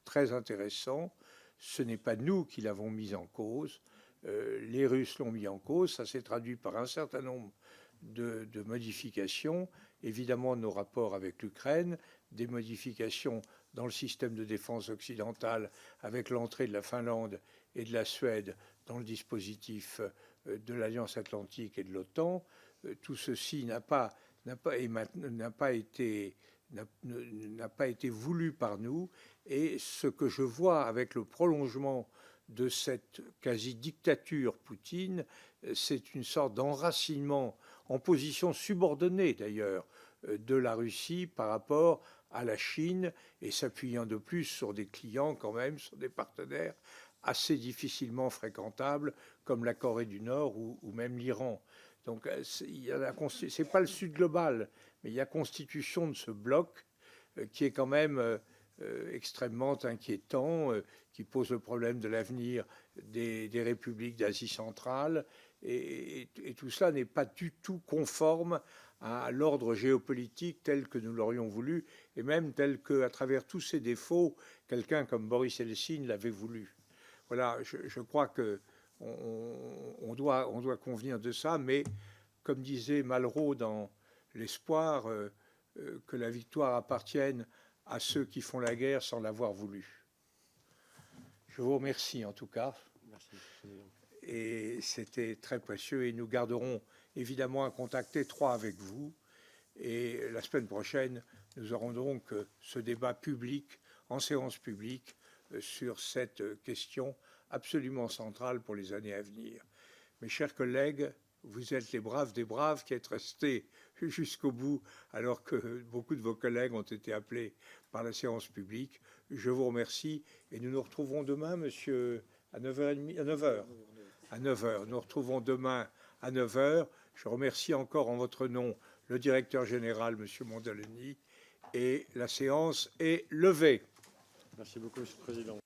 très intéressant. Ce n'est pas nous qui l'avons mis en cause. Les Russes l'ont mis en cause. Ça s'est traduit par un certain nombre de modifications. Évidemment, nos rapports avec l'Ukraine, des modifications dans le système de défense occidental avec l'entrée de la Finlande et de la Suède dans le dispositif de l'Alliance Atlantique et de l'OTAN. Tout ceci n'a pas été n'a pas été voulu par nous. Et ce que je vois avec le prolongement de cette quasi-dictature Poutine, c'est une sorte d'enracinement en position subordonnée d'ailleurs de la Russie par rapport à la Chine, et s'appuyant de plus sur des clients quand même, sur des partenaires assez difficilement fréquentables comme la Corée du Nord ou même l'Iran. Donc c'est pas le Sud global, mais il y a constitution de ce bloc qui est quand même extrêmement inquiétant, qui pose le problème de l'avenir des républiques d'Asie centrale, et tout cela n'est pas du tout conforme à l'ordre géopolitique tel que nous l'aurions voulu, et même tel que, à travers tous ses défauts, quelqu'un comme Boris Eltsine l'avait voulu. Voilà, je crois que on doit convenir de ça, mais comme disait Malraux dans L'Espoir, que la victoire appartienne à ceux qui font la guerre sans l'avoir voulu. Je vous remercie en tout cas. Merci. Et c'était très précieux, et nous garderons évidemment un contact étroit avec vous. Et la semaine prochaine, nous aurons donc ce débat public, en séance publique, sur cette question absolument centrale pour les années à venir. Mes chers collègues, vous êtes les braves des braves qui êtes restés jusqu'au bout, alors que beaucoup de vos collègues ont été appelés par la séance publique. Je vous remercie, et nous nous retrouverons demain, monsieur, à 9h30, à 9h. À 9h. Nous retrouvons demain à 9h. Je remercie encore en votre nom le directeur général, monsieur Mondoleny, et la séance est levée. Merci beaucoup, monsieur le président.